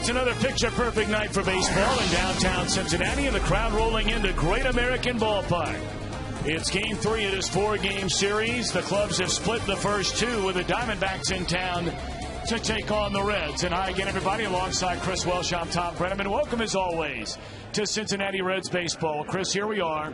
it's another picture-perfect night for baseball in downtown Cincinnati, and the crowd rolling into Great American Ballpark. It's Game 3 of this 4-game series. The clubs have split the first two with the Diamondbacks in town to take on the Reds. And hi again, everybody. Alongside Chris Welsh, I'm Tom Brenneman. Welcome, as always, to Cincinnati Reds baseball. Chris, here we are.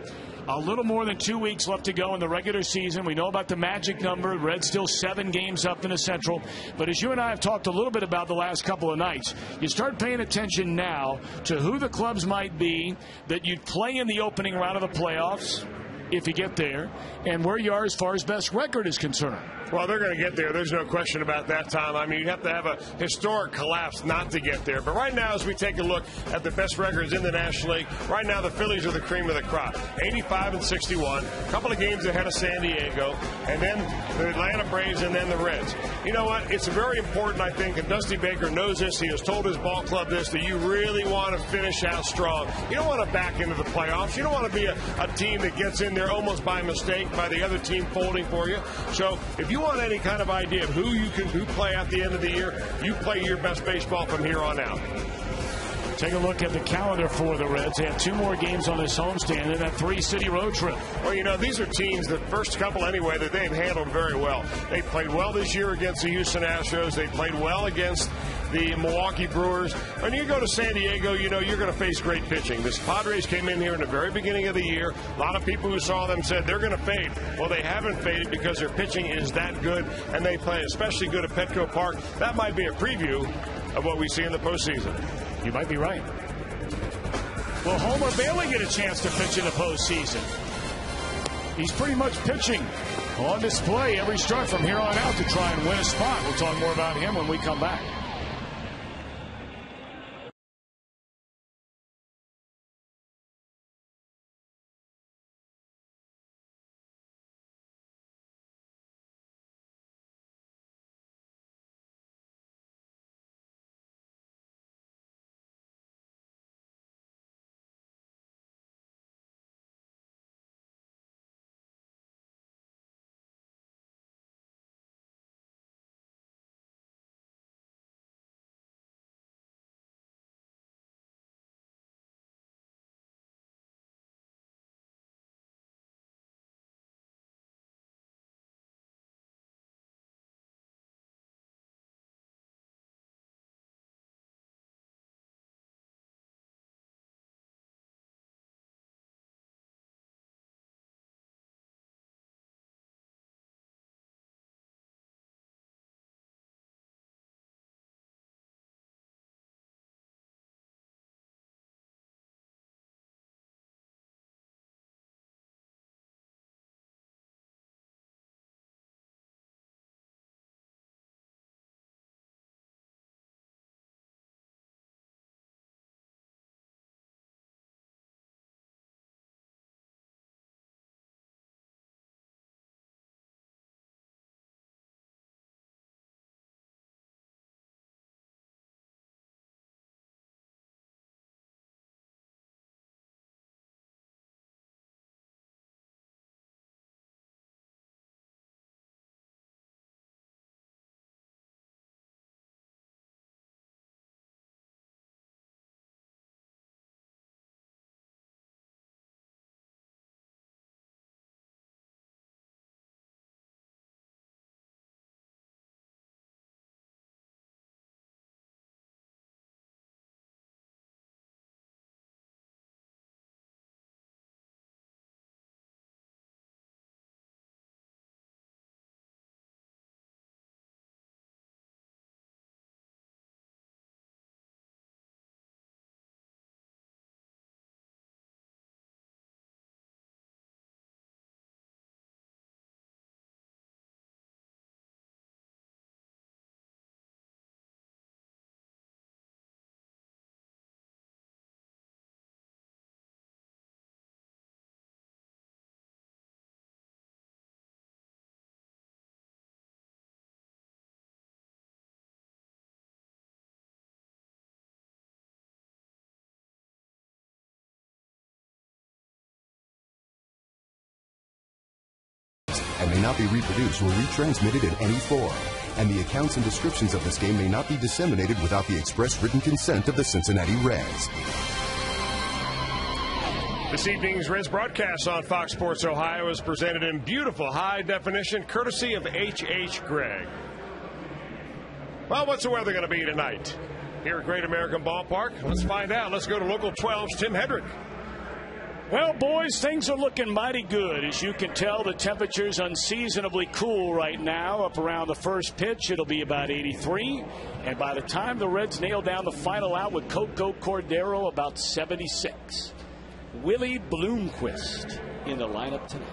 A little more than 2 weeks left to go in the regular season. We know about the magic number. Reds still 7 games up in the Central. But as you and I have talked a little bit about the last couple of nights, you start paying attention now to who the clubs might be that you'd play in the opening round of the playoffs, if you get there, and where you are as far as best record is concerned. Well, they're going to get there. There's no question about that, Tom. I mean, you have to have a historic collapse not to get there. But right now, as we take a look at the best records in the National League, right now the Phillies are the cream of the crop. 85-61, a couple of games ahead of San Diego, and then the Atlanta Braves, and then the Reds. You know what? It's very important, I think, and Dusty Baker knows this. He has told his ball club this, that you really want to finish out strong. You don't want to back into the playoffs. You don't want to be a team that gets in there almost by mistake by the other team folding for you. So if you want any kind of idea of who play at the end of the year, you play your best baseball from here on out. Take a look at the calendar for the Reds. They have 2 more games on this homestand and that 3-city road trip. Well, you know, these are teams, the first couple anyway, that they've handled very well. They played well this year against the Houston Astros. They played well against the Milwaukee Brewers. When you go to San Diego, you know you're going to face great pitching. The Padres came in here in the very beginning of the year. A lot of people who saw them said they're going to fade. Well, they haven't faded because their pitching is that good, and they play especially good at Petco Park. That might be a preview of what we see in the postseason. You might be right. Will Homer Bailey get a chance to pitch in the postseason? He's pretty much pitching on display every start from here on out to try and win a spot. We'll talk more about him when we come back. And may not be reproduced or retransmitted in any form. and the accounts and descriptions of this game may not be disseminated without the express written consent of the Cincinnati Reds. This evening's Reds broadcast on Fox Sports Ohio is presented in beautiful high definition, courtesy of H.H. Gregg. Well, what's the weather going to be tonight here at Great American Ballpark? Let's find out. Let's go to Local 12's Tim Hedrick. Well, boys, things are looking mighty good. As you can tell, the temperature's unseasonably cool right now. Up around the first pitch, it'll be about 83. And by the time the Reds nail down the final out with Coco Cordero, about 76. Willie Bloomquist in the lineup tonight.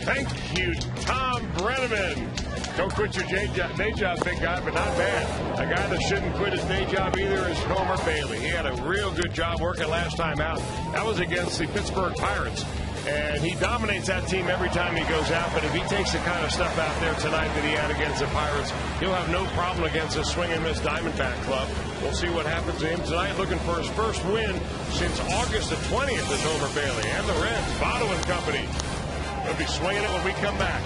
Thank you, Tom Brenneman. Don't quit your day job, big guy, but not bad. A guy that shouldn't quit his day job either is Homer Bailey. He had a real good job working last time out. That was against the Pittsburgh Pirates. And he dominates that team every time he goes out. But if he takes the kind of stuff out there tonight that he had against the Pirates, he'll have no problem against a swing and miss Diamondback club. We'll see what happens to him tonight. Looking for his first win since August the 20th is Homer Bailey. And the Reds, Votto and company. We'll be swinging it when we come back.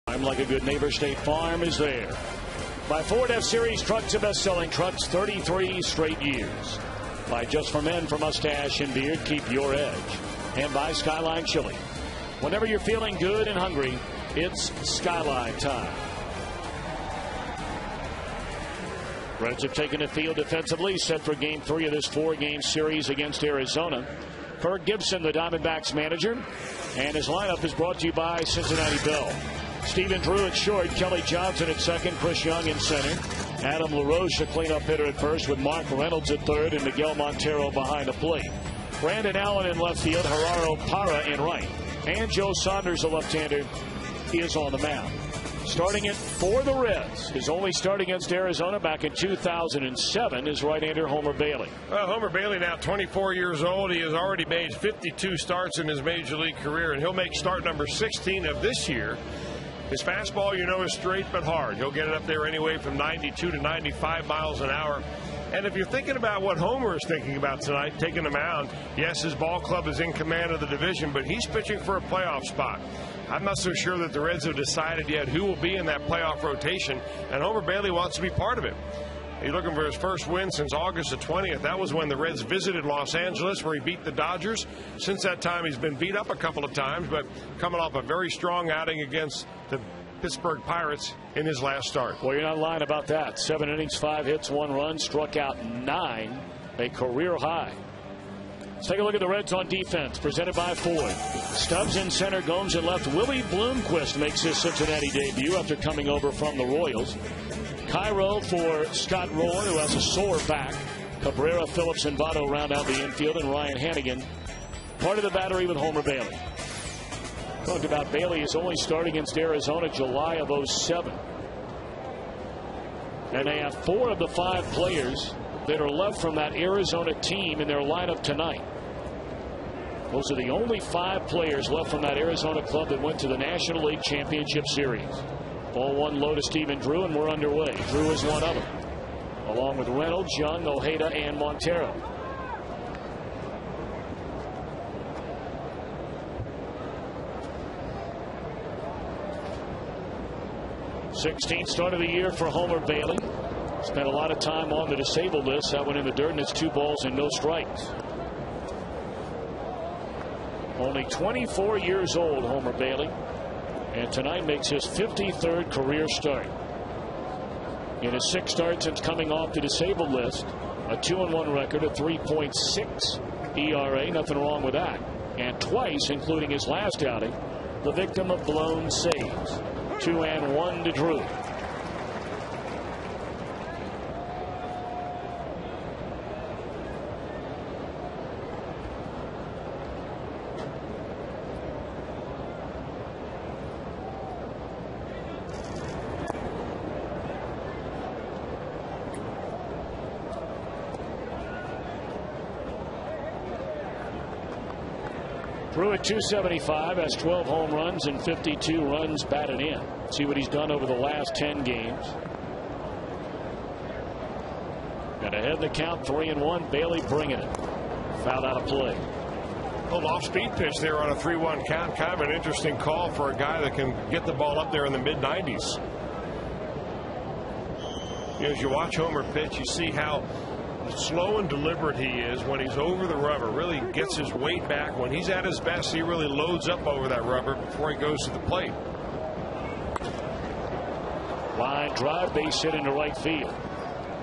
I'm like a good neighbor, State Farm is there. By Ford F-Series trucks, the best-selling trucks 33 straight years. By Just for Men for mustache and beard, keep your edge. And by Skyline Chili. Whenever you're feeling good and hungry, it's Skyline time. Reds have taken the field defensively, set for Game 3 of this 4-game series against Arizona. Kirk Gibson, the Diamondbacks manager, and his lineup is brought to you by Cincinnati Bell. Stephen Drew at short, Kelly Johnson at second, Chris Young in center. Adam LaRoche, a cleanup hitter at first, with Mark Reynolds at third and Miguel Montero behind the plate. Brandon Allen in left field, Gerardo Parra in right. And Joe Saunders, a left-hander, is on the mound. Starting it for the Reds, his only start against Arizona back in 2007 is right-hander Homer Bailey. Well, Homer Bailey now 24 years old. He has already made 52 starts in his major league career, and he'll make start number 16 of this year. His fastball, you know, is straight but hard. He'll get it up there anyway from 92 to 95 miles an hour. And if you're thinking about what Homer is thinking about tonight, taking the mound, yes, his ball club is in command of the division, but he's pitching for a playoff spot. I'm not so sure that the Reds have decided yet who will be in that playoff rotation, and Homer Bailey wants to be part of it. He's looking for his first win since August the 20th. That was when the Reds visited Los Angeles, where he beat the Dodgers. Since that time, he's been beat up a couple of times, but coming off a very strong outing against the Pittsburgh Pirates in his last start. Well, you're not lying about that. 7 innings, 5 hits, 1 run, struck out 9, a career high. Let's take a look at the Reds on defense, presented by Ford. Stubbs in center, Gomes in left. Willie Bloomquist makes his Cincinnati debut after coming over from the Royals. Cairo for Scott Rolen, who has a sore back. Cabrera, Phillips, and Votto round out the infield, and Ryan Hannigan part of the battery with Homer Bailey. Talked about Bailey is only starting against Arizona July of 07. And they have 4 of the 5 players that are left from that Arizona team in their lineup tonight. Those are the only 5 players left from that Arizona club that went to the National League Championship Series. Ball 1 low to Stephen Drew, and we're underway. Drew is one of them, along with Reynolds, Young, Ojeda, and Montero. #16th start of the year for Homer Bailey. Spent a lot of time on the disabled list. That went in the dirt, and it's 2 balls and no strikes. Only 24 years old, Homer Bailey, and tonight makes his 53rd career start. In his 6th start since coming off the disabled list, a 2-1 record, a 3.6 ERA, nothing wrong with that. And twice, including his last outing, the victim of blown saves. 2-1 to Drew. Drew at 275, has 12 home runs and 52 runs batted in. See what he's done over the last 10 games. Got ahead in the count, 3-1. Bailey bringing it. Foul out of play. A little off-speed pitch there on a 3-1 count. Kind of an interesting call for a guy that can get the ball up there in the mid-90s. As you watch Homer pitch, you see how slow and deliberate he is when he's over the rubber. Really gets his weight back. When he's at his best, he really loads up over that rubber before he goes to the plate. Line drive, base hit into right field.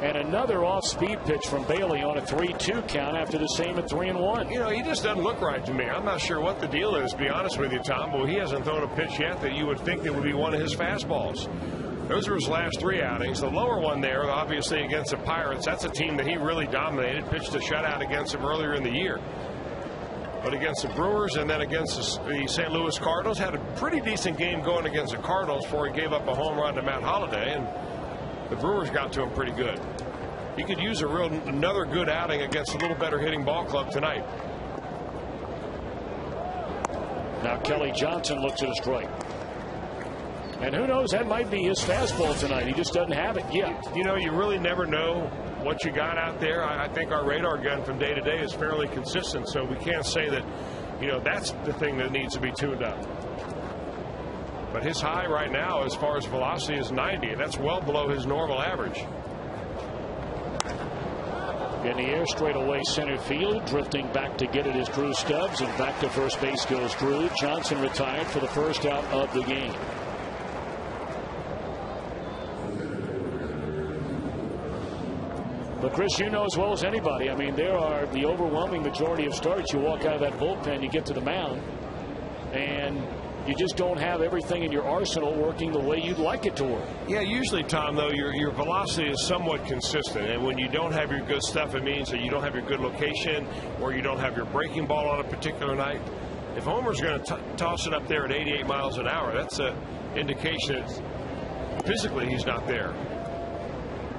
And another off-speed pitch from Bailey on a 3-2 count after the same at 3-1. You know, he just doesn't look right to me. I'm not sure what the deal is, to be honest with you, Tom. But he hasn't thrown a pitch yet that you would think that would be one of his fastballs. Those are his last 3 outings. The lower one there, obviously against the Pirates, that's a team that he really dominated. Pitched a shutout against them earlier in the year. But against the Brewers and then against the St. Louis Cardinals, had a pretty decent game going against the Cardinals before he gave up a home run to Matt Holliday, and the Brewers got to him pretty good. He could use another good outing against a little better hitting ball club tonight. Now Kelly Johnson looks at a strike. And who knows, that might be his fastball tonight. He just doesn't have it yet. You know, you really never know what you got out there. I think our radar gun from day to day is fairly consistent, so we can't say that, you know, that's the thing that needs to be tuned up. But his high right now as far as velocity is 90, and that's well below his normal average. In the air, straight away center field. Drifting back to get it is Drew Stubbs, and back to first base goes Drew. Johnson retired for the first out of the game. But Chris, you know as well as anybody, I mean, there are the overwhelming majority of starts. You walk out of that bullpen, you get to the mound, and you just don't have everything in your arsenal working the way you'd like it to work. Yeah, usually, Tom, though, your velocity is somewhat consistent. And when you don't have your good stuff, it means that you don't have your good location or you don't have your breaking ball on a particular night. If Homer's going to toss it up there at 88 miles an hour, that's an indication that physically he's not there.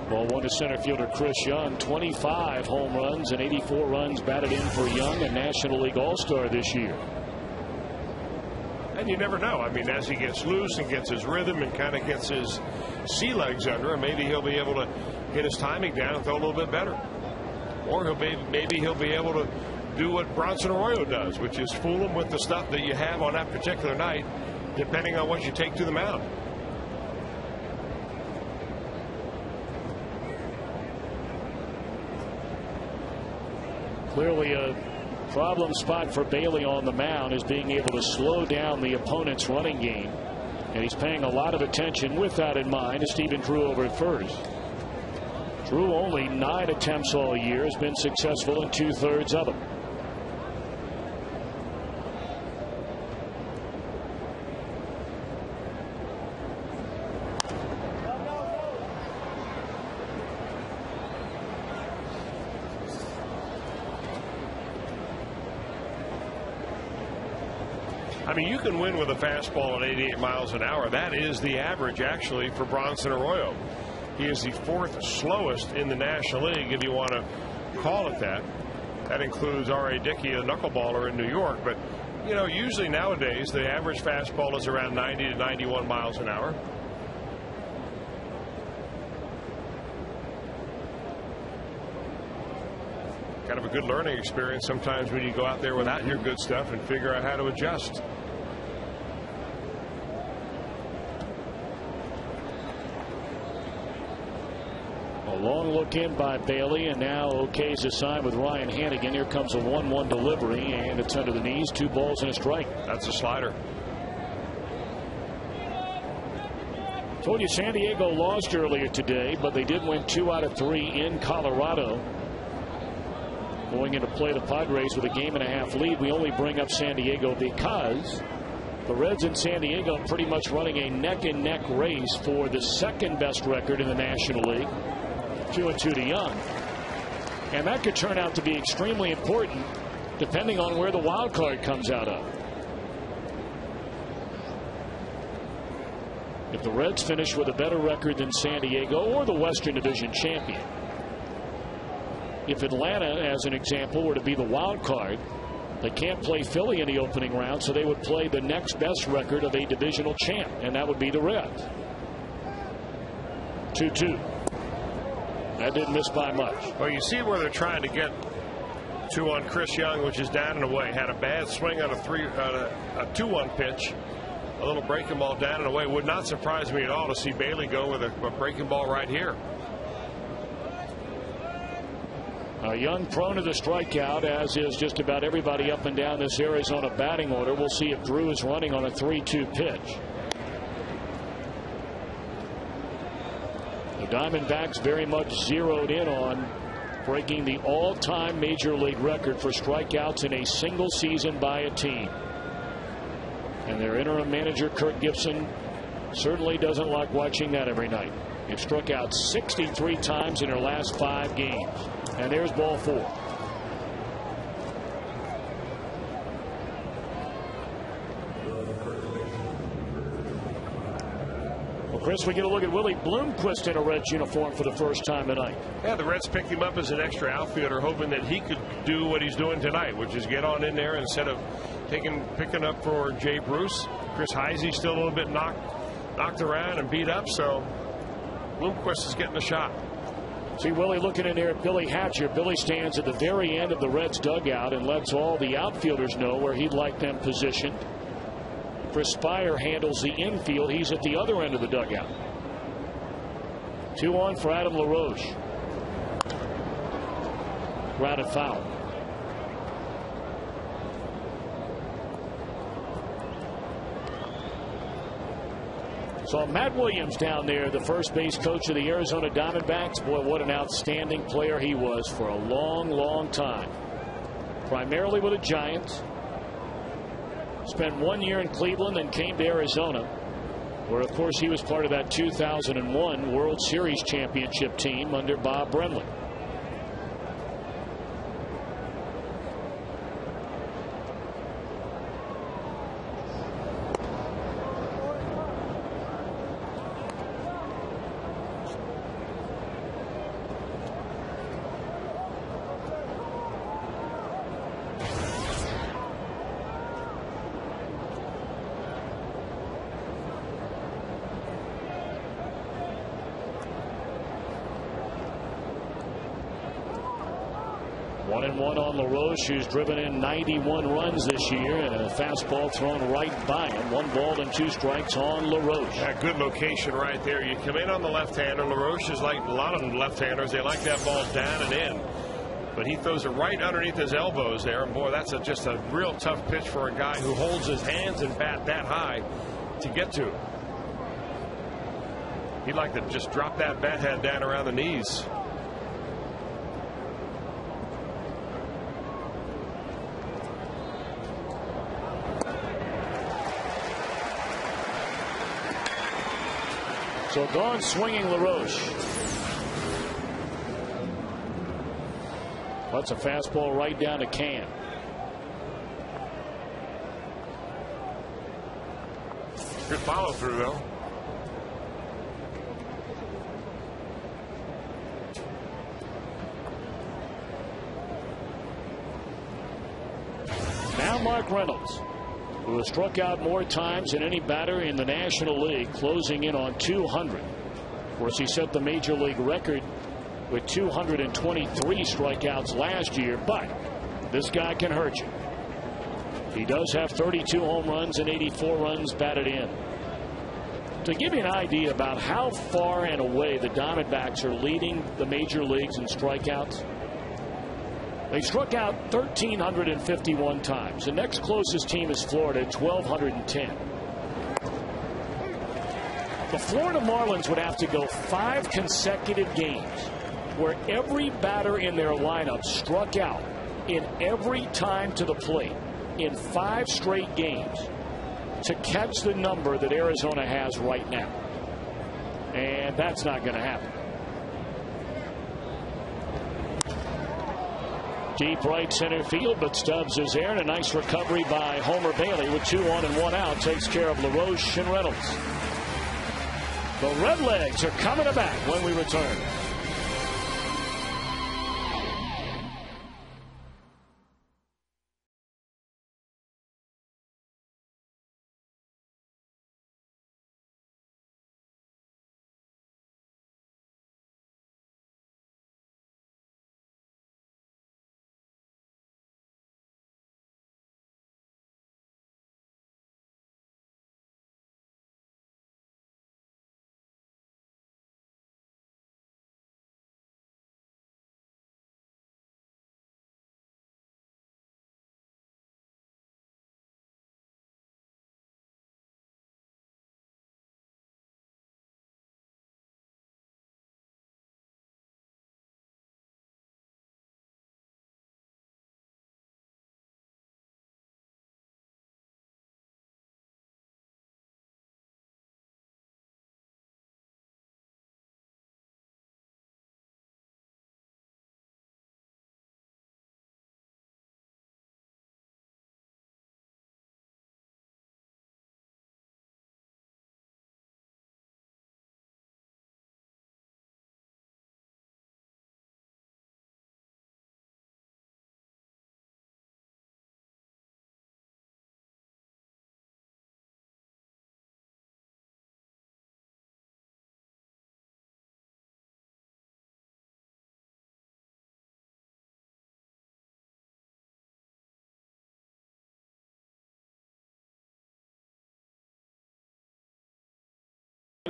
Ball 1 to center fielder Chris Young. 25 home runs and 84 runs batted in for Young, a National League All-Star this year. And you never know. I mean, as he gets loose and gets his rhythm and kind of gets his sea legs under him, maybe he'll be able to get his timing down and throw a little bit better. Or maybe he'll be able to do what Bronson Arroyo does, which is fool him with the stuff that you have on that particular night, depending on what you take to the mound. Clearly a problem spot for Bailey on the mound is being able to slow down the opponent's running game. And he's paying a lot of attention with that in mind to Stephen Drew over at first. Drew only 9 attempts all year, has been successful in 2/3 of them. I mean, you can win with a fastball at 88 miles an hour. That is the average, actually, for Bronson Arroyo. He is the 4th slowest in the National League, if you want to call it that. That includes R.A. Dickey, a knuckleballer in New York. But, you know, usually nowadays the average fastball is around 90 to 91 miles an hour. Kind of a good learning experience sometimes when you go out there without your good stuff and figure out how to adjust. A long look in by Bailey, and now okays a sign with Ryan Hannigan. Here comes a 1-1 delivery, and it's under the knees. 2 balls and a strike. That's a slider. Told you San Diego lost earlier today, but they did win 2 out of 3 in Colorado. Going into play the Padres with a 1.5 game lead. We only bring up San Diego because the Reds in San Diego pretty much running a neck-and-neck race for the 2nd best record in the National League. 2-2 to Young. And that could turn out to be extremely important depending on where the wild card comes out of. If the Reds finish with a better record than San Diego or the Western Division champion. If Atlanta, as an example, were to be the wild card, they can't play Philly in the opening round, so they would play the next best record of a divisional champ, and that would be the Reds. 2-2. That didn't miss by much. Well, you see where they're trying to get to on Chris Young, which is down and away. Had a bad swing on a 2-1 pitch. A little breaking ball down and away. Would not surprise me at all to see Bailey go with a breaking ball right here. Young prone to the strikeout, as is just about everybody up and down this Arizona batting order. We'll see if Drew is running on a 3-2 pitch. The Diamondbacks very much zeroed in on breaking the all-time major league record for strikeouts in a single season by a team. And their interim manager, Kirk Gibson, certainly doesn't like watching that every night. They've struck out 63 times in their last 5 games. And there's ball 4. Well, Chris, we get a look at Willie Bloomquist in a Reds uniform for the first time tonight. Yeah, the Reds picked him up as an extra outfielder, hoping that he could do what he's doing tonight, which is get on in there instead of picking up for Jay Bruce. Chris Heisey's still a little bit knocked around and beat up, so Bloomquist is getting a shot. See Willie looking in there at Billy Hatcher. Billy stands at the very end of the Reds dugout and lets all the outfielders know where he'd like them positioned. Chris Spire handles the infield. He's at the other end of the dugout. 2 on for Adam LaRoche. Grounded foul. So Matt Williams down there, the first base coach of the Arizona Diamondbacks. Boy, what an outstanding player he was for a long, long time. Primarily with the Giants. Spent 1 year in Cleveland and came to Arizona, where, of course, he was part of that 2001 World Series championship team under Bob Brenly. One on LaRoche, who's driven in 91 runs this year, and a fastball thrown right by him. 1 ball and 2 strikes on LaRoche. Yeah, good location right there. You come in on the left-hander. LaRoche is like a lot of left-handers. They like that ball down and in. But he throws it right underneath his elbows there. And, boy, that's just a real tough pitch for a guy who holds his hands and bat that high to get to. He'd like to just drop that bat head down around the knees. So gone swinging LaRoche. That's a fastball right down to Can. Good follow through though. Now Mark Reynolds, who has struck out more times than any batter in the National League, closing in on 200. Of course, he set the major league record with 223 strikeouts last year, but this guy can hurt you. He does have 32 home runs and 84 runs batted in. To give you an idea about how far and away the Diamondbacks are leading the major leagues in strikeouts, they struck out 1,351 times. The next closest team is Florida at 1,210. The Florida Marlins would have to go 5 consecutive games where every batter in their lineup struck out in every time to the plate in 5 straight games to catch the number that Arizona has right now. And that's not going to happen. Deep right center field, but Stubbs is there, and a nice recovery by Homer Bailey with 2 on and 1 out. Takes care of LaRoche and Reynolds. The Redlegs are coming back when we return.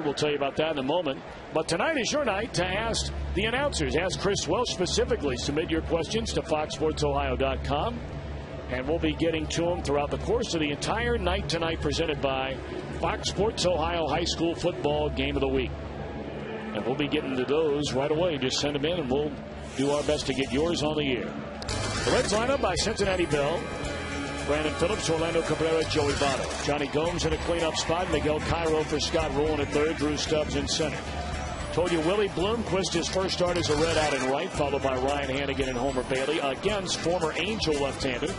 We'll tell you about that in a moment. But tonight is your night to ask the announcers. Ask Chris Welsh specifically. Submit your questions to foxsportsohio.com. And we'll be getting to them throughout the course of the entire night tonight, presented by Fox Sports Ohio High School Football Game of the Week. And we'll be getting to those right away. Just send them in and we'll do our best to get yours on the air. The Reds lineup by Cincinnati Bell, Brandon Phillips, Orlando Cabrera, Joey Votto. Johnny Gomes in a cleanup spot. Miguel Cairo for Scott Rowland at third. Drew Stubbs in center. Told you Willie Bloomquist, his first start as a Red out in right, followed by Ryan Hannigan and Homer Bailey against former Angel left-hander.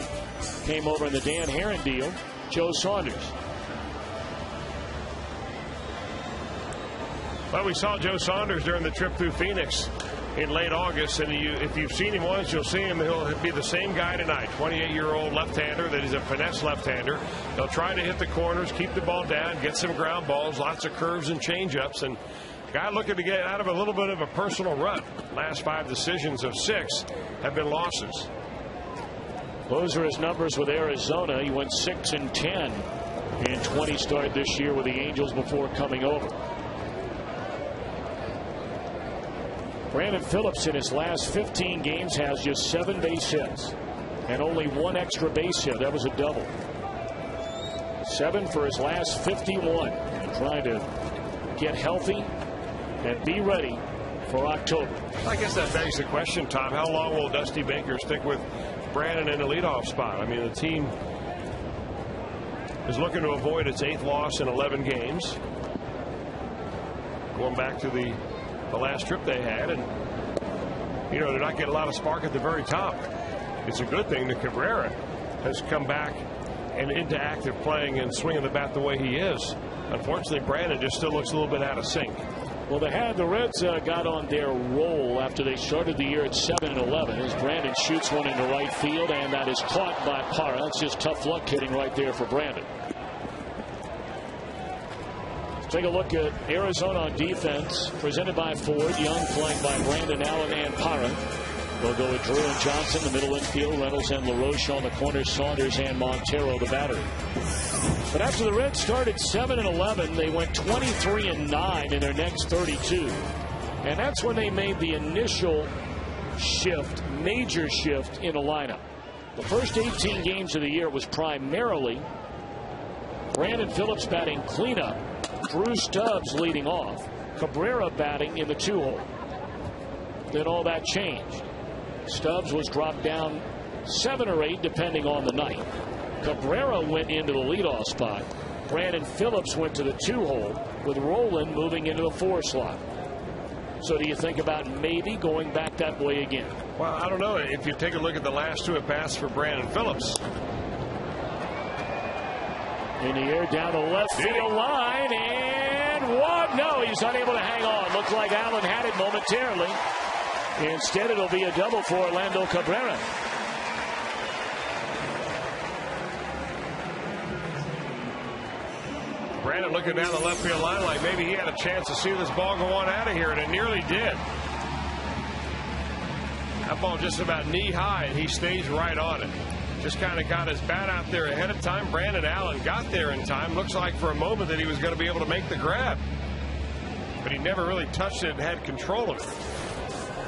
Came over in the Dan Herron deal, Joe Saunders. Well, we saw Joe Saunders during the trip through Phoenix in late August, and if you've seen him once, you'll see him. He'll be the same guy tonight. 28-year-old left-hander that is a finesse left-hander. He'll try to hit the corners, keep the ball down, get some ground balls, lots of curves and changeups, and guy looking to get out of a little bit of a personal rut. Last 5 decisions of 6 have been losses. Those are his numbers with Arizona. He went 6-10 in 20 start this year with the Angels before coming over. Brandon Phillips in his last 15 games has just 7 base hits and only 1 extra base hit. That was a double. 7 for his last 51. And trying to get healthy and be ready for October. I guess that begs the question, Tom, how long will Dusty Baker stick with Brandon in the leadoff spot? I mean, the team is looking to avoid its 8th loss in 11 games. Going back to the last trip they had, and you know, they're not getting a lot of spark at the very top. It's a good thing that Cabrera has come back and into active playing and swinging the bat the way he is. Unfortunately, Brandon just still looks a little bit out of sync. Well, the Reds got on their roll after they started the year at 7-11 as Brandon shoots one into right field, and that is caught by Parra. It's just tough luck hitting right there for Brandon. Let's take a look at Arizona on defense, presented by Ford. Young flanked by Brandon Allen and Parra. They'll go with Drew and Johnson, the middle infield, Reynolds and LaRoche on the corner, Saunders and Montero, the battery. But after the Reds started 7-11, they went 23-9 in their next 32. And that's when they made the initial shift, major shift in the lineup. The first 18 games of the year was primarily Brandon Phillips batting cleanup, Drew Stubbs leading off, Cabrera batting in the 2-hole. Then all that changed. Stubbs was dropped down 7 or 8 depending on the night. Cabrera went into the leadoff spot. Brandon Phillips went to the 2-hole, with Roland moving into the 4 slot. So do you think about maybe going back that way again? Well, I don't know. If you take a look at the last 2 at-bats for Brandon Phillips. In the air down the left field line, and one. No, he's unable to hang on. Looked like Allen had it momentarily. Instead, it'll be a double for Orlando Cabrera. Brandon looking down the left field line like maybe he had a chance to see this ball go on out of here, and it nearly did. That ball just about knee high, and he stays right on it. Just kind of got his bat out there ahead of time. Brandon Allen got there in time. Looks like for a moment that he was going to be able to make the grab, but he never really touched it and had control of it.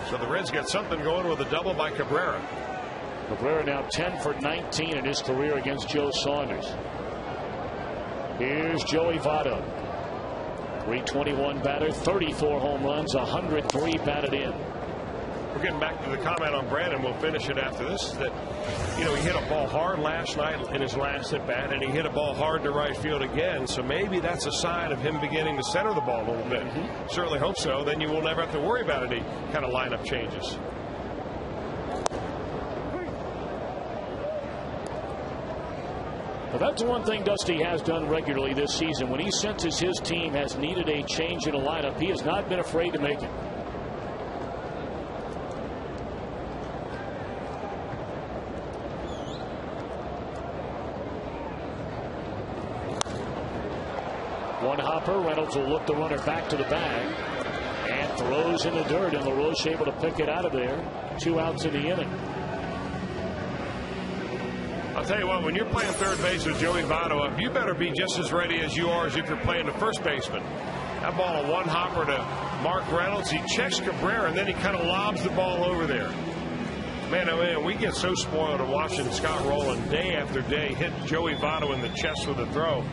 So the Reds get something going with a double by Cabrera. Cabrera now 10 for 19 in his career against Joe Saunders. Here's Joey Votto. 321 batter, 34 home runs, 103 batted in. We're getting back to the comment on Brandon. We'll finish it after this. That, you know, he hit a ball hard last night in his last at bat, and he hit a ball hard to right field again. So maybe that's a sign of him beginning to center the ball a little bit. Certainly hope so. Then you will never have to worry about any kind of lineup changes. Well, that's the one thing Dusty has done regularly this season. When he senses his team has needed a change in a lineup, he has not been afraid to make it. One hopper. Reynolds will look the runner back to the bag and throws in the dirt, and LaRoche able to pick it out of there. 2 outs in the inning. I'll tell you what, when you're playing third base with Joey Votto up, you better be just as ready as you are as if you're playing the first baseman. That ball, a one hopper to Mark Reynolds. He checks Cabrera, and then he kind of lobs the ball over there. Man, oh man, we get so spoiled of watching Scott Rowland day after day hit Joey Votto in the chest with a throw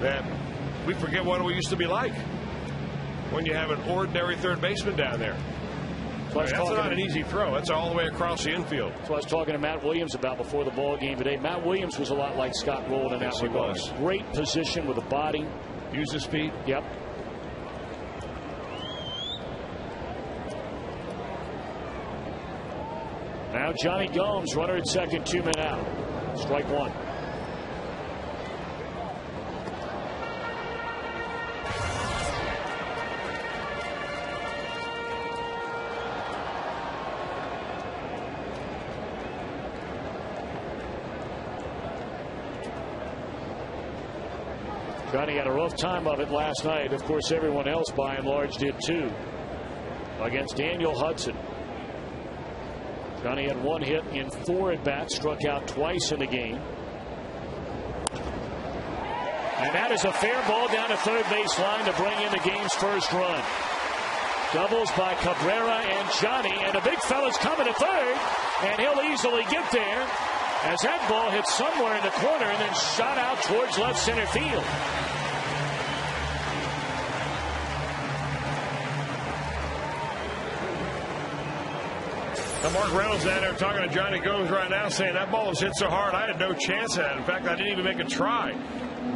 that we forget what it used to be like when you have an ordinary third baseman down there. That's not an easy throw. That's all the way across the infield. So I was talking to Matt Williams about before the ball game today. Matt Williams was a lot like Scott Rowland in that regard. Great position with the body. Use his feet. Yep. Now Johnny Gomes, runner at second, 2 men out. Strike 1. Johnny had a rough time of it last night. Of course, everyone else by and large did too. Against Daniel Hudson. Johnny had 1 hit in 4 at-bats, struck out twice in the game. And that is a fair ball down to third base line to bring in the game's first run. Doubles by Cabrera and Johnny, and the big fella's coming to third, and he'll easily get there as that ball hits somewhere in the corner and then shot out towards left center field. Now Mark Reynolds down there talking to Johnny Gomes right now, saying that ball was hit so hard I had no chance at it. In fact, I didn't even make a try.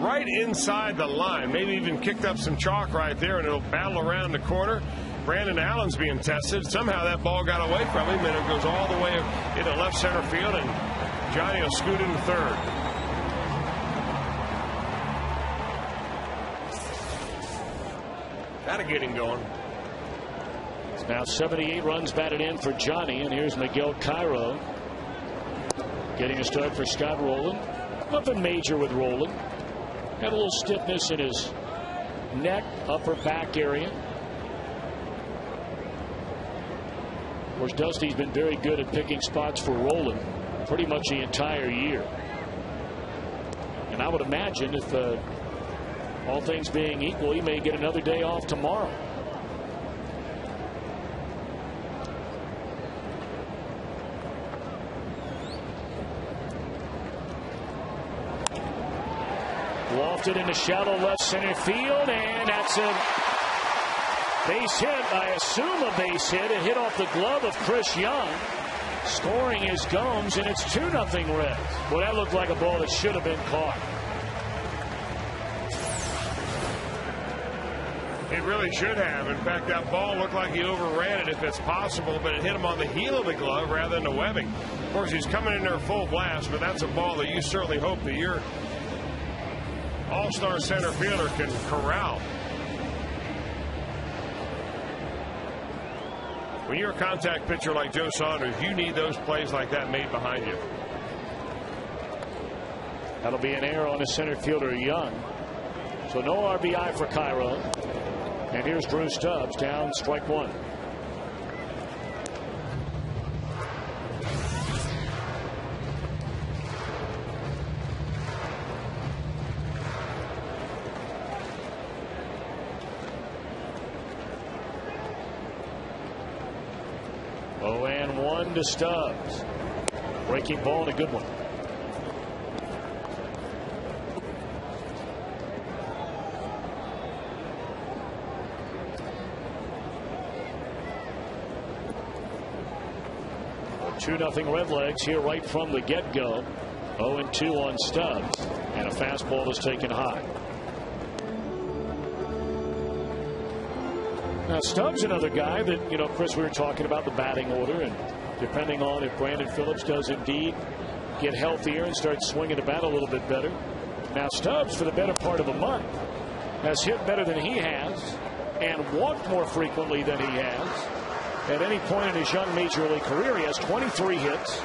Right inside the line, maybe even kicked up some chalk right there, and it'll battle around the corner. Brandon Allen's being tested. Somehow that ball got away from him, and it goes all the way into left center field, and Johnny will scoot into third. That'll get him going. It's now 78 runs batted in for Johnny, and here's Miguel Cairo getting a start for Scott Rowland. Nothing major with Rowland. Had a little stiffness in his neck, upper back area. Of course, Dusty's been very good at picking spots for Rowland pretty much the entire year. And I would imagine if all things being equal, he may get another day off tomorrow. Lofted into shallow left center field, and that's a base hit. I assume a base hit. It hit off the glove of Chris Young. Scoring is Gomes, and it's 2-0 Reds. Well, that looked like a ball that should have been caught. It really should have. In fact, that ball looked like he overran it if it's possible, but it hit him on the heel of the glove rather than the webbing. Of course, he's coming in there full blast, but that's a ball that you certainly hope that your all-star center fielder can corral. When you're a contact pitcher like Joe Saunders, you need those plays like that made behind you. That'll be an error on his center fielder, Young. So no RBI for Cairo. And here's Drew Stubbs down strike one. Oh, and 1 to Stubbs. Breaking ball and a good one. Well, 2-0 Redlegs here right from the get-go. 0-2 on Stubbs, and a fastball is taken high. Now, Stubbs, another guy that, you know, Chris, we were talking about the batting order, and depending on if Brandon Phillips does indeed get healthier and start swinging the bat a little bit better. Now, Stubbs, for the better part of a month, has hit better than he has and walked more frequently than he has. At any point in his young major league career, he has 23 hits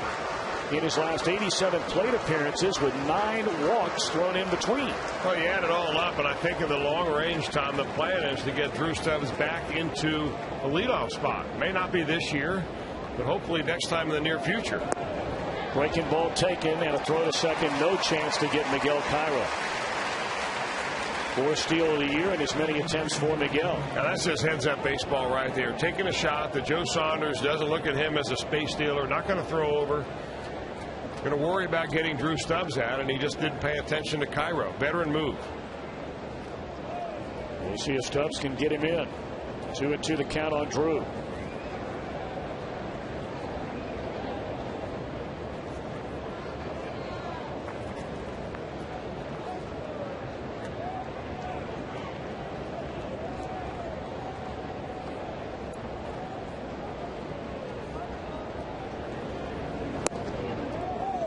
in his last 87 plate appearances with 9 walks thrown in between. Well, you add it all up, and I think in the long range time, the plan is to get Drew Stubbs back into a leadoff spot. May not be this year, but hopefully next time in the near future. Breaking ball taken, and a throw to second. No chance to get Miguel Cairo. 4th steal of the year and as many attempts for Miguel. Now that's just heads-up baseball right there. Taking a shot that Joe Saunders doesn't look at him as a space stealer, not going to throw over. Going to worry about getting Drew Stubbs out, and he just didn't pay attention to Cairo. Veteran move. We'll see if Stubbs can get him in. 2-2 the count on Drew.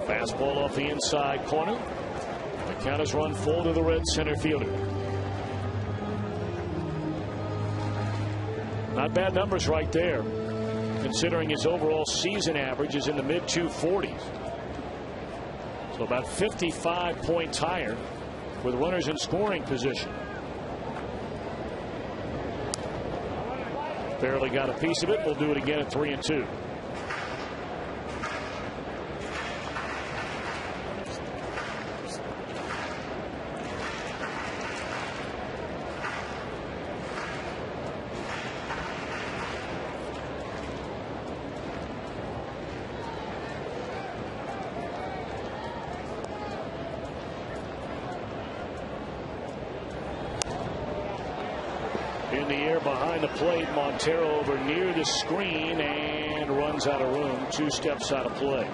Fastball off the inside corner. The count is run full to the Red center fielder. Not bad numbers right there, considering his overall season average is in the mid-240s. So about 55 points higher with runners in scoring position. Barely got a piece of it. We'll do it again at 3-2. In the air behind the plate, Montero over near the screen, and and runs out of room, 2 steps out of play.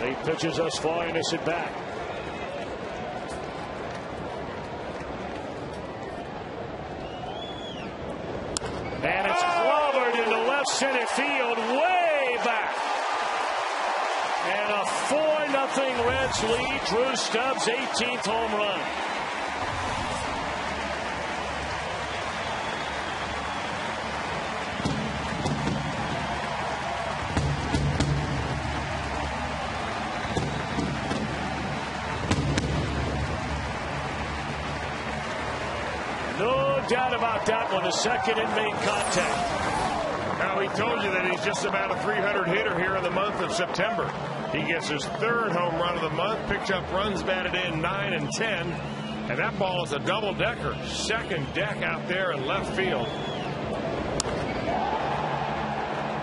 Eight pitches thus far in this at bat. And it's clobbered into left center field, way back. And a 4-0 Reds lead. Drew Stubbs' 18th home run. No doubt about that one. The second and made contact. Now, he told you that he's just about a 300 hitter here in the month of September. He gets his 3rd home run of the month, picks up runs batted in 9 and 10. And that ball is a double-decker. Second deck out there in left field.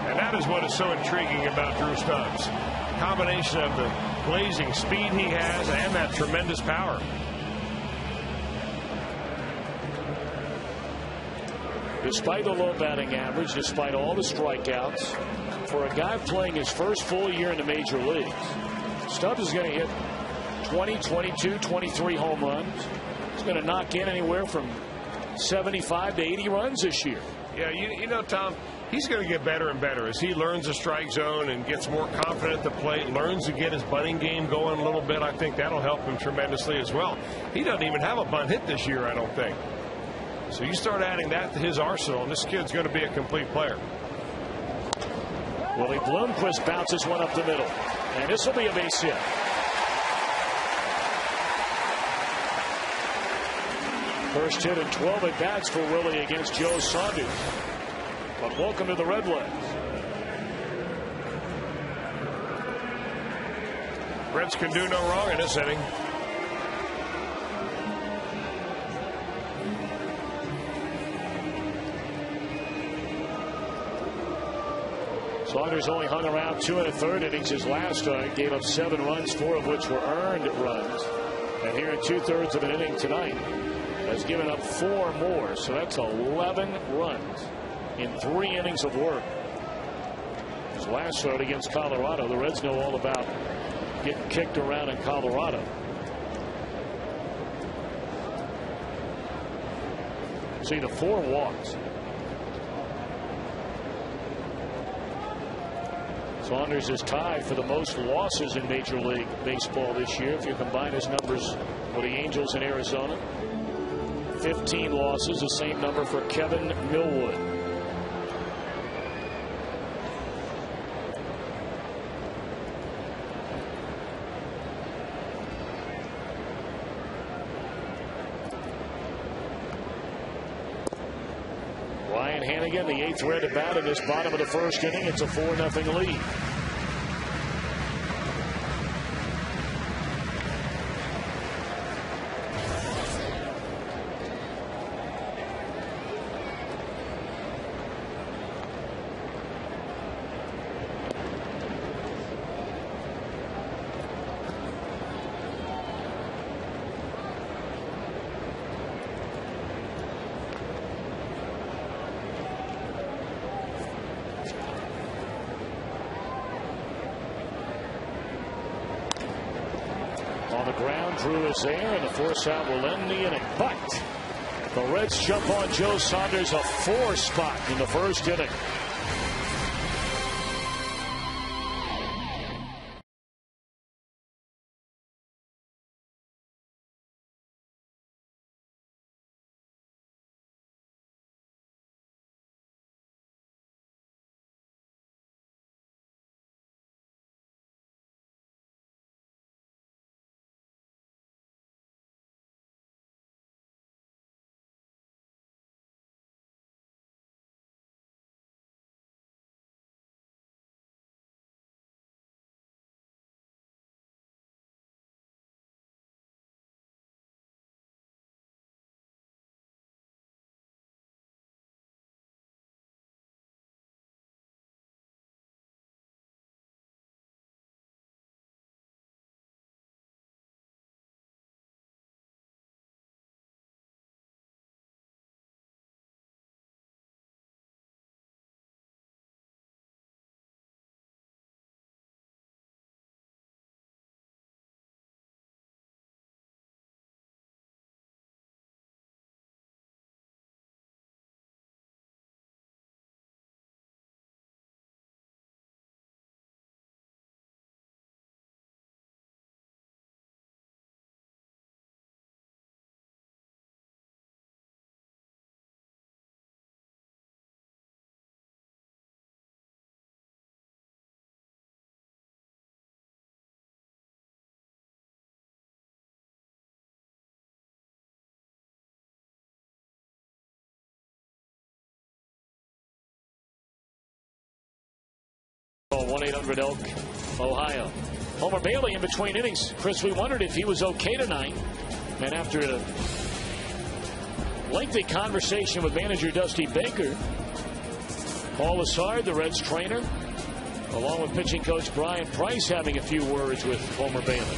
And that is what is so intriguing about Drew Stubbs. Combination of the blazing speed he has and that tremendous power. Despite the low batting average, despite all the strikeouts, for a guy playing his first full year in the major leagues, Stubbs is going to hit 20, 22, 23 home runs. He's going to knock in anywhere from 75 to 80 runs this year. Yeah, you know, Tom, he's going to get better and better as he learns the strike zone and gets more confident at the plate, learns to get his bunting game going a little bit. I think that'll help him tremendously as well. He doesn't even have a bunt hit this year, I don't think. So you start adding that to his arsenal, and this kid's going to be a complete player. Willie Bloomquist bounces one up the middle, and this will be a base hit. First hit in 12 at bats for Willie against Joe Saunders. But welcome to the Redwoods. Reds can do no wrong in this inning. Saunders only hung around 2 1/3 innings. His last start gave up 7 runs, 4 of which were earned runs. And here in 2/3 of an inning tonight has given up 4 more. So that's 11 runs in 3 innings of work. His last start against Colorado. The Reds know all about getting kicked around in Colorado. See the 4 walks. Saunders is tied for the most losses in Major League Baseball this year. If you combine his numbers for the Angels in Arizona, 15 losses, the same number for Kevin Millwood. Ryan Hannigan, the 8th red at bat in this bottom of the first inning. It's a 4-0 lead. On the ground, Drew is there, and the force out will end the inning. But the Reds jump on Joe Saunders, a 4 spot in the first inning. 1-800-ELK, Ohio. Homer Bailey in between innings. Chris, we wondered if he was okay tonight. And after a lengthy conversation with manager Dusty Baker, Paul Lassard, the Reds trainer, along with pitching coach Brian Price, having a few words with Homer Bailey.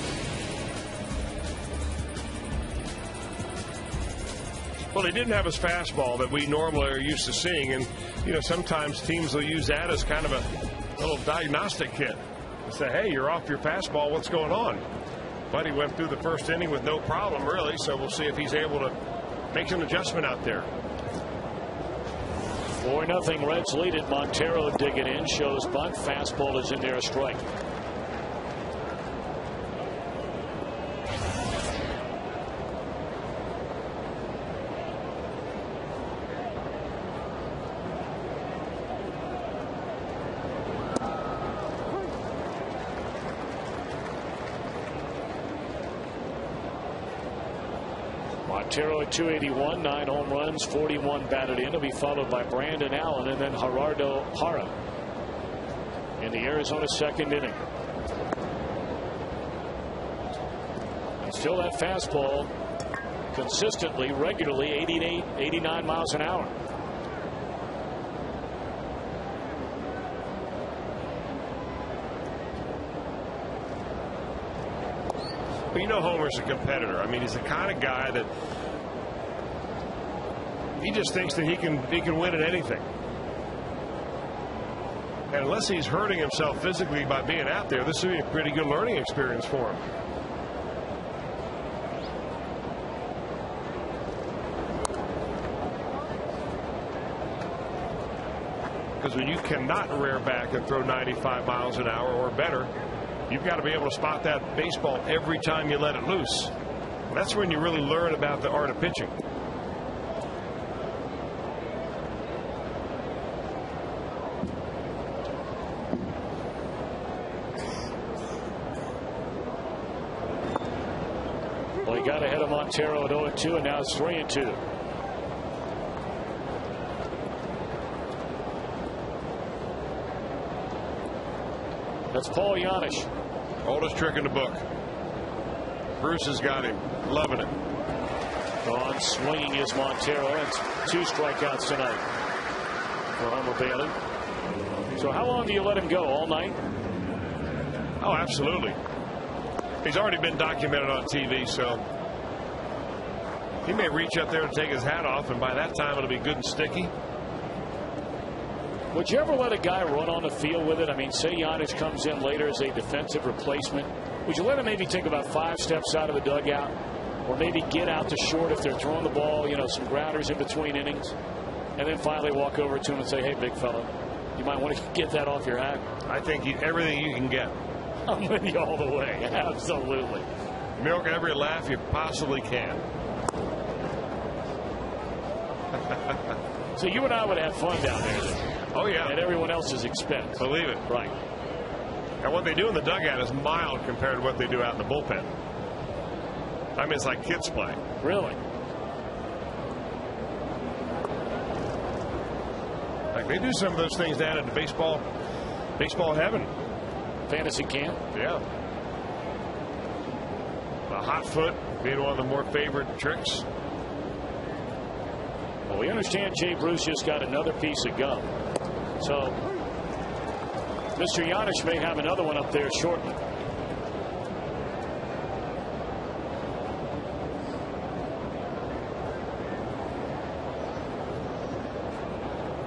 Well, he didn't have his fastball that we normally are used to seeing. And, you know, sometimes teams will use that as kind of a little diagnostic kit. Say, hey, you're off your fastball. What's going on? But he went through the first inning with no problem, really. So we'll see if he's able to make an adjustment out there. 4-0 Reds lead it. Montero digging in. Shows bunt. Fastball is in there, a strike. Montero at 281, 9 home runs, 41 batted in. He'll be followed by Brandon Allen and then Gerardo Parra in the Arizona second inning. And still that fastball consistently, regularly 88, 89 miles an hour. But you know Homer's a competitor. I mean, he's the kind of guy that he just thinks that he can win at anything. And unless he's hurting himself physically by being out there, this would be a pretty good learning experience for him. Because when you cannot rear back and throw 95 miles an hour or better, you've got to be able to spot that baseball every time you let it loose. That's when you really learn about the art of pitching. Well, he got ahead of Montero at 0-2, and now it's 3-2. That's Paul Janisch. Oldest trick in the book. Bruce has got him. Loving it. On swinging is Montero. That's 2 strikeouts tonight for Homer Bailey. So how long do you let him go? All night? Oh, absolutely. He's already been documented on TV, so he may reach up there and take his hat off, and by that time it'll be good and sticky. Would you ever let a guy run on the field with it? I mean, say Janisch comes in later as a defensive replacement. Would you let him maybe take about 5 steps out of the dugout, or maybe get out to short if they're throwing the ball, you know, some grounders in between innings, and then finally walk over to him and say, hey, big fella, you might want to get that off your hat? I think everything you can get. I'm with you all the way. Absolutely. Milk every laugh you possibly can. So you and I would have fun down there then. Oh, yeah. At everyone else's expense. Believe it. Right. And what they do in the dugout is mild compared to what they do out in the bullpen. I mean, it's like kids play. Really? Like they do some of those things down at the baseball heaven. Fantasy camp? Yeah. A hot foot being one of the more favorite tricks. Well, we understand Jay Bruce just got another piece of gum. So Mr. Janisch may have another one up there shortly.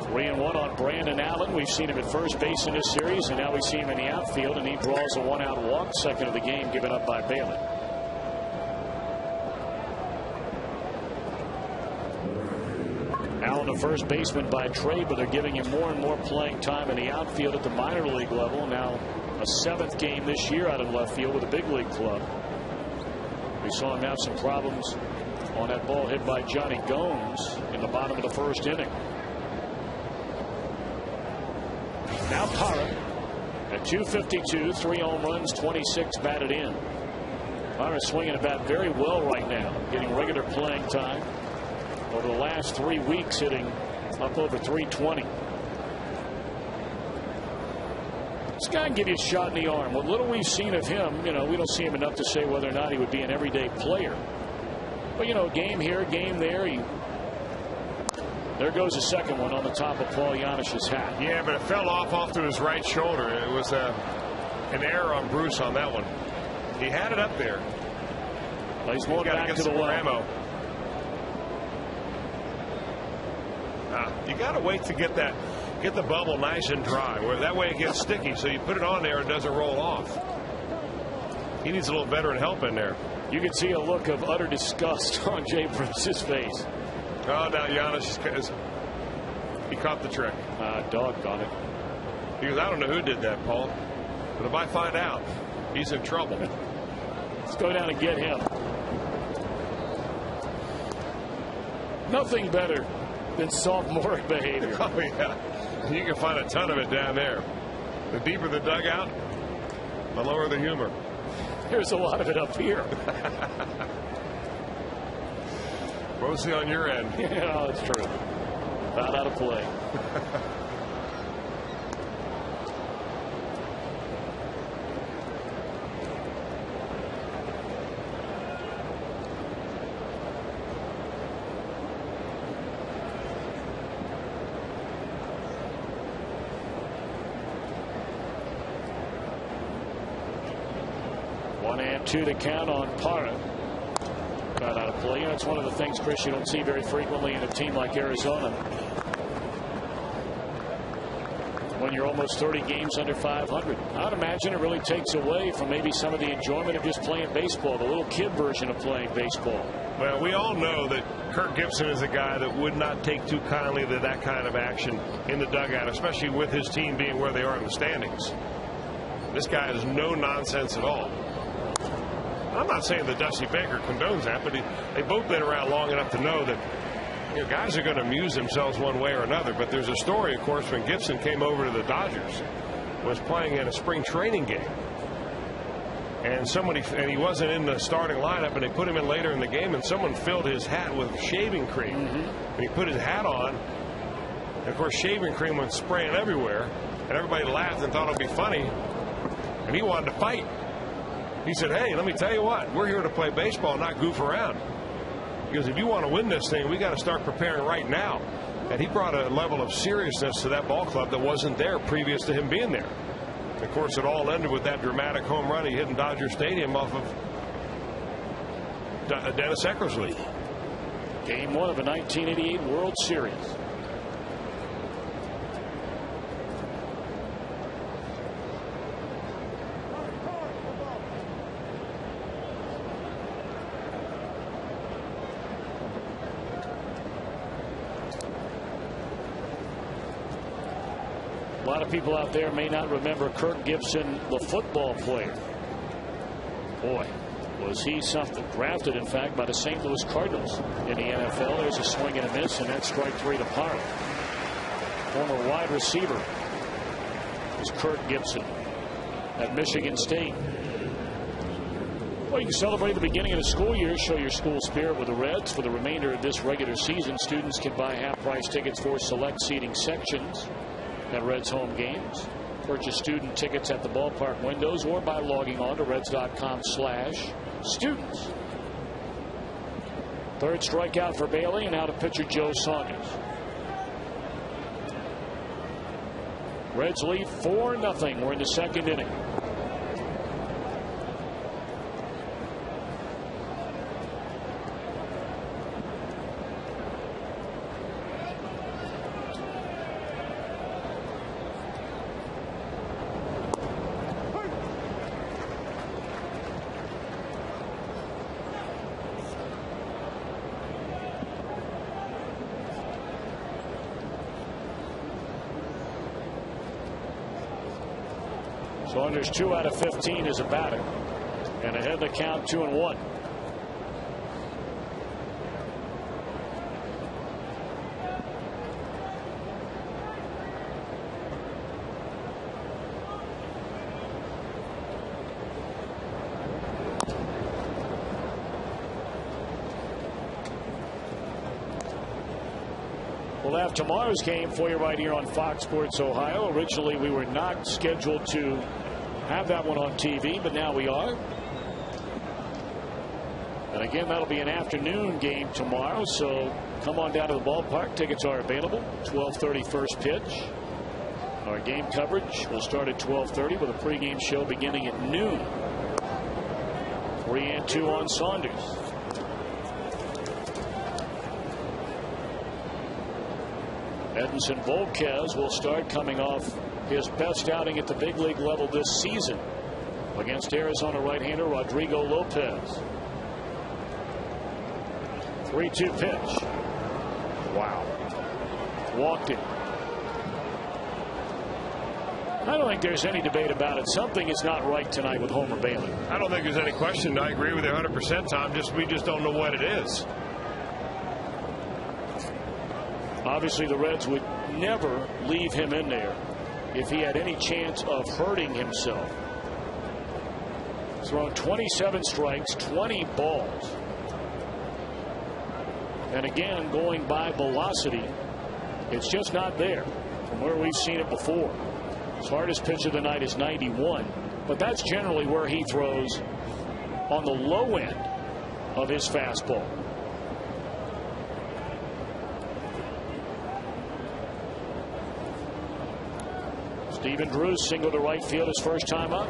Three and one on Brandon Allen. We've seen him at first base in this series, and now we see him in the outfield, and he draws a 1-out walk, second of the game given up by Bailey. Allen, a first baseman by trade, but they're giving him more and more playing time in the outfield at the minor league level. Now a 7th game this year out of left field with a big league club. We saw him have some problems on that ball hit by Johnny Gomes in the bottom of the first inning. Now Parra at 252, 3 home runs, 26 batted in. Parra swinging a bat very well right now, getting regular playing time. Over the last 3 weeks, hitting up over 320. This guy can give you a shot in the arm. What little we've seen of him, we don't see him enough to say whether or not he would be an everyday player. But, game here, game there. There goes the second one on the top of Paul Janish's hat. Yeah, but it fell off to his right shoulder. It was an error on Bruce on that one. He had it up there. Well, he's going back to the well. Ammo. You got to wait to get the bubble nice and dry. Where that way it gets sticky. So you put it on there, it doesn't roll off. He needs a little veteran help in there. You can see a look of utter disgust on Jay Bruce's face. Oh, now Giannis, he caught the trick. Doggone it. Because I don't know who did that, Paul. But if I find out, he's in trouble. Let's go down and get him. Nothing better than sophomoric behavior. Oh, yeah. You can find a ton of it down there. The deeper the dugout, the lower the humor. There's a lot of it up here. Mostly on your end. Yeah, that's true. Not out of play. One and two to count on Parra. Got out of play. It's one of the things, Chris, you don't see very frequently in a team like Arizona. When you're almost 30 games under 500. I'd imagine it really takes away from maybe some of the enjoyment of just playing baseball, the little kid version of playing baseball. Well, we all know that Kirk Gibson is a guy that would not take too kindly to that kind of action in the dugout, especially with his team being where they are in the standings. This guy is no nonsense at all. I'm not saying that Dusty Baker condones that, but they've both been around long enough to know that guys are going to amuse themselves one way or another. But there's a story, of course, when Gibson came over to the Dodgers, was playing in a spring training game, and he wasn't in the starting lineup, and they put him in later in the game, and someone filled his hat with shaving cream. And he put his hat on, and of course shaving cream went spraying everywhere, and everybody laughed and thought it would be funny, and he wanted to fight. He said, hey, let me tell you what, we're here to play baseball, not goof around. Because if you want to win this thing, we got to start preparing right now. And he brought a level of seriousness to that ball club that wasn't there previous to him being there. Of course, it all ended with that dramatic home run he hit in Dodger Stadium off of Dennis Eckersley. Game one of a 1988 World Series. A lot of people out there may not remember Kirk Gibson, the football player. Boy, was he something. Drafted, in fact, by the St. Louis Cardinals in the NFL. There's a swing and a miss, and that's strike three to Parra. Former wide receiver is Kirk Gibson at Michigan State. Well, you can celebrate the beginning of the school year, show your school spirit with the Reds. For the remainder of this regular season, students can buy half-price tickets for select seating sections at Reds home games. Purchase student tickets at the ballpark windows or by logging on to reds.com/students. Third strikeout for Bailey, and out of pitcher Joe Saunders. Reds lead 4-0. We're in the second inning. Saunders 2 out of 15 as a batter, and ahead of the count 2-1. We'll have tomorrow's game for you right here on Fox Sports Ohio. Originally, we were not scheduled to have that one on TV, but now we are. And again, that'll be an afternoon game tomorrow, so come on down to the ballpark. Tickets are available. 12:30 first pitch. Our game coverage will start at 12:30 with a pregame show beginning at noon. 3-2 on Saunders. Edinson Volquez will start, coming off his best outing at the big league level this season against Arizona right-hander Rodrigo Lopez. 3-2 pitch. Wow. Walked it. I don't think there's any debate about it. Something is not right tonight with Homer Bailey. I don't think there's any question. I agree with you 100%, Tom. We just don't know what it is. Obviously, the Reds would never leave him in there if he had any chance of hurting himself. Thrown 27 strikes, 20 balls. And again, going by velocity, it's just not there from where we've seen it before. His hardest pitch of the night is 91, but that's generally where he throws on the low end of his fastball. Stephen Drews single to right field his first time up.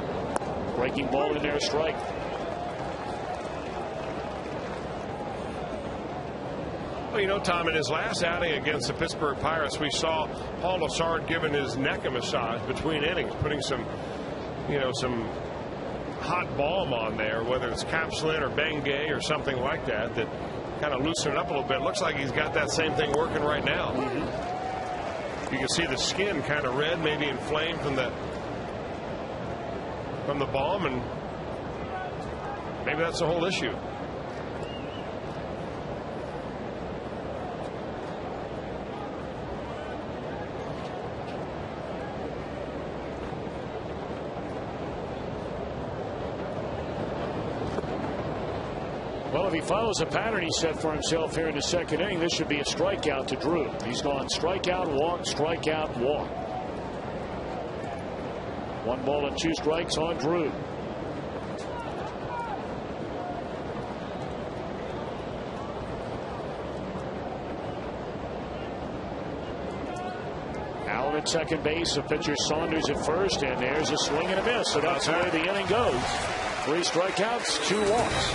Breaking ball in there, strike. Well, you know, Tom, in his last outing against the Pittsburgh Pirates, we saw Paul Lessard giving his neck a massage between innings, putting some hot balm on there, whether it's Capsulin or Bengay or something like that, that kind of loosen it up a little bit. Looks like he's got that same thing working right now. You can see the skin kind of red, maybe inflamed from the balm, and maybe that's the whole issue. Well, if he follows the pattern he set for himself here in the second inning, this should be a strikeout to Drew. He's gone strikeout, walk, strikeout, walk. 1 ball and 2 strikes on Drew. Allen at second base, the pitcher Saunders at first, and there's a swing and a miss. So that's the way the inning goes. 3 strikeouts, 2 walks.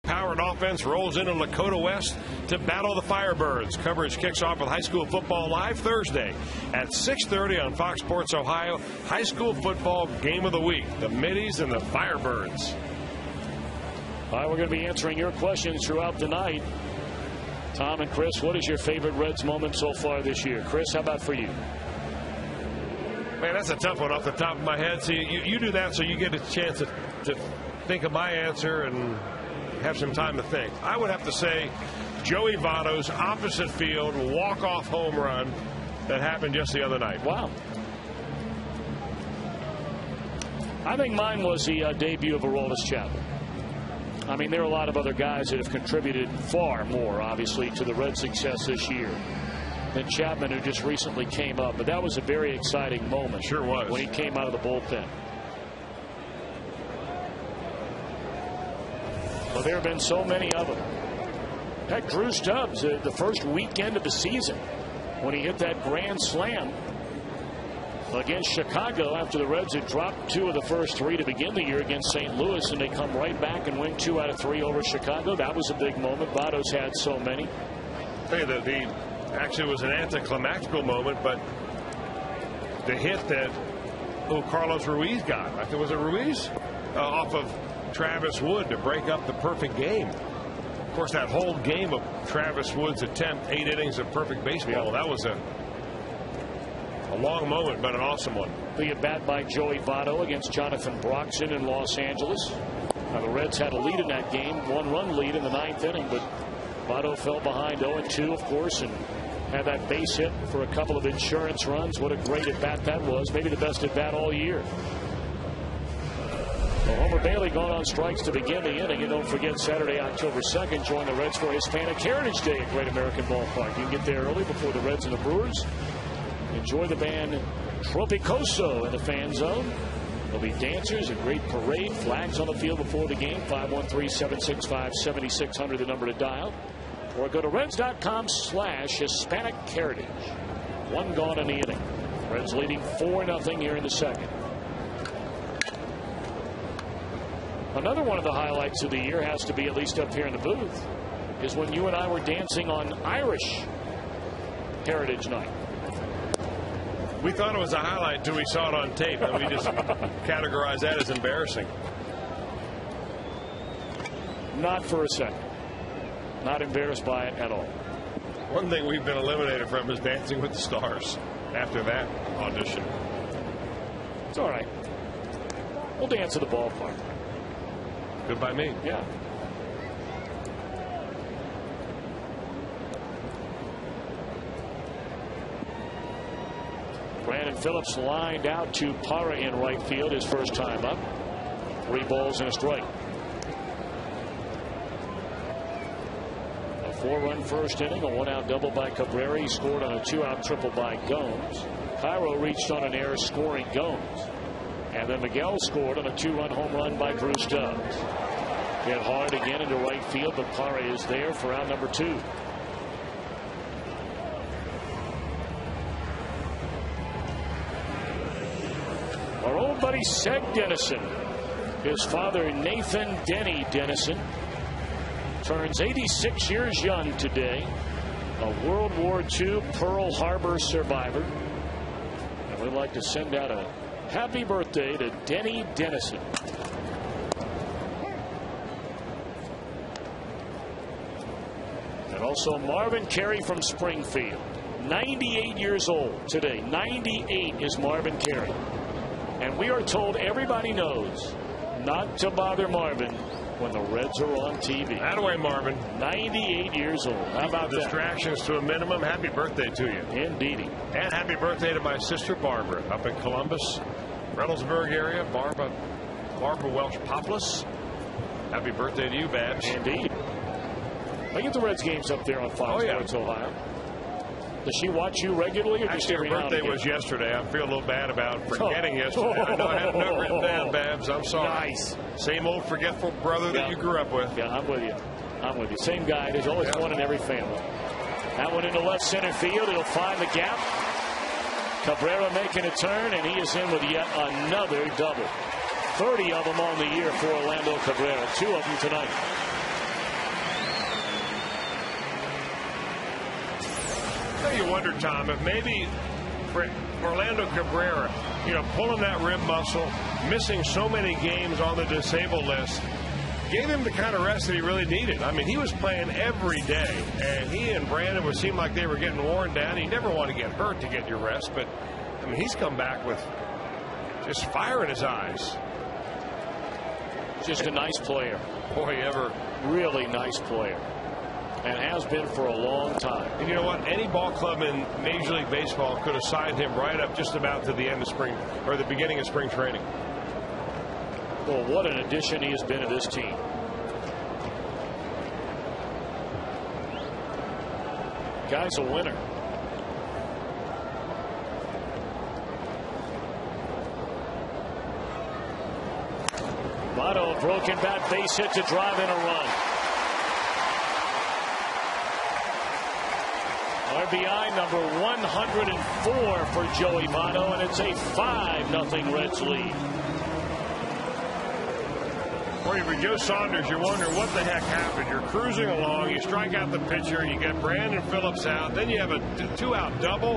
Powered offense rolls into Lakota West to battle the Firebirds. Coverage kicks off with high school football live Thursday at 6:30 on Fox Sports Ohio. High school football game of the week, the Middies and the Firebirds. All right, we're going to be answering your questions throughout the night. Tom and Chris, what is your favorite Reds moment so far this year? Chris, how about for you? Man, that's a tough one off the top of my head. See, you do that so you get a chance to think of my answer and have some time to think. I would have to say Joey Votto's opposite field walk-off home run that happened just the other night. Wow. I think mine was the debut of Aroldis Chapman. I mean, there are a lot of other guys that have contributed far more, obviously, to the Reds' success this year than Chapman, who just recently came up. But that was a very exciting moment. Sure was. When he came out of the bullpen. Well, there have been so many of them. Heck, Drew Stubbs, the first weekend of the season, when he hit that grand slam against Chicago after the Reds had dropped 2 of the first 3 to begin the year against St. Louis, and they come right back and win 2 out of 3 over Chicago. That was a big moment. Votto's had so many. Hey, actually was an anticlimactical moment, but the hit that Carlos Ruiz got, I think, was it Ruiz? Off of Travis Wood to break up the perfect game. Of course, that whole game of Travis Wood's attempt, 8 innings of perfect baseball, that was a long moment, but an awesome one. The at-bat by Joey Votto against Jonathan Broxton in Los Angeles. Now, the Reds had a lead in that game, 1-run lead in the 9th inning, but Votto fell behind 0-2, of course, and had that base hit for a couple of insurance runs. What a great at-bat that was. Maybe the best at-bat all year. Well, Homer Bailey going on strikes to begin the inning. And don't forget, Saturday, October 2nd, join the Reds for Hispanic Heritage Day at Great American Ballpark. You can get there early before the Reds and the Brewers. Enjoy the band Tropicoso in the fan zone. There'll be dancers, a great parade, flags on the field before the game. 513-765-7600, the number to dial. Or go to Reds.com/Hispanic Heritage. 1 gone in the inning. Reds leading 4-0 here in the second. Another one of the highlights of the year has to be, at least up here in the booth, is when you and I were dancing on Irish Heritage Night. We thought it was a highlight until we saw it on tape, and we just categorized that as embarrassing. Not for a second. Not embarrassed by it at all. One thing we've been eliminated from is Dancing with the Stars after that audition. It's all right. We'll dance at the ballpark. Good by me. Yeah. Brandon Phillips lined out to Parra in right field his first time up. 3 balls and a strike. A 4-run first inning, a 1-out double by Cabrera. He scored on a 2-out triple by Gomes. Cairo reached on an error, scoring Gomes. And then Miguel scored on a 2-run home run by Drew Stubbs. Hit hard again into right field, but Parra is there for out number 2. Our old buddy Seg Dennison, his father Nathan Denny Dennison, turns 86 years young today. A World War II Pearl Harbor survivor. And we'd like to send out a happy birthday to Denny Dennison. And also Marvin Carey from Springfield. 98 years old today. 98 is Marvin Carey. And we are told everybody knows not to bother Marvin when the Reds are on TV. That way, Marvin. 98 years old. How about that? Distractions to a minimum. Happy birthday to you. Indeedy. And happy birthday to my sister Barbara up in Columbus, Reynoldsburg area. Barbara Welsh Poplis. Happy birthday to you, Babs. Indeed. I get the Reds games up there on Fox Sports Ohio. Does she watch you regularly, or just every now and again? Her birthday was yesterday. I feel a little bad about forgetting yesterday. I know I had a note written down, Babs. I'm sorry. Nice. Same old forgetful brother that you grew up with. Yeah, I'm with you. I'm with you. Same guy. There's always one in every family. That one into left center field. It'll find the gap. Cabrera making a turn, and he is in with yet another double. 30 of them on the year for Orlando Cabrera. 2 of them tonight. You wonder, Tom, if maybe Orlando Cabrera, pulling that rib muscle, missing so many games on the disabled list, gave him the kind of rest that he really needed. I mean, he was playing every day, and he and Brandon would seem like they were getting worn down. You never want to get hurt to get your rest, but, I mean, he's come back with just fire in his eyes. Just a nice player. Boy, ever. Really nice player. And has been for a long time. And you know what? Any ball club in Major League Baseball could have signed him right up just about to the end of spring, or the beginning of spring training. Well, what an addition he has been to this team. Guy's a winner. Votto, broken bat, base hit to drive in a run. RBI number 104 for Joey Votto, and it's a 5-0 Reds lead. Boy, for Joe Saunders, you wonder what the heck happened. You're cruising along, you strike out the pitcher, you get Brandon Phillips out, then you have a 2-out double,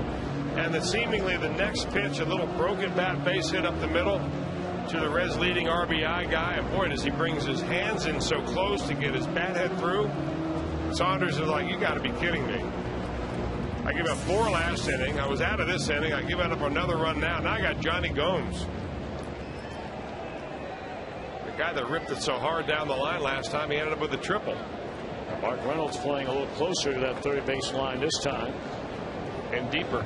and then seemingly the next pitch, a little broken bat base hit up the middle to the Reds' leading RBI guy, and boy, does he brings his hands in so close to get his bat head through. Saunders is like, you got to be kidding me. I gave up 4 last inning. I was out of this inning. I give up another run now. Now I got Johnny Gomes. The guy that ripped it so hard down the line last time, he ended up with a triple. Mark Reynolds playing a little closer to that third base line this time. And deeper.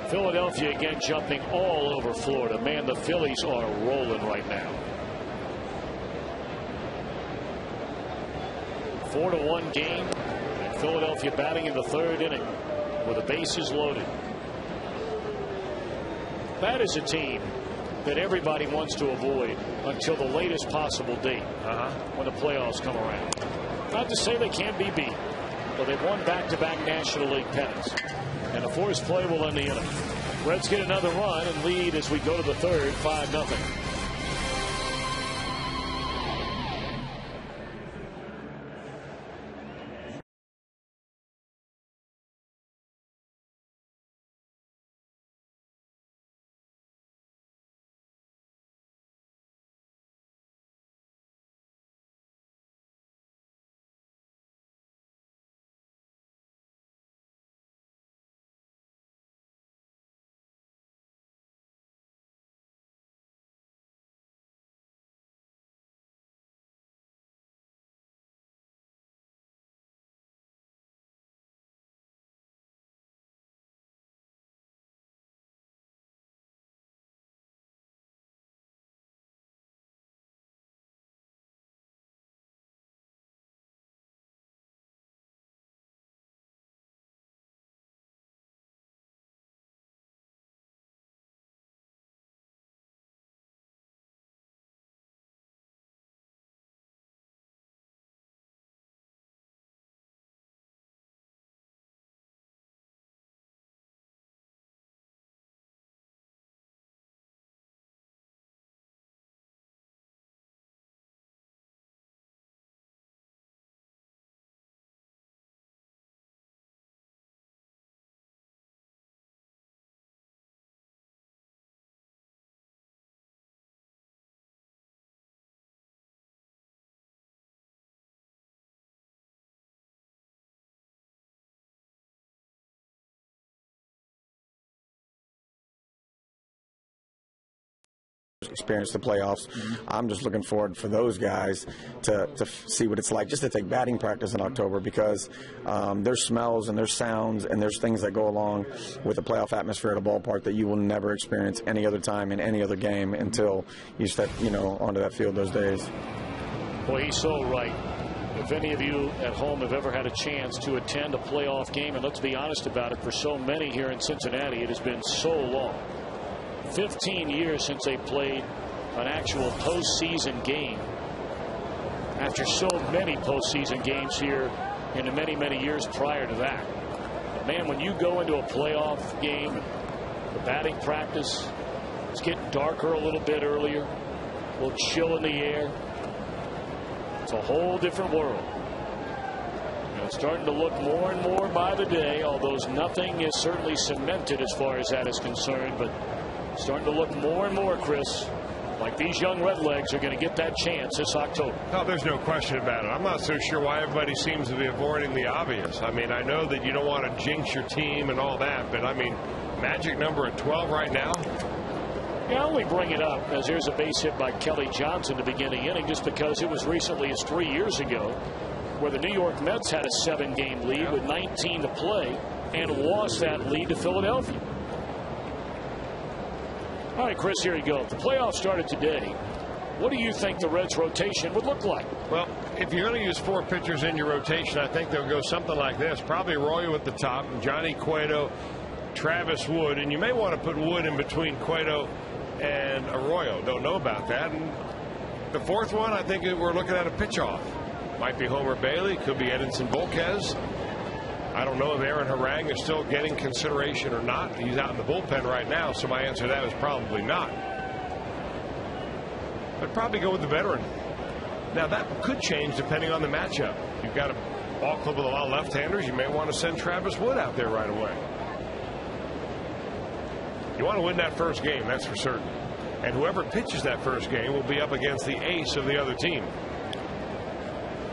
Philadelphia again jumping all over Florida. Man, the Phillies are rolling right now. 4-1 game. And Philadelphia batting in the third inning with the bases loaded. That is a team that everybody wants to avoid until the latest possible date when the playoffs come around. Not to say they can't be beat, but they've won back-to-back National League pennants. And a forced play will end the inning. Reds get another run and lead as we go to the third, 5-0. Experience the playoffs. I'm just looking forward for those guys to see what it's like just to take batting practice in October, because there's smells and there's sounds and there's things that go along with a playoff atmosphere at a ballpark that you will never experience any other time in any other game until you step onto that field those days. Boy, he's so right. If any of you at home have ever had a chance to attend a playoff game, and let's be honest about it, for so many here in Cincinnati, it has been so long. 15 years since they played an actual postseason game after so many postseason games here in the many years prior to that. But man, when you go into a playoff game, the batting practice, it's getting darker a little bit earlier, a little chill in the air. It's a whole different world. And it's starting to look more and more by the day, although nothing is certainly cemented as far as that is concerned. But starting to look more and more, Chris, like these young Redlegs are going to get that chance this October. No, there's no question about it. I'm not so sure why everybody seems to be avoiding the obvious. I mean, I know that you don't want to jinx your team and all that, but I mean, magic number at 12 right now. Yeah, I only bring it up as there's a base hit by Kelly Johnson to begin the inning, just because it was recently as 3 years ago where the New York Mets had a 7-game lead with 19 to play and lost that lead to Philadelphia. All right, Chris, here you go. If the playoffs started today, what do you think the Reds' rotation would look like? Well, if you're going to use 4 pitchers in your rotation, I think they'll go something like this. Probably Arroyo at the top, Johnny Cueto, Travis Wood, and you may want to put Wood in between Cueto and Arroyo. Don't know about that. And the fourth one, I think we're looking at a pitch off. Might be Homer Bailey, could be Edinson Volquez. I don't know if Aaron Harang is still getting consideration or not. He's out in the bullpen right now, so my answer to that is probably not. I'd probably go with the veteran. Now, that could change depending on the matchup. You've got a ball club with a lot of left-handers. You may want to send Travis Wood out there right away. You want to win that first game, that's for certain. And whoever pitches that first game will be up against the ace of the other team.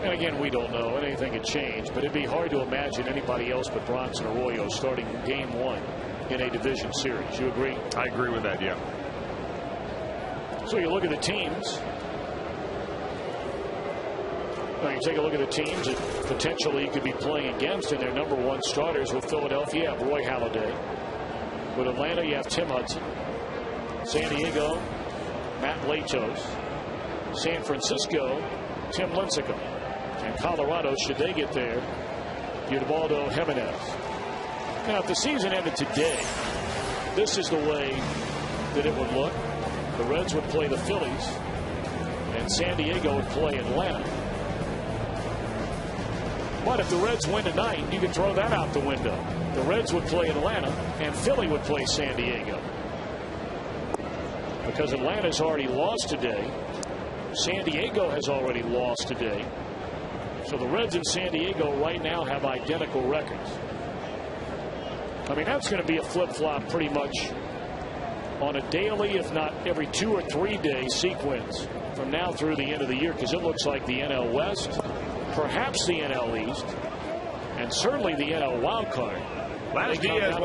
And again, we don't know. Anything could change, but it'd be hard to imagine anybody else but Bronson Arroyo starting game 1 in a division series. You agree? I agree with that, yeah. So you look at the teams. Now you take a look at the teams that potentially you could be playing against in their number 1 starters. With Philadelphia, you have Roy Halladay. With Atlanta, you have Tim Hudson. San Diego, Matt Latos. San Francisco, Tim Lincecum. And Colorado, should they get there, Ubaldo Jimenez. Now, if the season ended today, this is the way that it would look. The Reds would play the Phillies, and San Diego would play Atlanta. But if the Reds win tonight, you can throw that out the window. The Reds would play Atlanta, and Philly would play San Diego. Because Atlanta's already lost today. San Diego has already lost today. So the Reds and San Diego right now have identical records. I mean, that's going to be a flip-flop pretty much on a daily, if not every 2 or 3 day sequence from now through the end of the year, because it looks like the NL West, perhaps the NL East, and certainly the NL wild card. Laz Diaz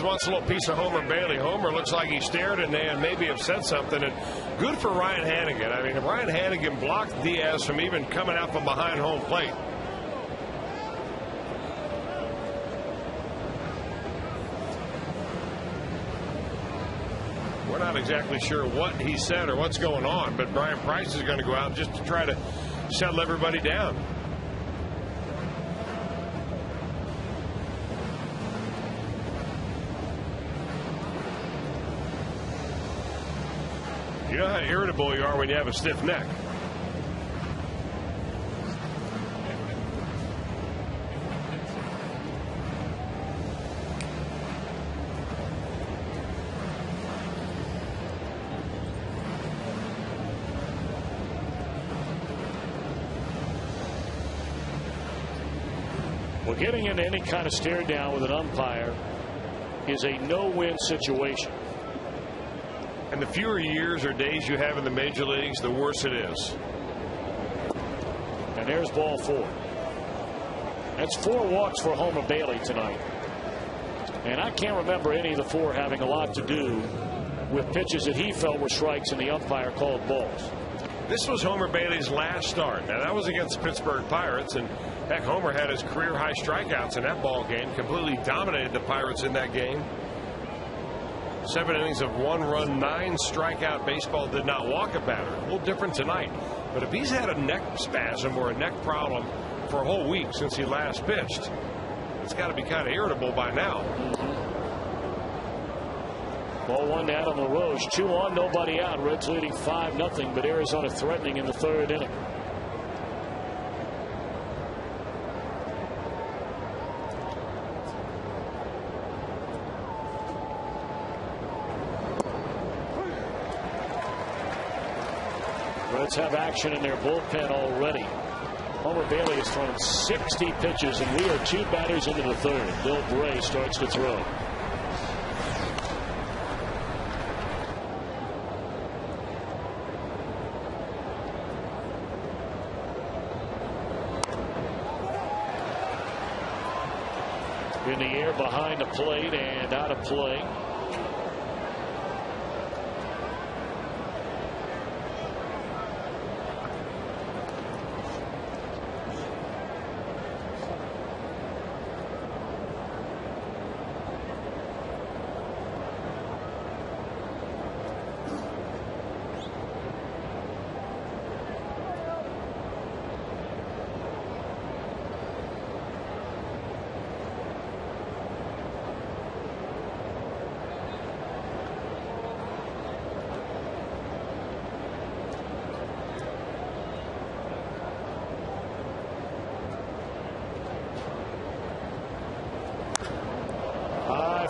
wants a little piece of Homer Bailey. Homer looks like he stared and maybe have said something. And good for Ryan Hanigan. I mean, if Ryan Hanigan blocked Diaz from even coming out from behind home plate. We're not exactly sure what he said or what's going on, but Brian Price is going to go out just to try to settle everybody down. You know how irritable you are when you have a stiff neck. Well, getting into any kind of stare down with an umpire is a no-win situation. And the fewer years or days you have in the major leagues, the worse it is. And there's ball 4. That's 4 walks for Homer Bailey tonight. And I can't remember any of the 4 having a lot to do with pitches that he felt were strikes and the umpire called balls. This was Homer Bailey's last start. Now, that was against the Pittsburgh Pirates. And heck, Homer had his career high strikeouts in that ball game. Completely dominated the Pirates in that game. 7 innings of 1 run, 9 strikeout. Baseball did not walk a batter. A little different tonight. But if he's had a neck spasm or a neck problem for a whole week since he last pitched, it's got to be kind of irritable by now. Ball 1 to Adam LaRoche. 2 on, nobody out. Reds leading 5-0, but Arizona threatening in the 3rd inning. Let's have action in their bullpen already. Homer Bailey has thrown 60 pitches, and we are 2 batters into the 3rd. Bill Bray starts to throw. In the air behind the plate and out of play.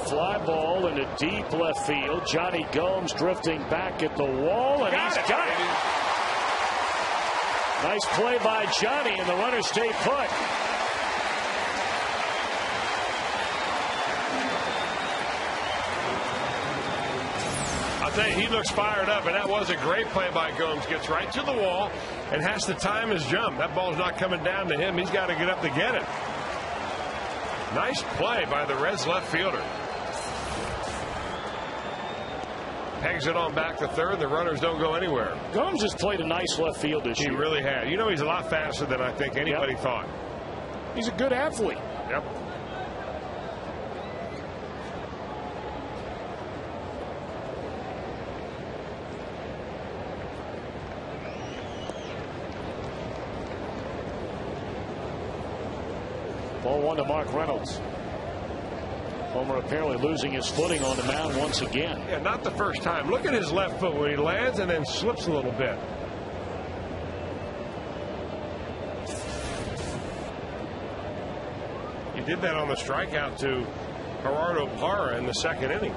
Fly ball into deep left field. Johnny Gomes drifting back at the wall, and he's got it. Nice play by Johnny, and the runner stayed put. I'll tell you, he looks fired up, and that was a great play by Gomes. Gets right to the wall and has to time his jump. That ball's not coming down to him. He's got to get up to get it. Nice play by the Reds left fielder. Pegs it on back to 3rd. The runners don't go anywhere. Gomes has played a nice left field this year. He really has. You know, he's a lot faster than I think anybody thought. He's a good athlete. Yep. Ball 1 to Mark Reynolds. Homer apparently losing his footing on the mound once again. Yeah, not the first time. Look at his left foot when he lands and then slips a little bit. He did that on the strikeout to Gerardo Parra in the 2nd inning.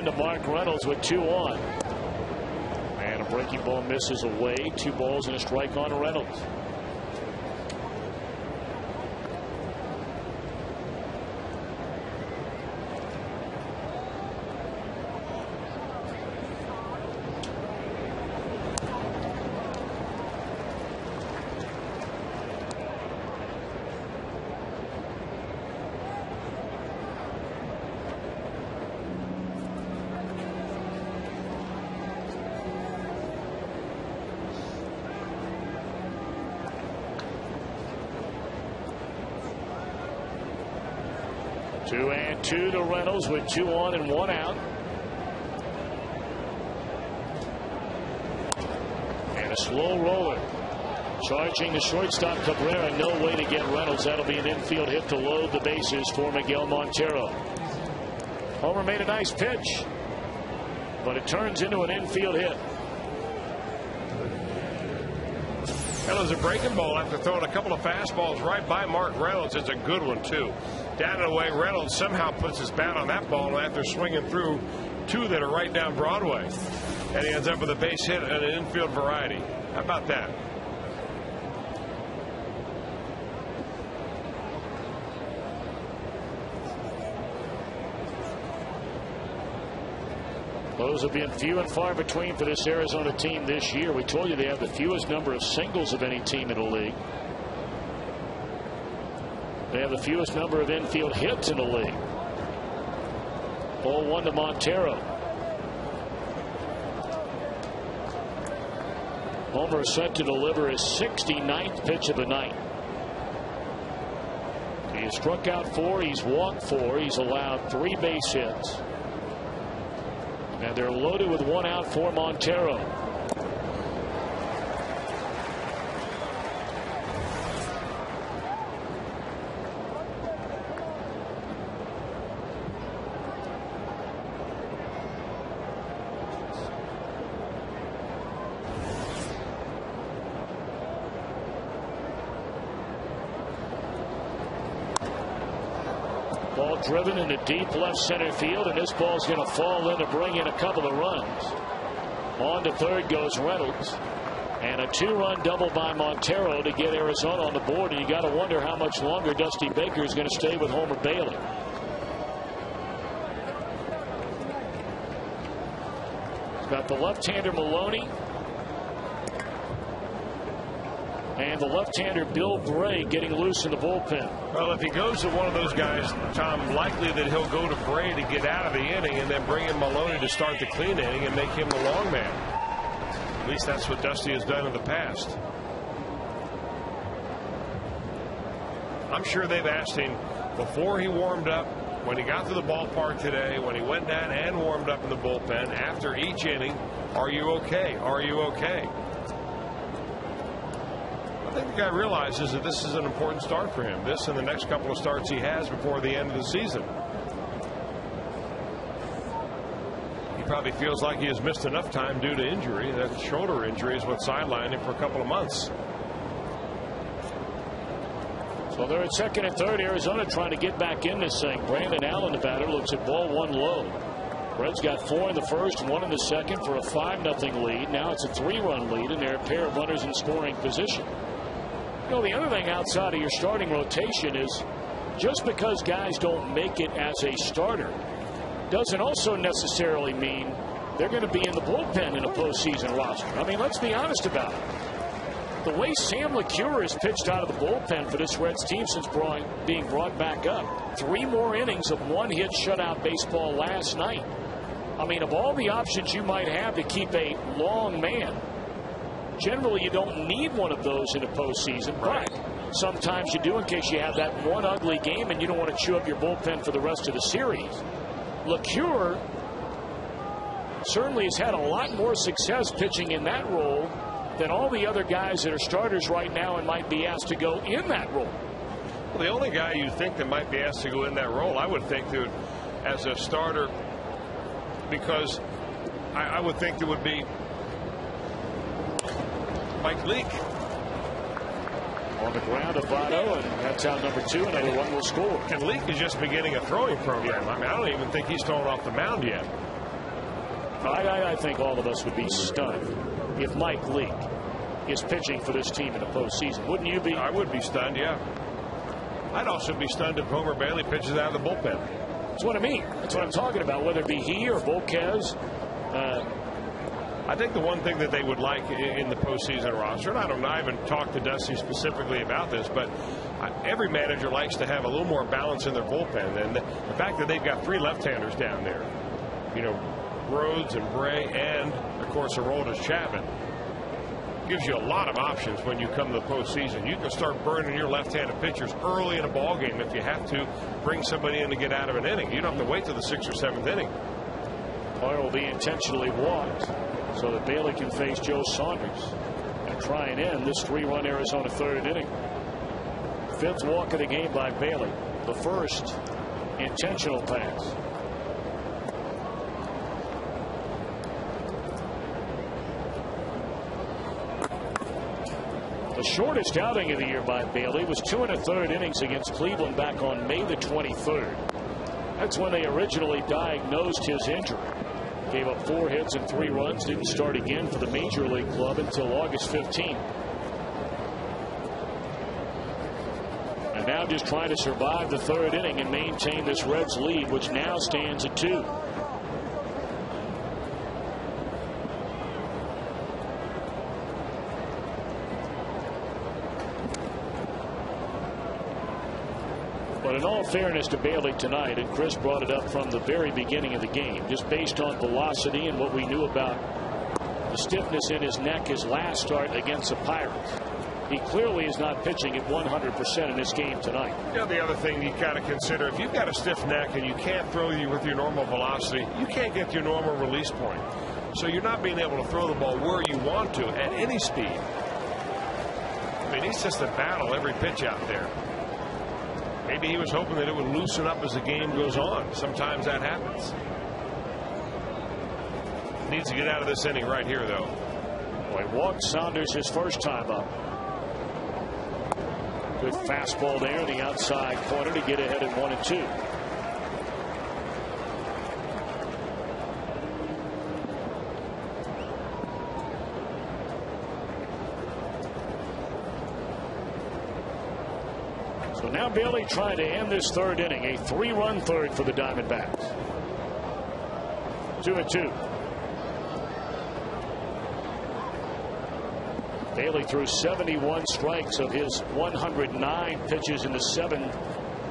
To Mark Reynolds with 2 on. And a breaking ball misses away. 2 balls and a strike on Reynolds. Two and two to Reynolds with 2 on and 1 out. And a slow roller. Charging the shortstop Cabrera. No way to get Reynolds. That'll be an infield hit to load the bases for Miguel Montero. Homer made a nice pitch, but it turns into an infield hit. That was a breaking ball after throwing a couple of fastballs right by Mark Reynolds. It's a good one, too. Down and away, Reynolds somehow puts his bat on that ball after swinging through 2 that are right down Broadway. And he ends up with a base hit and an infield variety. How about that? Those have been few and far between for this Arizona team this year. We told you they have the fewest number of singles of any team in the league. They have the fewest number of infield hits in the league. Ball 1 to Montero. Homer is set to deliver his 69th pitch of the night. He has struck out 4. He's walked 4. He's allowed 3 base hits. And they're loaded with 1 out for Montero. driven into deep left center field, and this ball's going to fall in to bring in a couple of runs. On to third goes Reynolds. And a 2-run double by Montero to get Arizona on the board. And you got to wonder how much longer Dusty Baker is going to stay with Homer Bailey. He's got the left-hander Maloney. And the left-hander Bill Bray getting loose in the bullpen. Well, if he goes to one of those guys, Tom, likely that he'll go to Bray to get out of the inning and then bring in Maloney to start the clean inning and make him the long man. At least that's what Dusty has done in the past. I'm sure they've asked him before he warmed up, when he got to the ballpark today, when he went down and warmed up in the bullpen, after each inning, are you okay? Are you okay? I think the guy realizes that this is an important start for him. This and the next couple of starts he has before the end of the season. He probably feels like he has missed enough time due to injury. That shoulder injury is what sidelined him for a couple of months. So they're at second and third. Arizona trying to get back in this thing. Brandon Allen, the batter, looks at ball one low. Reds got 4 in the first, 1 in the second for a 5-0 lead. Now it's a 3-run lead, and they're a pair of runners in scoring position. You know, the other thing outside of your starting rotation is just because guys don't make it as a starter doesn't also necessarily mean they're going to be in the bullpen in a postseason roster. I mean, let's be honest about it. The way Sam LeCure has pitched out of the bullpen for this Reds team since being brought back up. 3 more innings of 1-hit shutout baseball last night. I mean, of all the options you might have to keep a long man, generally you don't need one of those in a postseason. Right. But sometimes you do in case you have that one ugly game and you don't want to chew up your bullpen for the rest of the series. LeCure certainly has had a lot more success pitching in that role than all the other guys that are starters right now and might be asked to go in that role. Well, the only guy you think that might be asked to go in that role, I would think that as a starter, because I would think there would be Mike Leake. On the ground of Votto, and that's out number 2. Another one will score. And Leake is just beginning a throwing program. I mean, I don't even think he's thrown off the mound yet. I think all of us would be stunned if Mike Leake is pitching for this team in the postseason. Wouldn't you be? I would be stunned, yeah. I'd also be stunned if Homer Bailey pitches out of the bullpen. That's what I mean. That's what I'm talking about, whether it be he or Volquez. I think the one thing that they would like in the postseason roster, and I don't know, I haven't talked to Dusty specifically about this, but every manager likes to have a little more balance in their bullpen. And the fact that they've got 3 left-handers down there, you know, Rhodes and Bray, and of course Aroldis Chapman, gives you a lot of options when you come to the postseason. You can start burning your left-handed pitchers early in a ball game if you have to bring somebody in to get out of an inning. You don't have to wait till the 6th or 7th inning. Or will be intentionally walked so that Bailey can face Joe Saunders and try and end this 3-run Arizona 3rd inning. 5th walk of the game by Bailey. The first intentional pass. The shortest outing of the year by Bailey was 2 1/3 innings against Cleveland back on May the 23rd. That's when they originally diagnosed his injury. Gave up 4 hits and 3 runs. Didn't start again for the major league club until August 15th. And now just trying to survive the 3rd inning and maintain this Reds lead, which now stands at 2. But in all fairness to Bailey tonight, and Chris brought it up from the very beginning of the game, just based on velocity and what we knew about the stiffness in his neck his last start against the Pirates, he clearly is not pitching at 100% in this game tonight. You know, the other thing you got to consider, if you've got a stiff neck and you can't throw with your normal velocity, you can't get your normal release point. So you're not being able to throw the ball where you want to at any speed. I mean, he's just a battle every pitch out there. Maybe he was hoping that it would loosen up as the game goes on. Sometimes that happens. Needs to get out of this inning right here, though. Boy, walked Saunders his first time up. Good fastball there in the outside corner to get ahead at 1-2. So now Bailey trying to end this third inning. A 3-run third for the Diamondbacks. 2-2. Bailey threw 71 strikes of his 109 pitches in the 7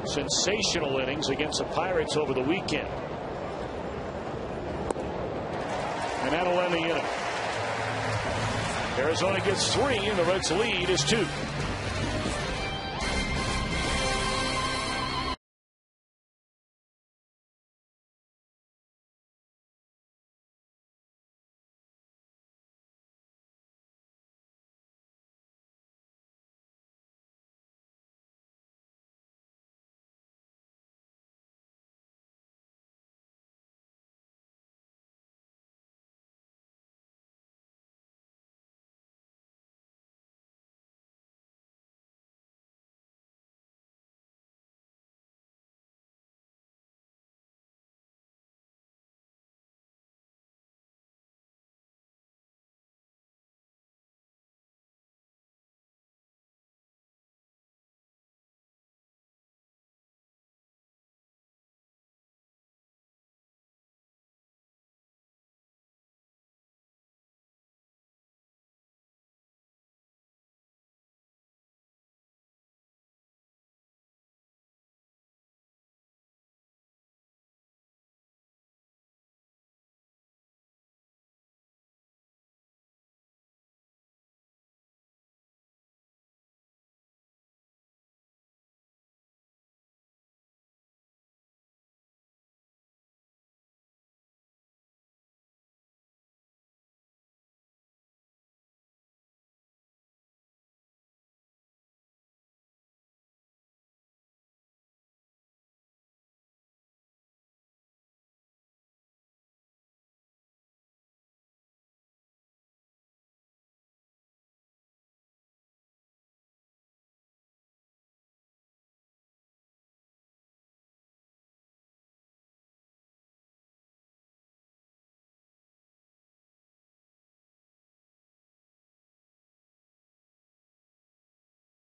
sensational innings against the Pirates over the weekend. And that'll end the inning. Arizona gets 3, and the Reds' lead is 2.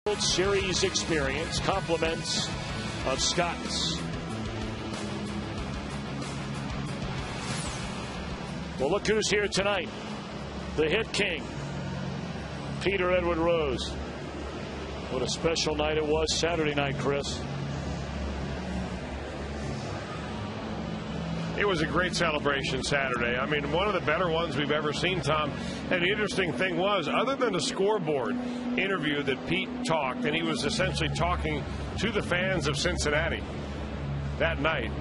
World Series experience, compliments of Scott's. Well, look who's here tonight. The hit king, Peter Edward Rose. What a special night it was Saturday night, Chris. It was a great celebration Saturday. I mean, one of the better ones we've ever seen, Tom. And the interesting thing was, other than the scoreboard interview that Pete talked, and he was essentially talking to the fans of Cincinnati that night,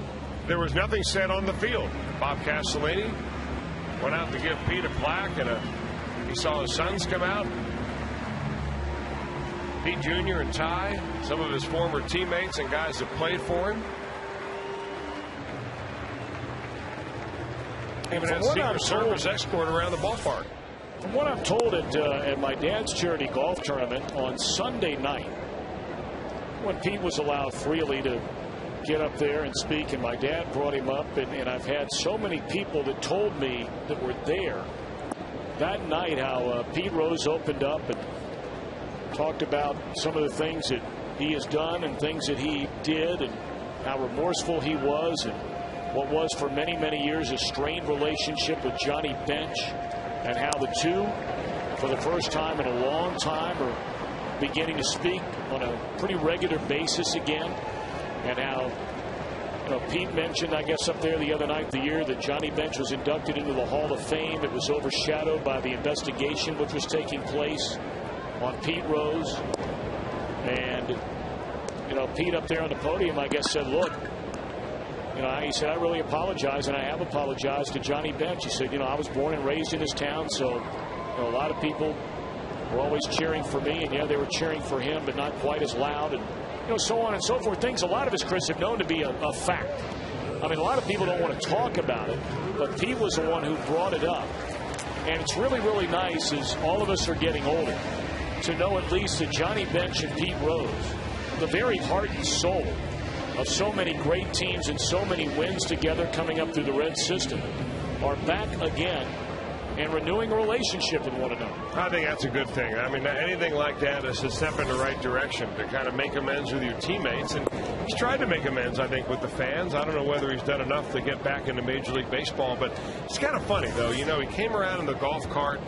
there was nothing said on the field. Bob Castellini went out to give Pete a plaque, and he saw his sons come out. Pete Jr. and Ty, some of his former teammates and guys that played for him. Even had Secret Service escort around the ballpark. From what I'm told, at my dad's charity golf tournament on Sunday night, when Pete was allowed freely to get up there and speak, and my dad brought him up, and I've had so many people that told me that were there that night how Pete Rose opened up and talked about some of the things that he has done and things that he did, and how remorseful he was, and what was for many, many years a strained relationship with Johnny Bench, and how the two, for the first time in a long time, are beginning to speak on a pretty regular basis again. And how, Pete mentioned, I guess, up there the other night, the year that Johnny Bench was inducted into the Hall of Fame, it was overshadowed by the investigation which was taking place on Pete Rose. And, Pete up there on the podium, I guess, said, look, he said, I really apologize, and I have apologized to Johnny Bench. He said, I was born and raised in this town, so a lot of people were always cheering for me, and, yeah, they were cheering for him, but not quite as loud, and, so on and so forth. Things a lot of us, Chris, have known to be a fact. I mean, a lot of people don't want to talk about it, but Pete was the one who brought it up. And it's really, really nice, as all of us are getting older, to know at least that Johnny Bench and Pete Rose, the very heart and soul of so many great teams and so many wins together coming up through the Red system, are back again and renewing a relationship with one another. I think that's a good thing. I mean, anything like that is a step in the right direction to kind of make amends with your teammates. And he's tried to make amends, I think, with the fans. I don't know whether he's done enough to get back into Major League Baseball, but it's kind of funny, though. You know, he came around in the golf cart.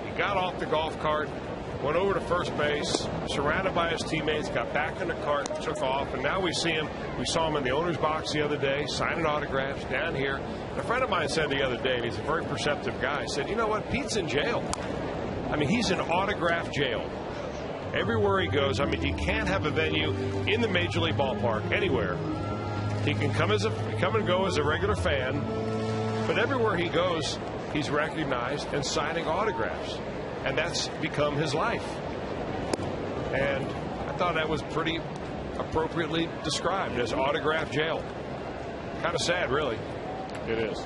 He got off the golf cart, went over to first base, surrounded by his teammates, got back in the cart, took off, and now we see him. We saw him in the owner's box the other day, signing autographs down here. And a friend of mine said the other day, and he's a very perceptive guy, said, you know what, Pete's in jail. I mean, he's in autograph jail. Everywhere he goes, I mean, you can't have a venue in the Major League ballpark anywhere. He can come and go as a regular fan, but everywhere he goes, he's recognized and signing autographs. And that's become his life. And I thought that was pretty appropriately described as autograph jail. Kind of sad, really. It is.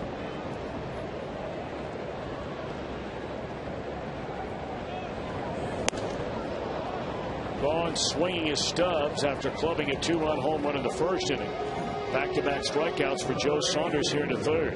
Vaughn swinging his stubs after clubbing a 2-run home run in the first inning. Back-to-back strikeouts for Joe Saunders here in the third.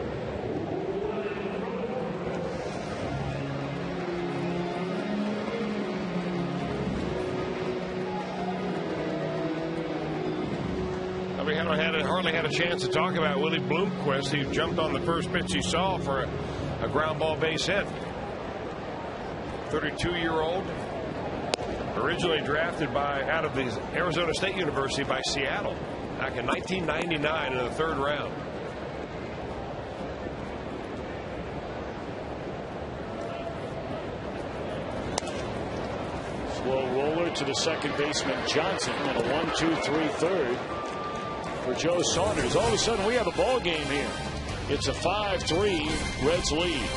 We hardly had a chance to talk about Willie Bloomquist. He jumped on the first pitch he saw for a ground ball base hit. 32-year-old, originally drafted out of the Arizona State University by Seattle back in 1999 in the third round. Slow roller to the second baseman Johnson and a 1-2-3 third for Joe Saunders. All of a sudden we have a ball game here. It's a 5-3 Reds lead.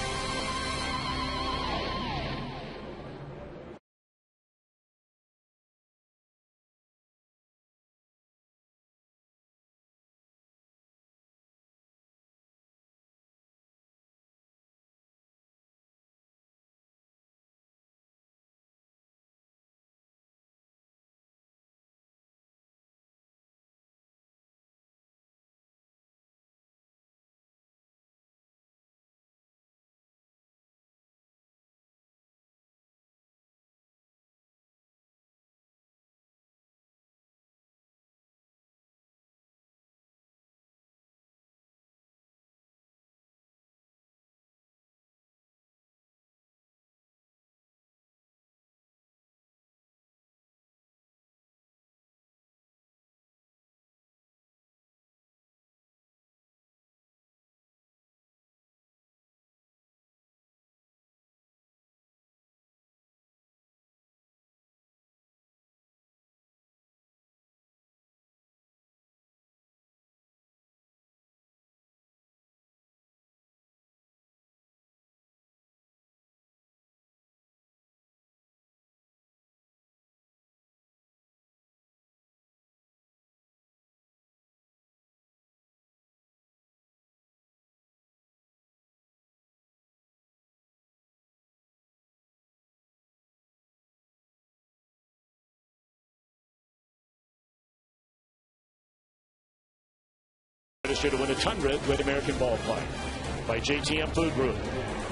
Register to win a ton red Great American Ballpark by JTM Food Group.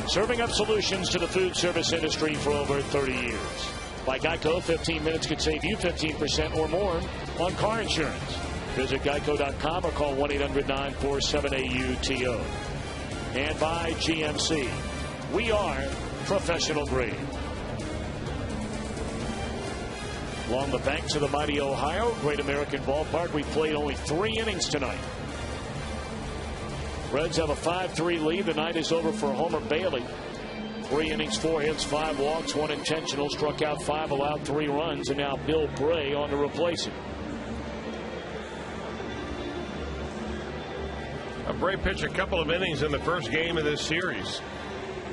Serving up solutions to the food service industry for over 30 years. By Geico, 15 minutes could save you 15% or more on car insurance. Visit geico.com or call 1-800-947-AUTO. And by GMC. We are professional grade. Along the banks of the mighty Ohio, Great American Ballpark, we played only 3 innings tonight. Reds have a 5-3 lead. The night is over for Homer Bailey. 3 innings, 4 hits, 5 walks, 1 intentional, struck out 5, allowed 3 runs, and now Bill Bray on to replace him. Bray pitched a couple of innings in the first game of this series.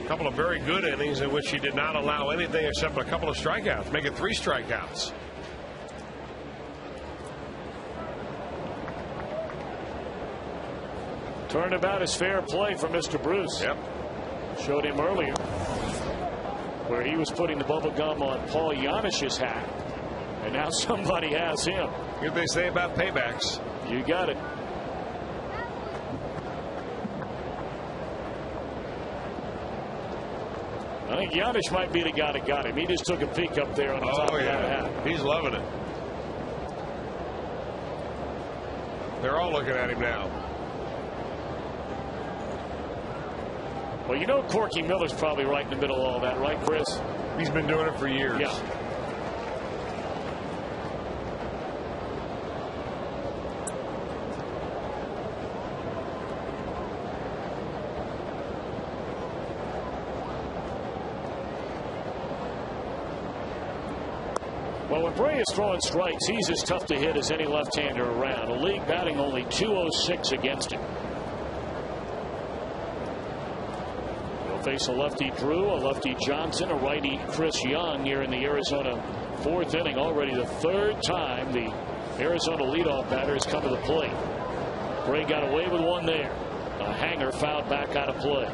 A couple of very good innings in which he did not allow anything except a couple of strikeouts, making 3 strikeouts. Turnabout is fair play for Mr. Bruce. Yep. Showed him earlier where he was putting the bubble gum on Paul Janish's hat. And now somebody has him. What they say about paybacks. You got it. I think Giannis might be the guy that got him. He just took a peek up there on the top of that hat. He's loving it. They're all looking at him now. Well, you know Corky Miller's probably right in the middle of all that, right, Chris? He's been doing it for years. Yeah. Well, when Bray is throwing strikes, he's as tough to hit as any left-hander around. A league batting only .206 against him. He'll face a lefty Drew, a lefty Johnson, a righty Chris Young here in the Arizona fourth inning. Already the third time the Arizona leadoff batter has come to the plate. Bray got away with one there. A hanger fouled back out of play.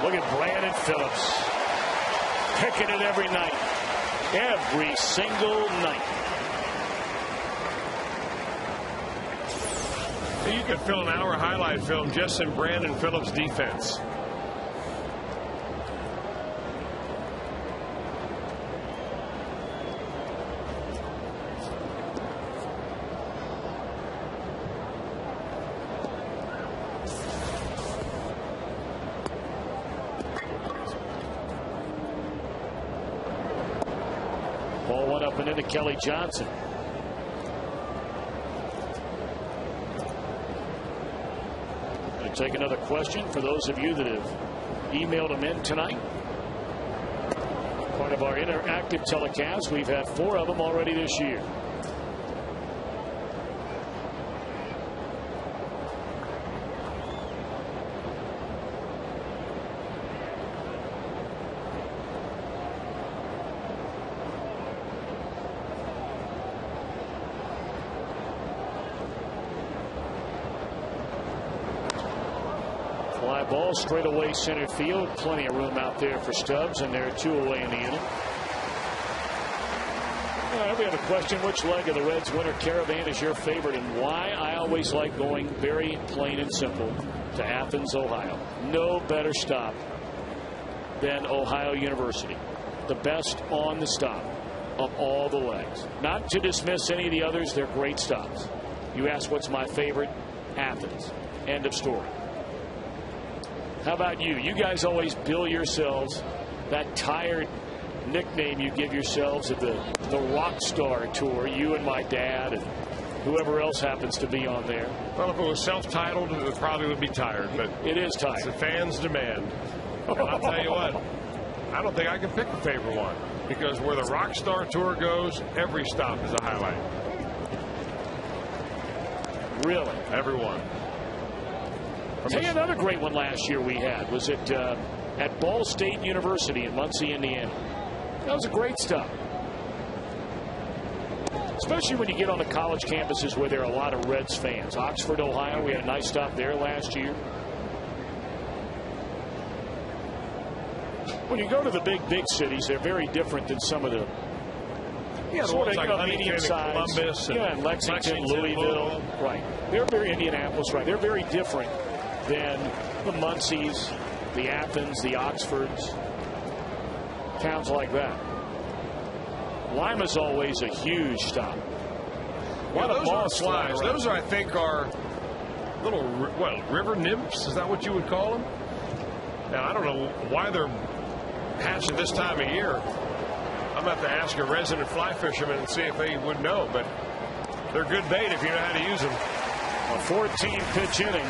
Look at Brandon Phillips. Picking it every night. Every single night. You could fill an hour highlight film just in Brandon Phillips' defense. Ball went up and into Kelly Johnson. Going to take another question for those of you that have emailed them in tonight. Part of our interactive telecast. We've had 4 of them already this year. Fly ball straight away center field. Plenty of room out there for Stubbs, and there are 2 away in the inning. We have a question. Which leg of the Reds winter caravan is your favorite and why? I always like going very plain and simple to Athens, Ohio. No better stop than Ohio University. The best on the stop of all the legs. Not to dismiss any of the others. They're great stops. You ask what's my favorite? Athens. End of story. How about you? You guys always bill yourselves that tired nickname you give yourselves at the Rock Star Tour. You and my dad and whoever else happens to be on there. Well, if it was self-titled, it probably would be tired, but it is tired. It's the fans' demand. And I'll tell you what, I don't think I can pick a favorite one because where the Rock Star Tour goes, every stop is a highlight. Really? Every one. Tell you another great one last year we had was at Ball State University in Muncie, Indiana. That was a great stop. Especially when you get on the college campuses where there are a lot of Reds fans. Oxford, Ohio, we had a nice stop there last year. When you go to the big cities, they're very different than some of the sort of like medium size. Columbus and Lexington, Louisville. Right. They're very Indianapolis, right. They're very different than the Muncies, the Athens, the Oxfords, towns like that. Lima's always a huge stop. Well, those aren't flies. Those, I think, are little, river nymphs. Is that what you would call them? Now, I don't know why they're hatching this time of year. I'm going to have to ask a resident fly fisherman and see if they would know, but they're good bait if you know how to use them. A 14-pitch inning.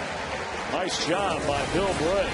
Nice job by Bill Bray.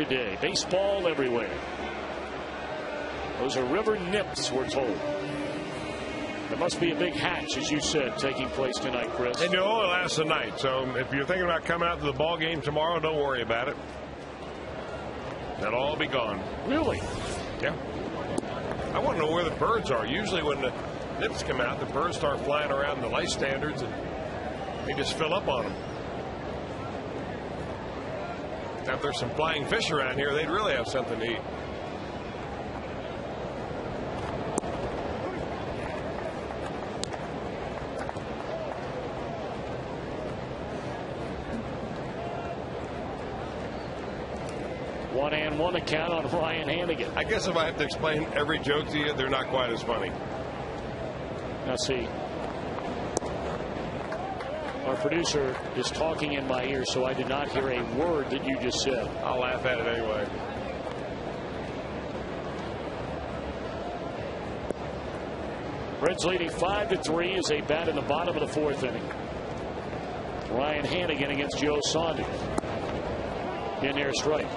today. Baseball everywhere. Those are river nips, we're told. There must be a big hatch, as you said, taking place tonight, Chris. And it only lasts a night, so if you're thinking about coming out to the ball game tomorrow, don't worry about it. That'll all be gone. Really? Yeah. I want to know where the birds are. Usually when the nips come out, the birds start flying around the light standards, and they just fill up on them. Now, if there's some flying fish around here, they'd really have something to eat. One and one account on Ryan Hannigan. I guess if I have to explain every joke to you, they're not quite as funny. Now see, our producer is talking in my ear, so I did not hear a word that you just said. I'll laugh at it anyway. Reds leading 5-3 as they bat in the bottom of the fourth inning. Ryan Hannigan against Joe Saunders. In there, strike.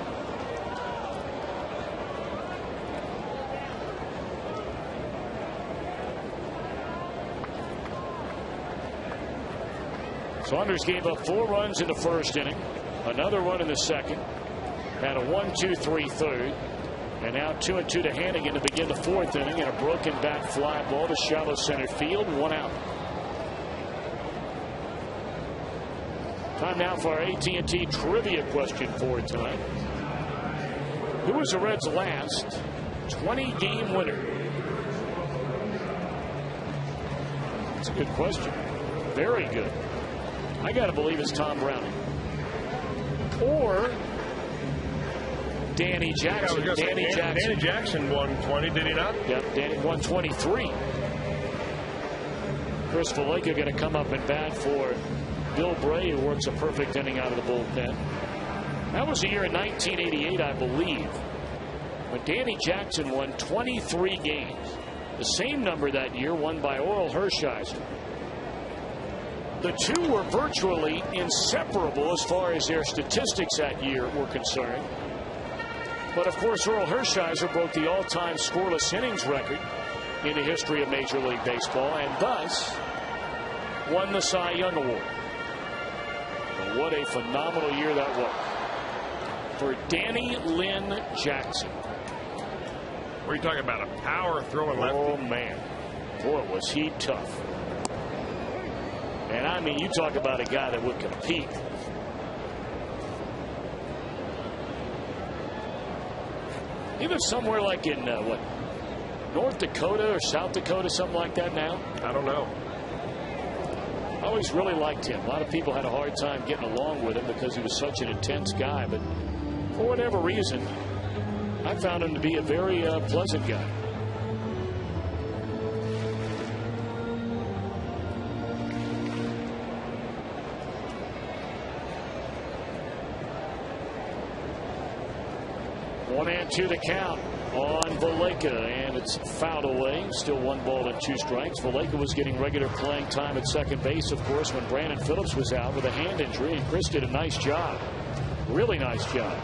Saunders gave up 4 runs in the first inning, another run in the second, had a 1-2-3 third, and now 2-2 to Hannigan to begin the fourth inning, and a broken bat fly ball to shallow center field, 1 out. Time now for our AT&T trivia question for tonight. Who was the Reds' last 20-game winner? That's a good question. Very good. I got to believe it's Tom Browning. Or Danny Jackson. Danny Jackson won 20, did he not? Yep, Danny won 23. Chris Valaika going to come up and bat for Bill Bray, who works a perfect inning out of the bullpen. That was the year in 1988, I believe, when Danny Jackson won 23 games. The same number that year won by Oral Hershiser. The two were virtually inseparable as far as their statistics that year were concerned. But of course, Oral Hershiser broke the all-time scoreless innings record in the history of Major League Baseball, and thus won the Cy Young Award. And what a phenomenal year that was for Danny Lynn Jackson. What are you talking about? A power throwing lefty? Oh man, boy was he tough. And I mean, you talk about a guy that would compete. He lives somewhere like in what, North Dakota or South Dakota, something like that now. I don't know. I always really liked him. A lot of people had a hard time getting along with him because he was such an intense guy. But for whatever reason, I found him to be a very pleasant guy. One and two the count on Valaika, and it's fouled away. Still 1 ball and 2 strikes. Valaika was getting regular playing time at second base, of course, when Brandon Phillips was out with a hand injury, and Chris did a nice job. Really nice job.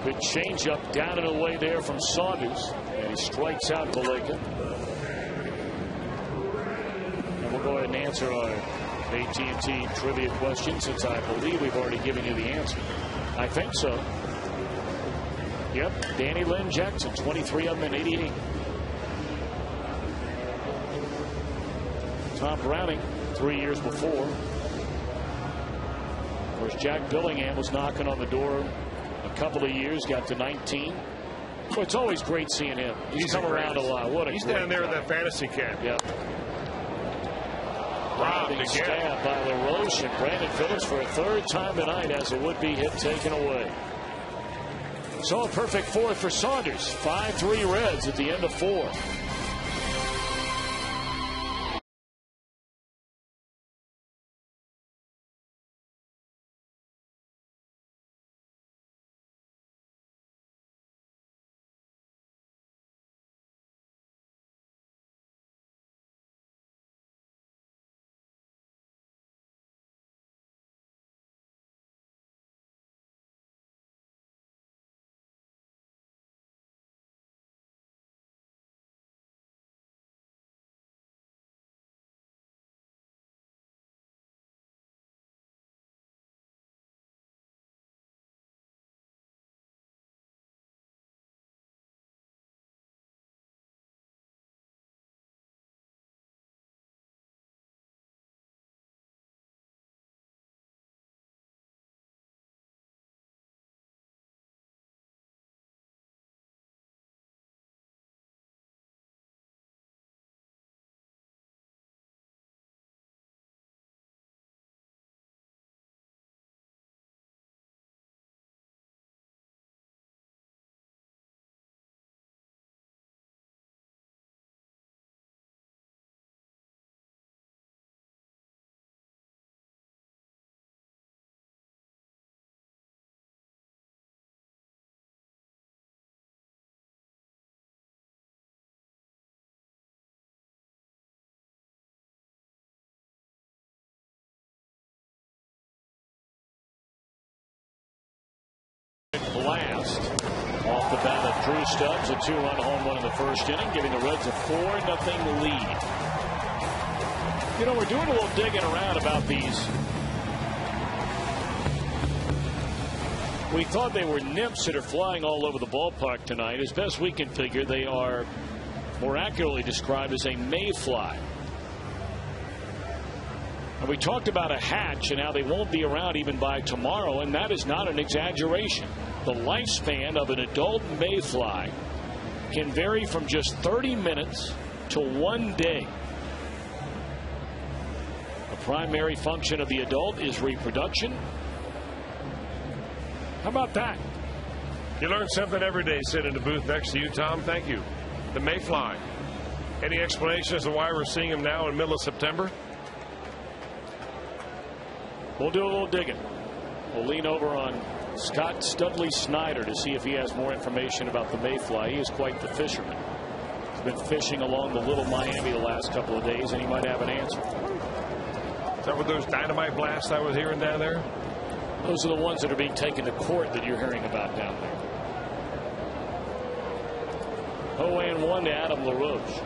Good changeup down and away there from Saunders, and he strikes out Valaika. And we'll go ahead and answer our AT&T trivia question, since I believe we've already given you the answer. I think so. Yep, Danny Lynn Jackson, 23 of them in 88. Tom Browning, 3 years before. Of course, Jack Billingham was knocking on the door a couple of years, got to 19. So it's always great seeing him. He's come around a lot. What a He's down there in that fantasy camp. Yep. Robbing stab by LaRoche, and Brandon Phillips for a 3rd time tonight has a would-be hit taken away. So a perfect 4th for Saunders. 5-3 Reds at the end of 4. blast off the bat of Drew Stubbs, a 2-run home run in the first inning, giving the Reds a 4-0 lead. You know, we're doing a little digging around about these. We thought they were nymphs that are flying all over the ballpark tonight. As best we can figure, they are more accurately described as a mayfly. And we talked about a hatch and how they won't be around even by tomorrow, and that is not an exaggeration. The lifespan of an adult mayfly can vary from just 30 minutes to 1 day. The primary function of the adult is reproduction. How about that? You learn something every day sitting in the booth next to you, Tom. Thank you. The mayfly. Any explanation as to why we're seeing him now in the middle of September? We'll do a little digging. We'll lean over on Scott Studley Snyder to see if he has more information about the mayfly. He is quite the fisherman. He's been fishing along the Little Miami the last couple of days, and he might have an answer. Is that what those dynamite blasts I was hearing down there? Those are the ones that are being taken to court that you're hearing about down there. 0-1 to Adam LaRoche.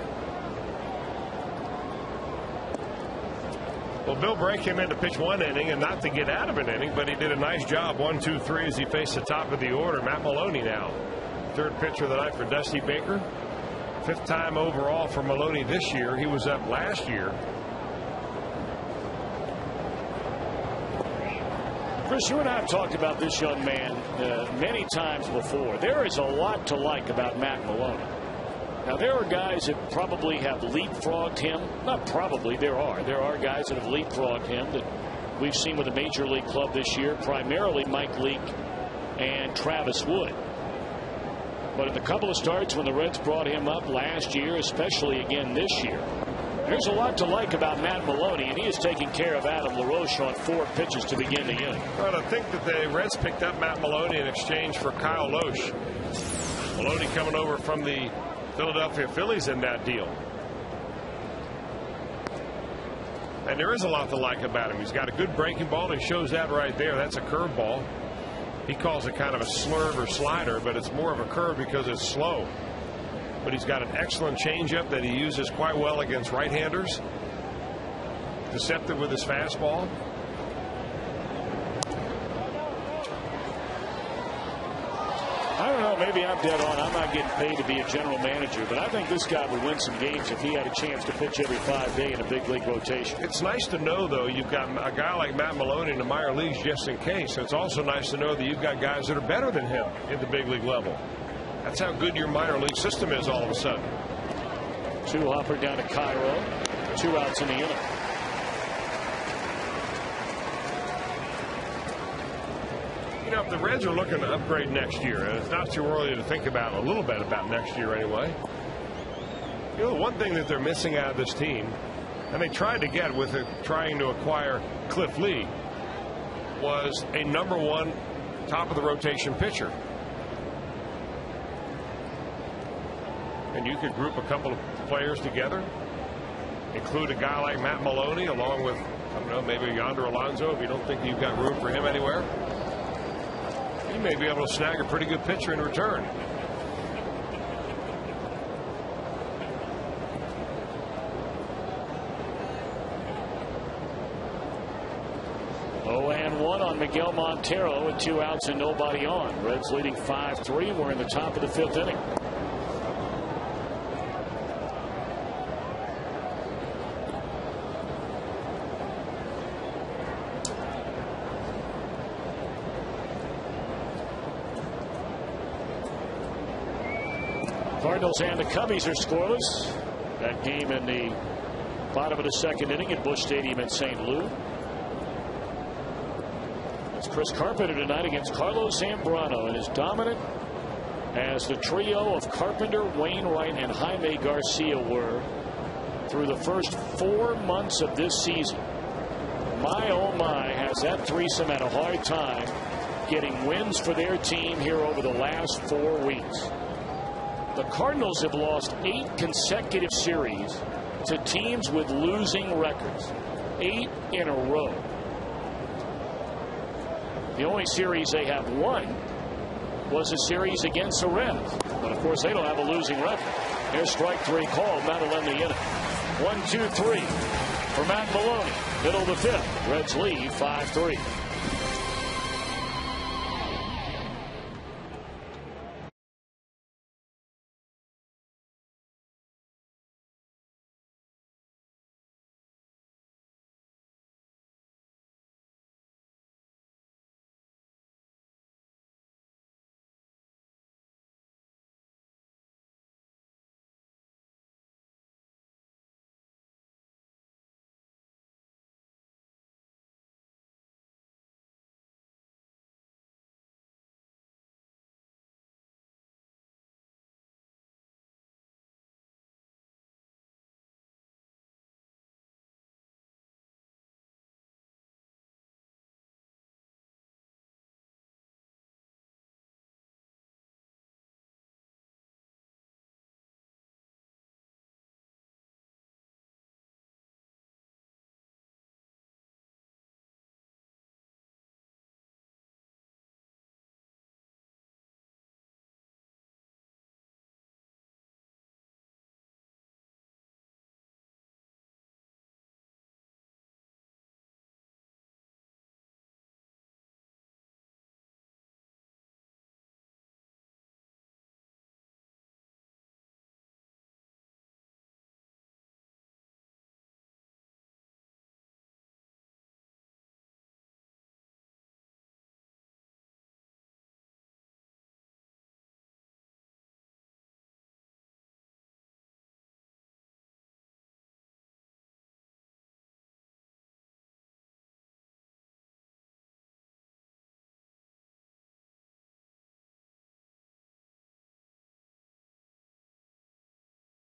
Well, Bill Bray came in to pitch 1 inning and not to get out of an inning, but he did a nice job. 1, 2, 3 as he faced the top of the order. Matt Maloney now. 3rd pitcher of the night for Dusty Baker. 5th time overall for Maloney this year. He was up last year. Chris, you and I have talked about this young man many times before. There is a lot to like about Matt Maloney. Now, there are guys that probably have leapfrogged him. Not probably, there are. There are guys that have leapfrogged him that we've seen with a major league club this year, primarily Mike Leake and Travis Wood. But in the couple of starts when the Reds brought him up last year, especially again this year, there's a lot to like about Matt Maloney, and he is taking care of Adam LaRoche on 4 pitches to begin the inning. Well, I think that the Reds picked up Matt Maloney in exchange for Kyle Loesch. Maloney coming over from the Philadelphia Phillies in that deal. And there is a lot to like about him. He's got a good breaking ball, and he shows that right there. That's a curveball. He calls it kind of a slurve or slider, but it's more of a curve because it's slow. But he's got an excellent changeup that he uses quite well against right-handers. Deceptive with his fastball. I don't know, maybe I'm dead on. I'm not getting paid to be a general manager, but I think this guy would win some games if he had a chance to pitch every 5 days in a big league rotation. It's nice to know, though, you've got a guy like Matt Maloney in the minor leagues just in case. It's also nice to know that you've got guys that are better than him at the big league level. That's how good your minor league system is all of a sudden. 2 hopper down to Cairo. 2 outs in the inning. You know, if the Reds are looking to upgrade next year, and it's not too early to think about a little bit about next year anyway. You know, the one thing that they're missing out of this team, and they tried to get with it, trying to acquire Cliff Lee, was a #1 top of the rotation pitcher. And you could group a couple of players together, include a guy like Matt Maloney along with, I don't know, maybe Yonder Alonso if you don't think you've got room for him anywhere. You may be able to snag a pretty good pitcher in return. And 1 on Miguel Montero with 2 outs and nobody on. Reds leading 5-3. We're in the top of the 5th inning. Cardinals and the Cubbies are scoreless. That game in the bottom of the 2nd inning at Busch Stadium in St. Louis. It's Chris Carpenter tonight against Carlos Zambrano, and is dominant as the trio of Carpenter, Wainwright, and Jaime Garcia were through the first 4 months of this season. My oh my, has that threesome had a hard time getting wins for their team here over the last 4 weeks. The Cardinals have lost 8 consecutive series to teams with losing records. 8 in a row. The only series they have won was a series against the Reds. But, of course, they don't have a losing record. Here's strike 3 called. That'll end the inning. 1-2-3 for Matt Maloney. Middle of the 5th. Reds lead 5-3.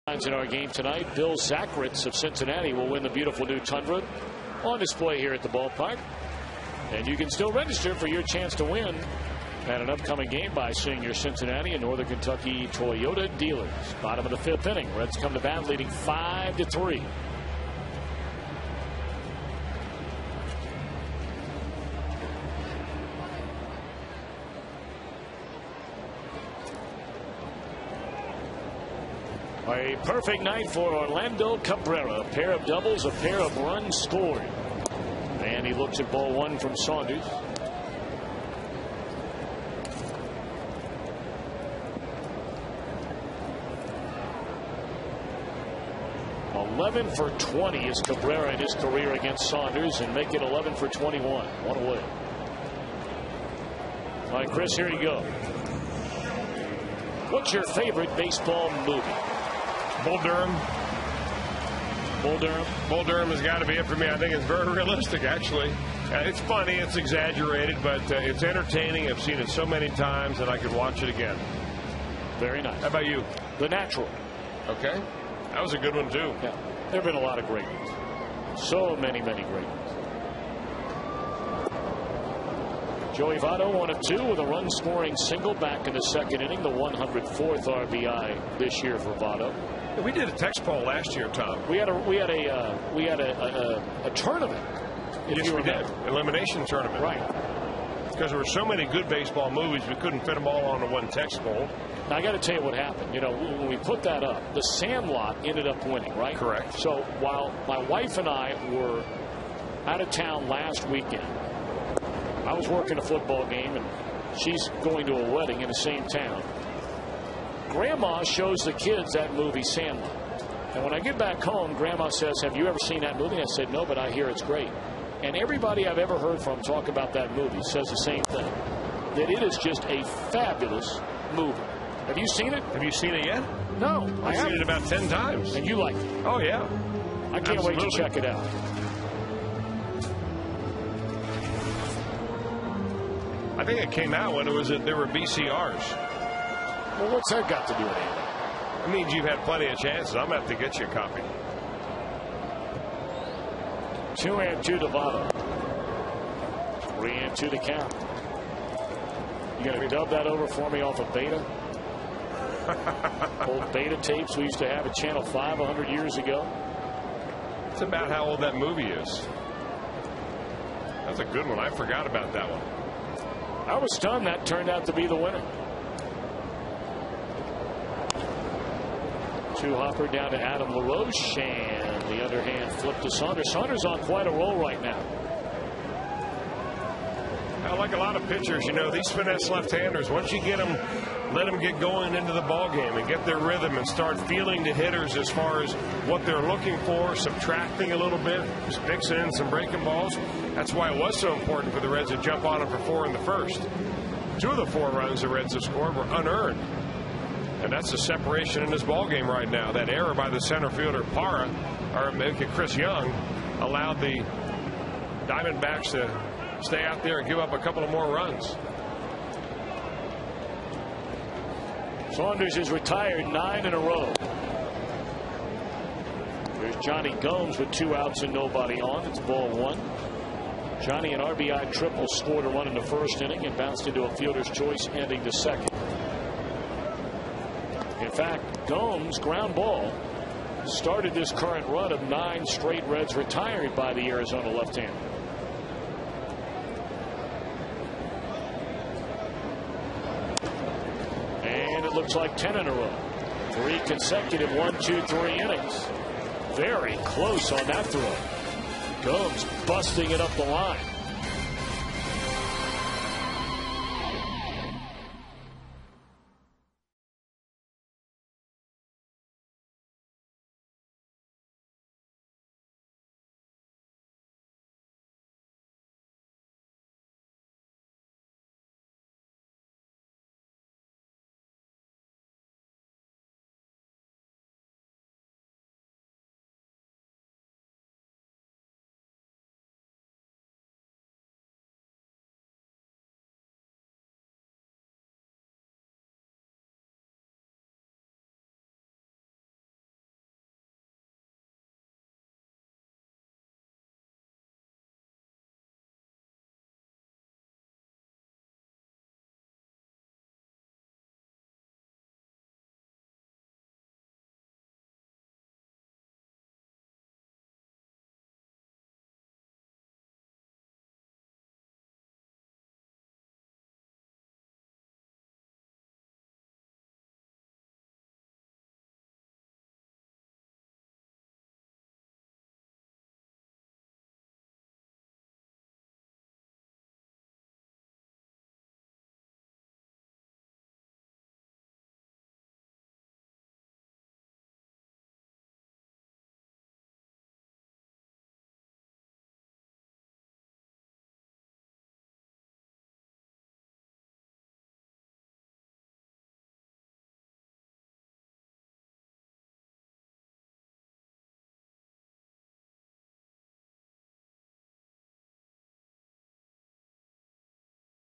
In our game tonight, Bill Zachritz of Cincinnati will win the beautiful new Tundra on display here at the ballpark. And you can still register for your chance to win at an upcoming game by seeing your Cincinnati and Northern Kentucky Toyota dealers. Bottom of the 5th inning. Reds come to bat leading 5-3. A perfect night for Orlando Cabrera. A pair of doubles, a pair of runs scored. And he looks at ball 1 from Saunders. "11 for 20 is Cabrera in his career against Saunders, and make it 11 for 21. One away. All right, Chris, here you go. What's your favorite baseball movie? Bull Durham. Bull Durham? Bull Durham has got to be it for me. I think it's very realistic, actually. It's funny, it's exaggerated, but it's entertaining. I've seen it so many times that I could watch it again. Very nice. How about you? The Natural. Okay. That was a good one, too. Yeah. There have been a lot of great ones. So many, many great ones. Joey Votto 1 of 2 with a run-scoring single back in the 2nd inning. The 104th RBI this year for Votto. We did a text poll last year, Tom. We had a tournament. Yes, we did. Elimination tournament. Right. Because there were so many good baseball movies, we couldn't fit them all onto one text poll. Now, I got to tell you what happened. You know, when we put that up, The Sandlot ended up winning, right? Correct. So while my wife and I were out of town last weekend, I was working a football game, and she's going to a wedding in the same town. Grandma shows the kids that movie Sandlot. And when I get back home, Grandma says, "Have you ever seen that movie?" I said, "No, but I hear it's great." And everybody I've ever heard from talk about that movie says the same thing, that it is just a fabulous movie. Have you seen it? Have you seen it yet? No. I've seen it about 10 times. And you liked it? Oh, yeah. I can't wait to check it out. I think it came out when there were VCRs. Well, what's that got to do with it? It means you've had plenty of chances. I'm going to have to get you a copy. 2-2 to Votto. 3-2 to count. You going to dub that over for me off of Beta? Old Beta tapes we used to have at Channel 5 100 years ago. It's about how old that movie is. That's a good one. I forgot about that one. I was stunned that turned out to be the winner. Two-hopper down to Adam LaRoche, and the underhand flip to Saunders. Saunders on quite a roll right now. Like a lot of pitchers, you know, these finesse left-handers, once you get them, let them get going into the ball game and get their rhythm and start feeling the hitters as far as what they're looking for, subtracting a little bit, just mixing in some breaking balls. That's why it was so important for the Reds to jump on them for 4 in the first. 2 of the 4 runs the Reds have scored were unearned. And that's the separation in this ball game right now. That error by the center fielder Chris Young allowed the Diamondbacks to stay out there and give up a couple of more runs. Saunders is retired 9 in a row. There's Johnny Gomes with 2 outs and nobody on. It's ball 1. Johnny, an RBI triple, scored a run in the first inning and bounced into a fielder's choice, ending the second. In fact, Gomes' ground ball started this current run of 9 straight Reds retired by the Arizona left-hander. And it looks like 10 in a row. 3 consecutive 1, 2, 3 innings. Very close on that throw. Gomes busting it up the line.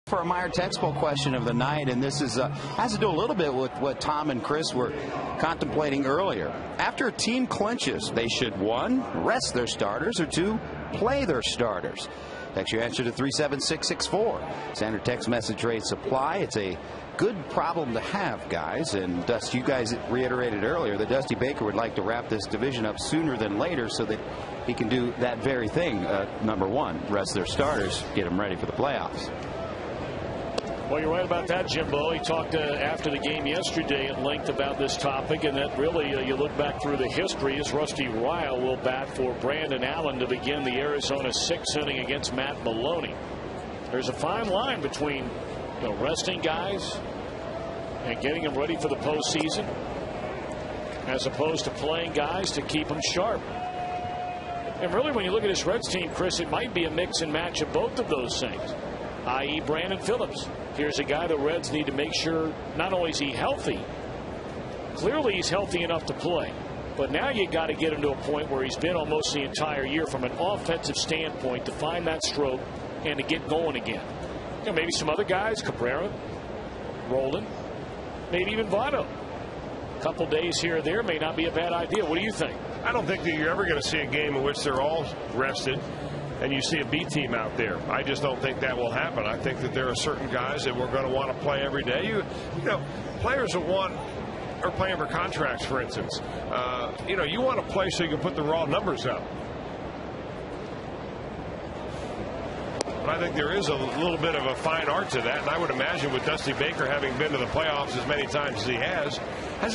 For a Meyer textbook question of the night, and this is has to do a little bit with what Tom and Chris were contemplating earlier. After a team clinches, they should 1, rest their starters, or 2, play their starters. Text your answer to 37664. Standard text message rates apply. It's a good problem to have, guys. And Dusty, you guys reiterated earlier that Dusty Baker would like to wrap this division up sooner than later so that he can do that very thing. Number 1, rest their starters, get them ready for the playoffs. Well, you're right about that, Jimbo. He talked after the game yesterday at length about this topic, and that really, you look back through the history, as Rusty Ryle will bat for Brandon Allen to begin the Arizona 6th inning against Matt Maloney. There's a fine line between resting guys and getting them ready for the postseason, as opposed to playing guys to keep them sharp. And really, when you look at this Reds team, Chris, it might be a mix and match of both of those things, i.e. Brandon Phillips. Here's a guy the Reds need to make sure not only is he healthy, clearly he's healthy enough to play, but now you got to get him to a point where he's been almost the entire year from an offensive standpoint to find that stroke and to get going again. Maybe some other guys, Cabrera, Roland, maybe even Votto. A couple days here or there may not be a bad idea. What do you think? I don't think that you're ever going to see a game in which they're all rested and you see a B team out there. I just don't think that will happen. I think that there are certain guys that we're going to want to play every day. You know, players that are playing for contracts, for instance. You want to play so you can put the raw numbers up. But I think there is a little bit of a fine art to that. And I would imagine with Dusty Baker having been to the playoffs as many times as he has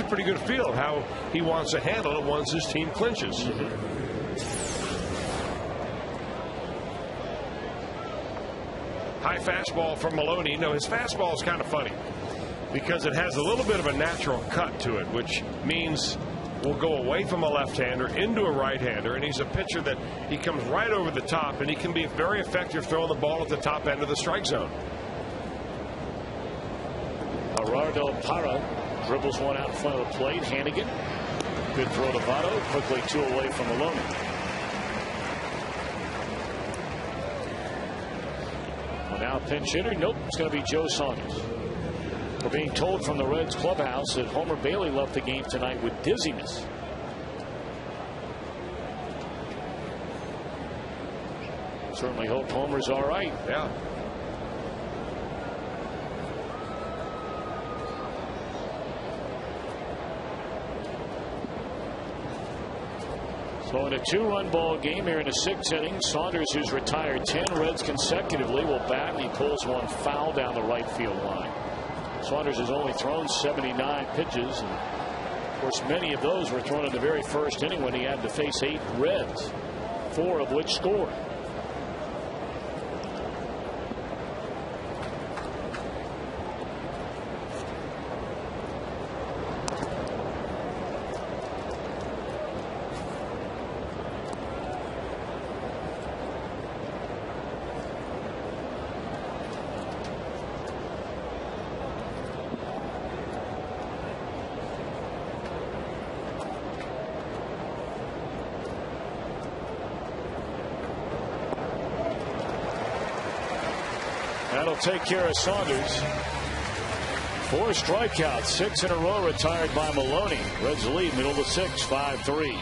a pretty good feel of how he wants to handle it once his team clinches. High fastball from Maloney. You know, his fastball is kind of funny because it has a little bit of a natural cut to it, which means will go away from a left-hander into a right-hander, and he's a pitcher that he comes right over the top, and he can be very effective throwing the ball at the top end of the strike zone. Gerardo Parra dribbles one out in front of the plate. Hannigan, good throw to Votto, quickly 2 away from Maloney. Well, now pinch hitter, nope, it's going to be Joe Saunders. We're being told from the Reds clubhouse that Homer Bailey left the game tonight with dizziness. Certainly hope Homer's all right. Yeah. So in a 2-run ball game here in the 6th inning, Saunders, who's retired 10 Reds consecutively, will bat, and he pulls one foul down the right field line. Saunders has only thrown 79 pitches, and of course many of those were thrown in the very first inning when he had to face 8 Reds, 4 of which scored. That'll take care of Saunders. 4 strikeouts, 6 in a row retired by Maloney. Reds lead middle of the 6th, 5-3.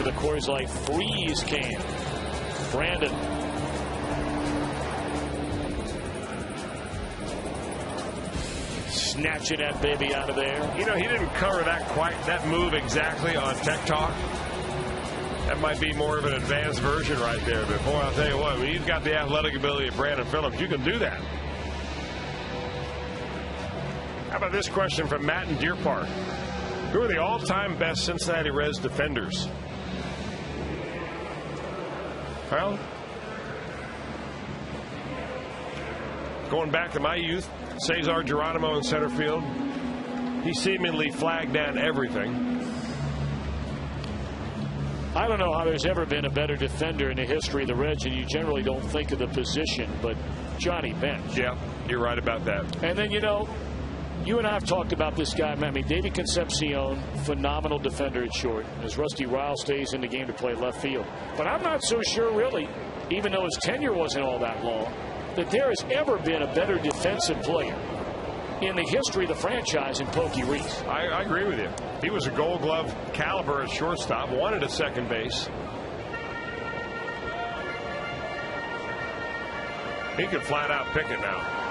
The Coors Light freeze can. Brandon. Snatching that baby out of there. You know, he didn't cover that move exactly on Tech Talk. That might be more of an advanced version right there. But boy, I'll tell you what, when you've got the athletic ability of Brandon Phillips, you can do that. How about this question from Matt in Deer Park? Who are the all-time best Cincinnati Reds defenders? Well, going back to my youth, Cesar Geronimo in center field. He seemingly flagged down everything. I don't know how there's ever been a better defender in the history of the Reds, and you generally don't think of the position, but Johnny Bench. Yeah, you're right about that. And then, you know, you and I have talked about this guy. I mean, David Concepcion, phenomenal defender at short, as Rusty Ryle stays in the game to play left field. But I'm not so sure, really, even though his tenure wasn't all that long, that there has ever been a better defensive player in the history of the franchise in Pokey Reese. I agree with you. He was a Gold Glove caliber at shortstop, wanted at second base. He could flat out pick it now.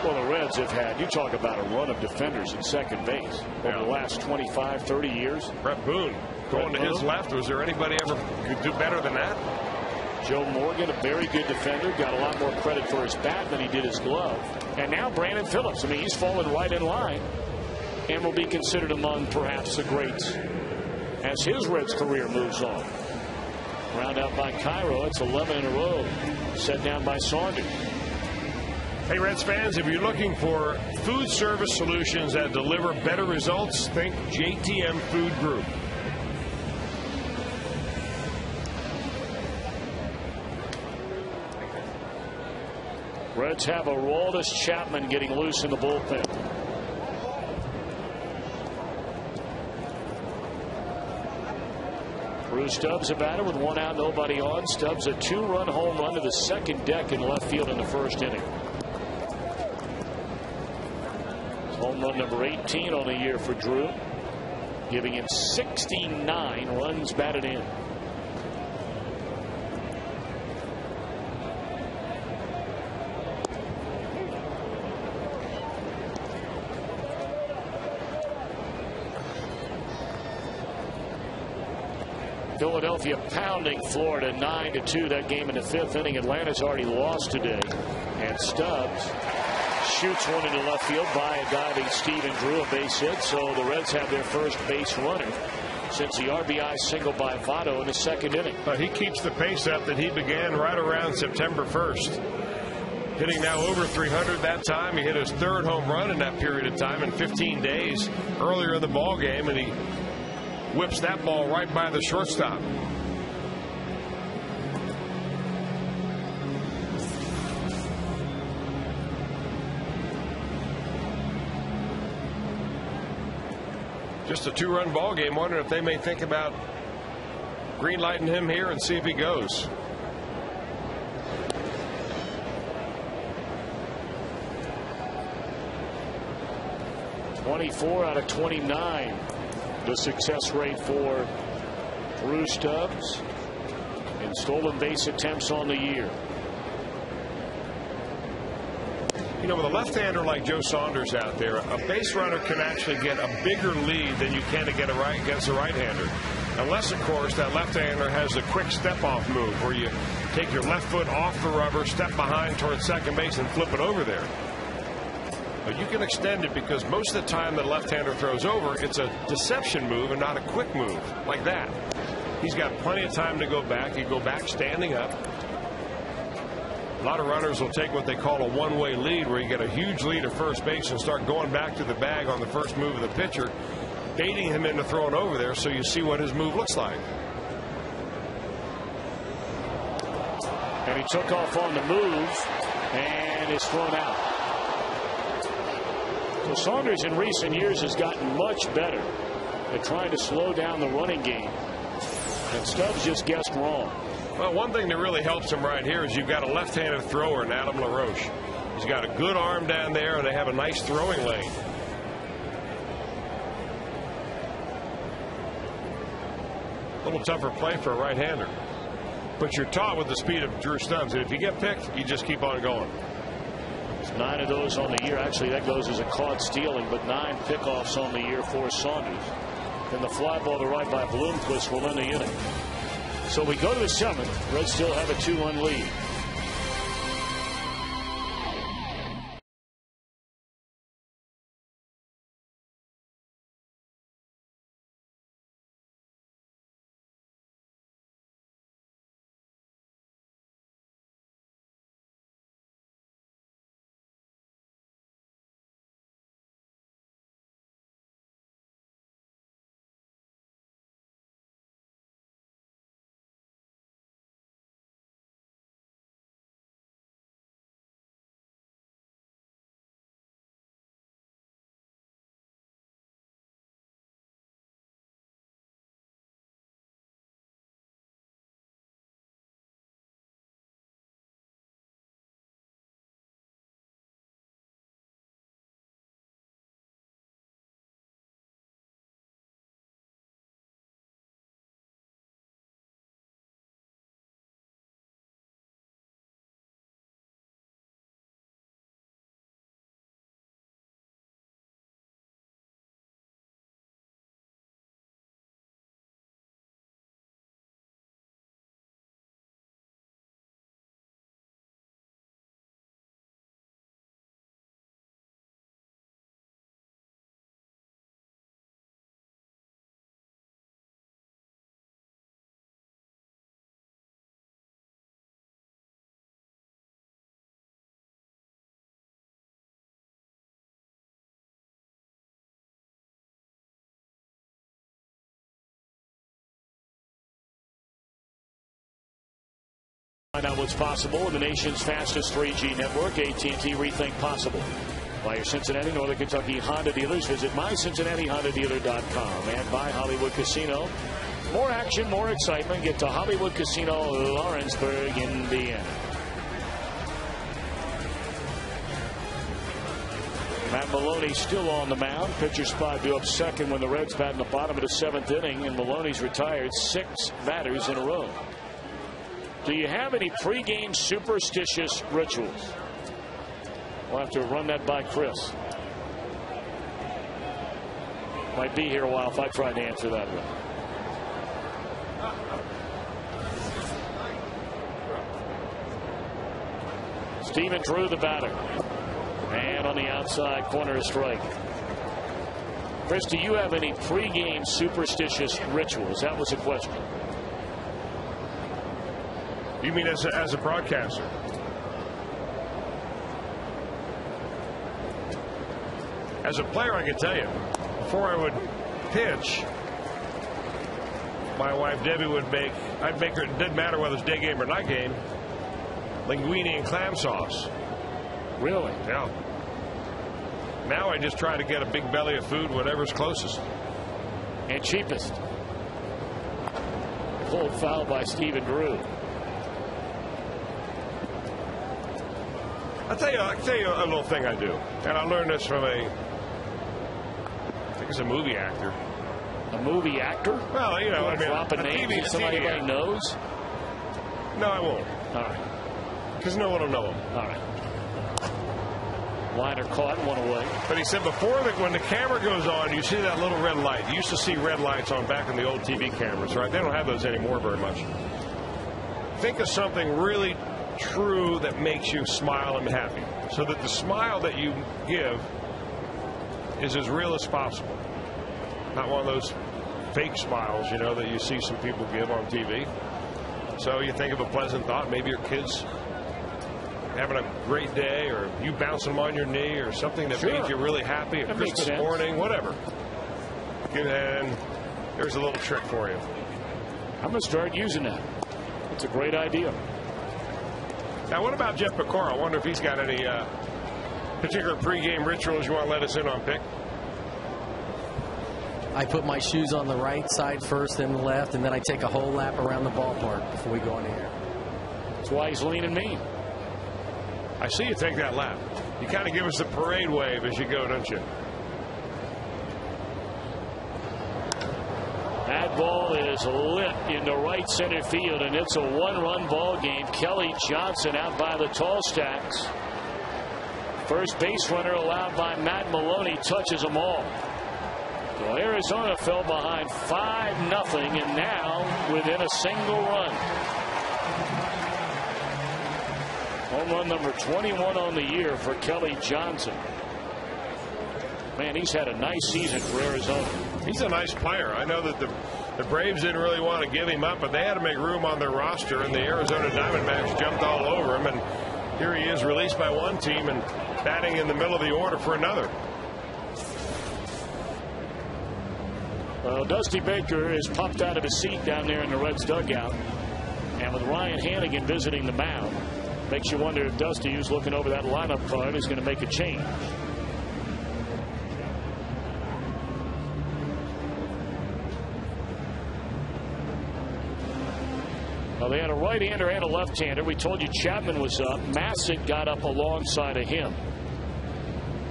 Well, the Reds have had, you talk about a run of defenders at second base over the last 25, 30 years. Brett Boone going to his left. Was there anybody ever could do better than that? Joe Morgan, a very good defender, got a lot more credit for his bat than he did his glove. And now Brandon Phillips. I mean, he's fallen right in line and will be considered among perhaps the greats as his Reds career moves on. Round out by Cairo. It's 11 in a row. Set down by Saunders. Hey, Reds fans, if you're looking for food service solutions that deliver better results, think JTM Food Group. Reds have a Aroldis Chapman getting loose in the bullpen. Bruce Stubbs a batter with 1 out, nobody on. Stubbs a 2-run home run to the second deck in left field in the first inning. Home run number 18 on the year for Drew, giving him 69 runs batted in. Philadelphia pounding Florida 9-2. That game in the 5th inning. Atlanta's already lost today. And Stubbs shoots one into left field by a diving Stephen Drew, a base hit. So the Reds have their first base runner since the RBI single by Votto in the second inning. He keeps the pace up that he began right around September 1st. Hitting now over 300 that time. He hit his 3rd home run in that period of time in 15 days earlier in the ball game, and he whips that ball right by the shortstop. Just a 2-run ball game. Wondering if they may think about green lighting him here and see if he goes. .24 out of 29. The success rate for Bruce Stubbs in stolen base attempts on the year. You know, with a left-hander like Joe Saunders out there, a base runner can actually get a bigger lead than you can against a right-hander. Unless, of course, that left-hander has a quick step-off move where you take your left foot off the rubber, step behind towards second base, and flip it over there. But you can extend it because most of the time the left-hander throws over, it's a deception move and not a quick move like that. He's got plenty of time to go back. He go back standing up. A lot of runners will take what they call a one-way lead, where you get a huge lead at first base and start going back to the bag on the first move of the pitcher, baiting him into throwing over there so you see what his move looks like. And he took off on the move and is thrown out. So Saunders in recent years has gotten much better at trying to slow down the running game. And Stubbs just guessed wrong. Well, one thing that really helps him right here is you've got a left-handed thrower in Adam LaRoche. He's got a good arm down there, and they have a nice throwing lane. A little tougher play for a right-hander. But you're taught with the speed of Drew Stubbs that if you get picked, you just keep on going. 9 of those on the year. Actually, that goes as a caught stealing, but 9 pickoffs on the year for Saunders. And the fly ball to right by Bloomquist will end the inning. So we go to the 7th. Reds still have a 2-1 lead. Find out what's possible with the nation's fastest 3G network, AT&T Rethink Possible. By your Cincinnati, Northern Kentucky Honda dealers. Visit mycincinnatihondadealer.com. And by Hollywood Casino. More action, more excitement. Get to Hollywood Casino, Lawrenceburg, Indiana. Matt Maloney still on the mound. Pitcher spot due up second when the Reds bat in the bottom of the 7th inning, and Maloney's retired 6 batters in a row. Do you have any pregame superstitious rituals? We'll have to run that by Chris. Might be here a while if I try to answer that one. Steven Drew, the batter. And on the outside corner, a strike. Chris, do you have any pregame superstitious rituals? That was the question. You mean as a broadcaster? As a player, I can tell you, before I would pitch, my wife Debbie would I'd make her, it didn't matter whether it's day game or night game, linguine and clam sauce. Really? Yeah. Now I just try to get a big belly of food, whatever's closest. And cheapest. Pulled foul by Steven Drew. I'll tell you a little thing I do. And I learned this from I think it's a movie actor. A movie actor? Well, you know, I mean, drop a name TV, somebody everybody knows? No, I won't. All right. Because no one will know him. All right. Liner caught, one away. But he said before when the camera goes on, you see that little red light. You used to see red lights on back in the old TV cameras, right? They don't have those anymore very much. Think of something really true that makes you smile and happy, so that the smile that you give is as real as possible. Not one of those fake smiles, you know, that you see some people give on TV. So you think of a pleasant thought, maybe your kids having a great day, or you bouncing them on your knee, or something that made you really happy, a Christmas morning, whatever. And there's a little trick for you. I'm going to start using that. It's a great idea. Now, what about Jeff Picaro? I wonder if he's got any particular pregame rituals you want to let us in on, Pick? I put my shoes on the right side first, then the left, and then I take a whole lap around the ballpark before we go in here. That's why he's leaning me. I see you take that lap. You kind of give us a parade wave as you go, don't you? That ball is lit into right center field, and it's a one-run ball game. Kelly Johnson out by the tall stacks. First base runner allowed by Matt Maloney touches them all. So Arizona fell behind 5-0, and now within a single run. Home run number 21 on the year for Kelly Johnson. Man, he's had a nice season for Arizona. He's a nice player. I know that the Braves didn't really want to give him up, but they had to make room on their roster, and the Arizona Diamondbacks jumped all over him. And here he is, released by one team and batting in the middle of the order for another. Well, Dusty Baker is popped out of his seat down there in the Reds dugout. And with Ryan Hannigan visiting the mound, makes you wonder if Dusty, who's looking over that lineup card, is going to make a change. Well, they had a right-hander and a left-hander. We told you Chapman was up. Massett got up alongside of him.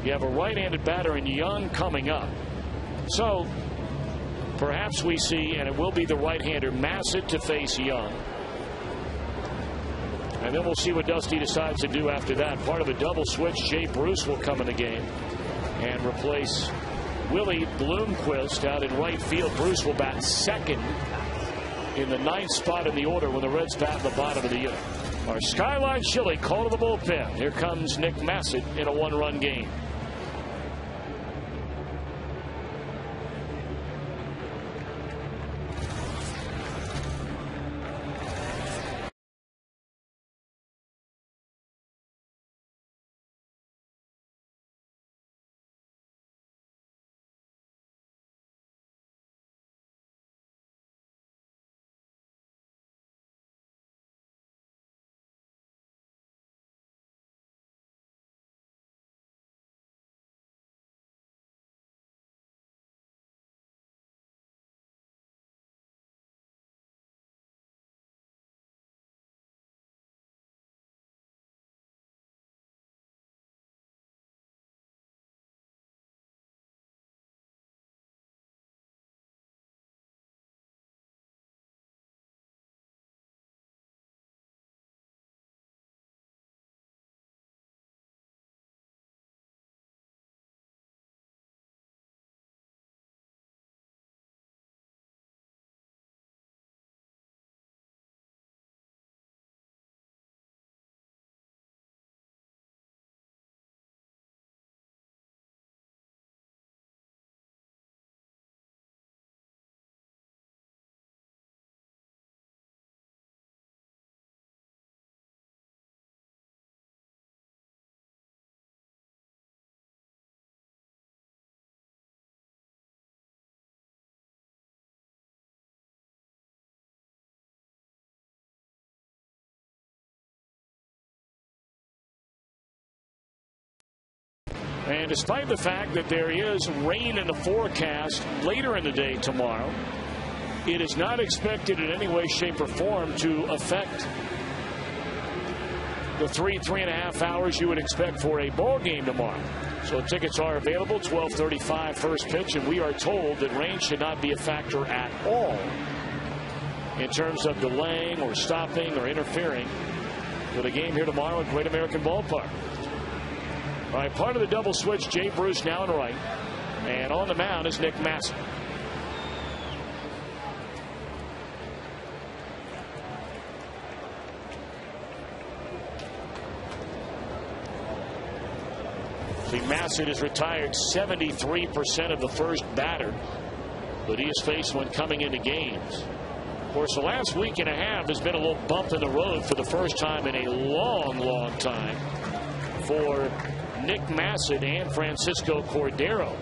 You have a right-handed batter in Young coming up. So perhaps we see, and it will be the right-hander Massett to face Young. And then we'll see what Dusty decides to do after that. Part of a double switch, Jay Bruce will come in the game and replace Willie Bloomquist out in right field. Bruce will bat second in the 9th spot in the order when the Reds bat in the bottom of the inning. Our Skyline Chili call to the bullpen. Here comes Nick Massett in a one-run game. And despite the fact that there is rain in the forecast later in the day tomorrow, it is not expected in any way, shape, or form to affect the 3.5 hours you would expect for a ball game tomorrow. So tickets are available, 12:35 first pitch, and we are told that rain should not be a factor at all in terms of delaying or stopping or interfering with a game here tomorrow at Great American Ballpark. All right, part of the double switch, Jay Bruce now in right, and on the mound is Nick Massey. See, Massey has retired 73% of the first batter that he has faced when coming into games. Of course, the last week and a half has been a little bump in the road for the first time in a long time for Nick Massey and Francisco Cordero.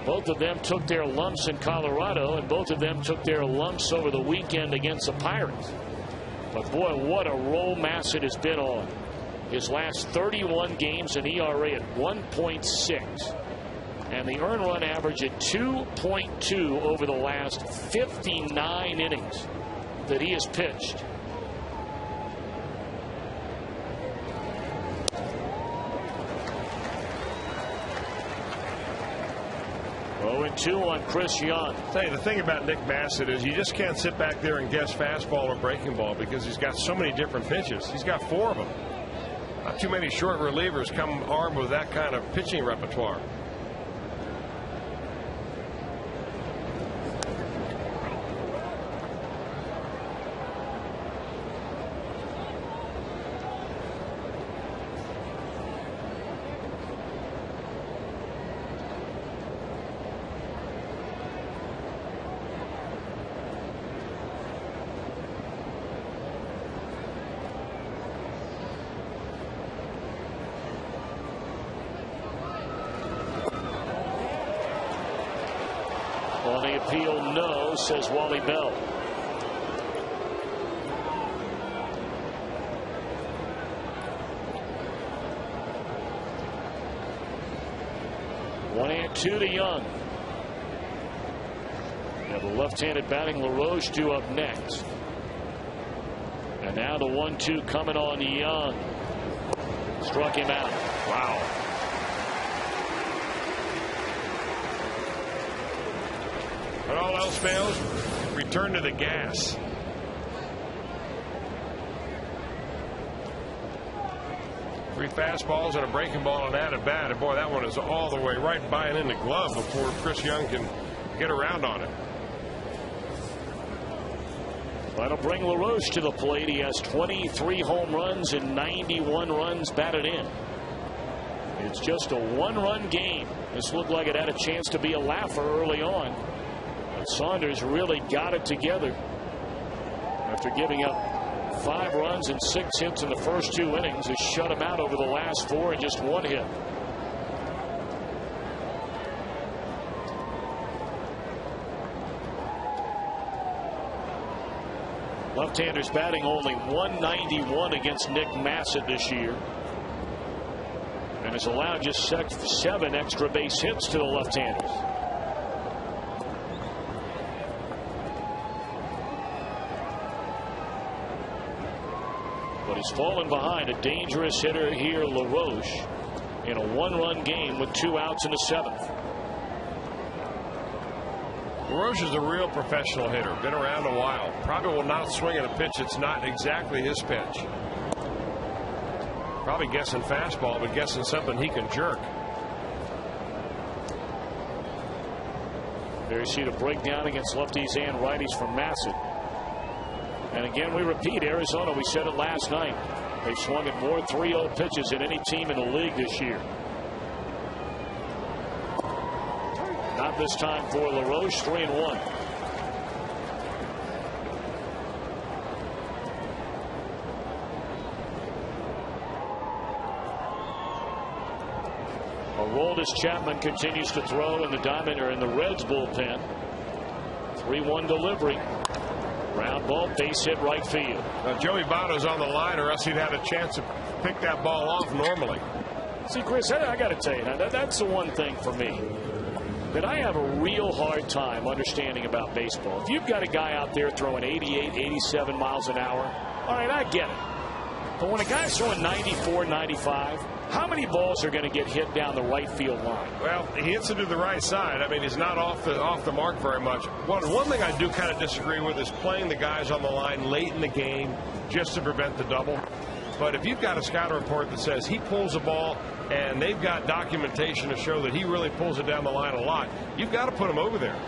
Both of them took their lumps in Colorado, and both of them took their lumps over the weekend against the Pirates. But boy, what a roll Massey has been on. His last 31 games, an ERA at 1.6. And the earned run average at 2.2 over the last 59 innings that he has pitched. Oh, and 2 on Chris Young. Tell you, the thing about Nick Massey is you just can't sit back there and guess fastball or breaking ball because he's got so many different pitches. He's got 4 of them. Not too many short relievers come armed with that kind of pitching repertoire. On the appeal, no, says Wally Bell. One and 2 to Young. We have the left-handed batting LaRoche due up next. And now the 1-2 coming on Young. Struck him out. Wow. When all else fails, return to the gas. Three fastballs and a breaking ball and out at bat. And boy, that one is all the way right by and in the glove before Chris Young can get around on it. That'll bring LaRoche to the plate. He has 23 home runs and 91 runs batted in. It's just a 1-run game. This looked like it had a chance to be a laugher early on. But Saunders really got it together after giving up 5 runs and 6 hits in the first 2 innings. Has shut him out over the last 4 and just 1 hit. Left-handers batting only .191 against Nick Massey this year, and has allowed just 7 extra base hits to the left-handers. But he's fallen behind a dangerous hitter here, LaRoche, in a 1-run game with 2 outs in the 7th. LaRoche is a real professional hitter. Been around a while. Probably will not swing at a pitch that's not exactly his pitch. Probably guessing fastball, but guessing something he can jerk. There you see the breakdown against lefties and righties from Massey. And again, we repeat, Arizona, we said it last night. They've swung at more 3-0 pitches than any team in the league this year. Not this time for LaRoche, 3-1. Aroldis Chapman continues to throw in the Diamond or in the Reds bullpen. 3-1 delivery. Ground ball, base hit right field. Now Joey Votto's on the line, or else he'd had a chance to pick that ball off normally. See, Chris, I got to tell you, now, that's the one thing for me that I have a real hard time understanding about baseball. If you've got a guy out there throwing 88, 87 miles an hour, all right, I get it. But when a guy's throwing 94, 95, how many balls are going to get hit down the right field line? Well, he hits it to the right side. I mean, he's not off the mark very much. One thing I do kind of disagree with is playing the guys on the line late in the game just to prevent the double. But if you've got a scouting report that says he pulls a ball and they've got documentation to show that he really pulls it down the line a lot, you've got to put him over there.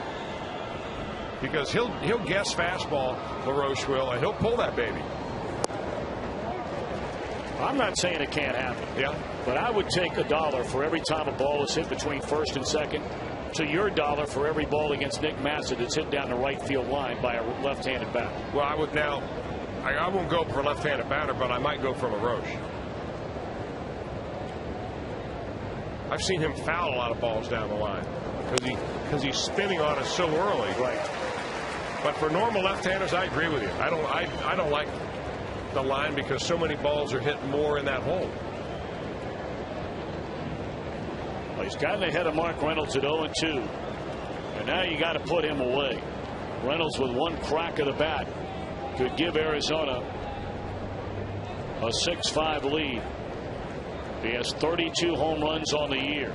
Because he'll guess fastball, LaRoche will, and he'll pull that baby. I'm not saying it can't happen. Yeah. But I would take $1 for every time a ball is hit between first and second to your $1 for every ball against Nick Massa that's hit down the right field line by a left-handed batter. Well, I would now. I won't go for a left-handed batter, but I might go for LaRoche. I've seen him foul a lot of balls down the line because he's spinning on it so early. Right. But for normal left-handers, I agree with you. I don't like the line because so many balls are hit more in that hole. Well, he's gotten ahead of Mark Reynolds at 0-2, and now you got to put him away. Reynolds with one crack of the bat could give Arizona a 6-5 lead. He has 32 home runs on the year.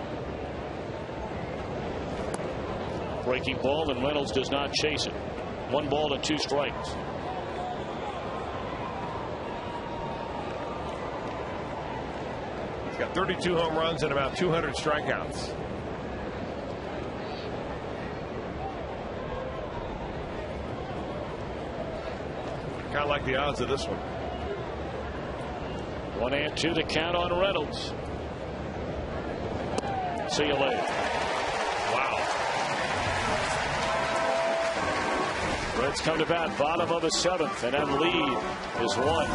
Breaking ball, and Reynolds does not chase it. 1 ball and 2 strikes. He's got 32 home runs and about 200 strikeouts. Kind of like the odds of this one. 1-2 the count on Reynolds. See you later. Wow. Reds come to bat, bottom of the 7th, and that lead is 1.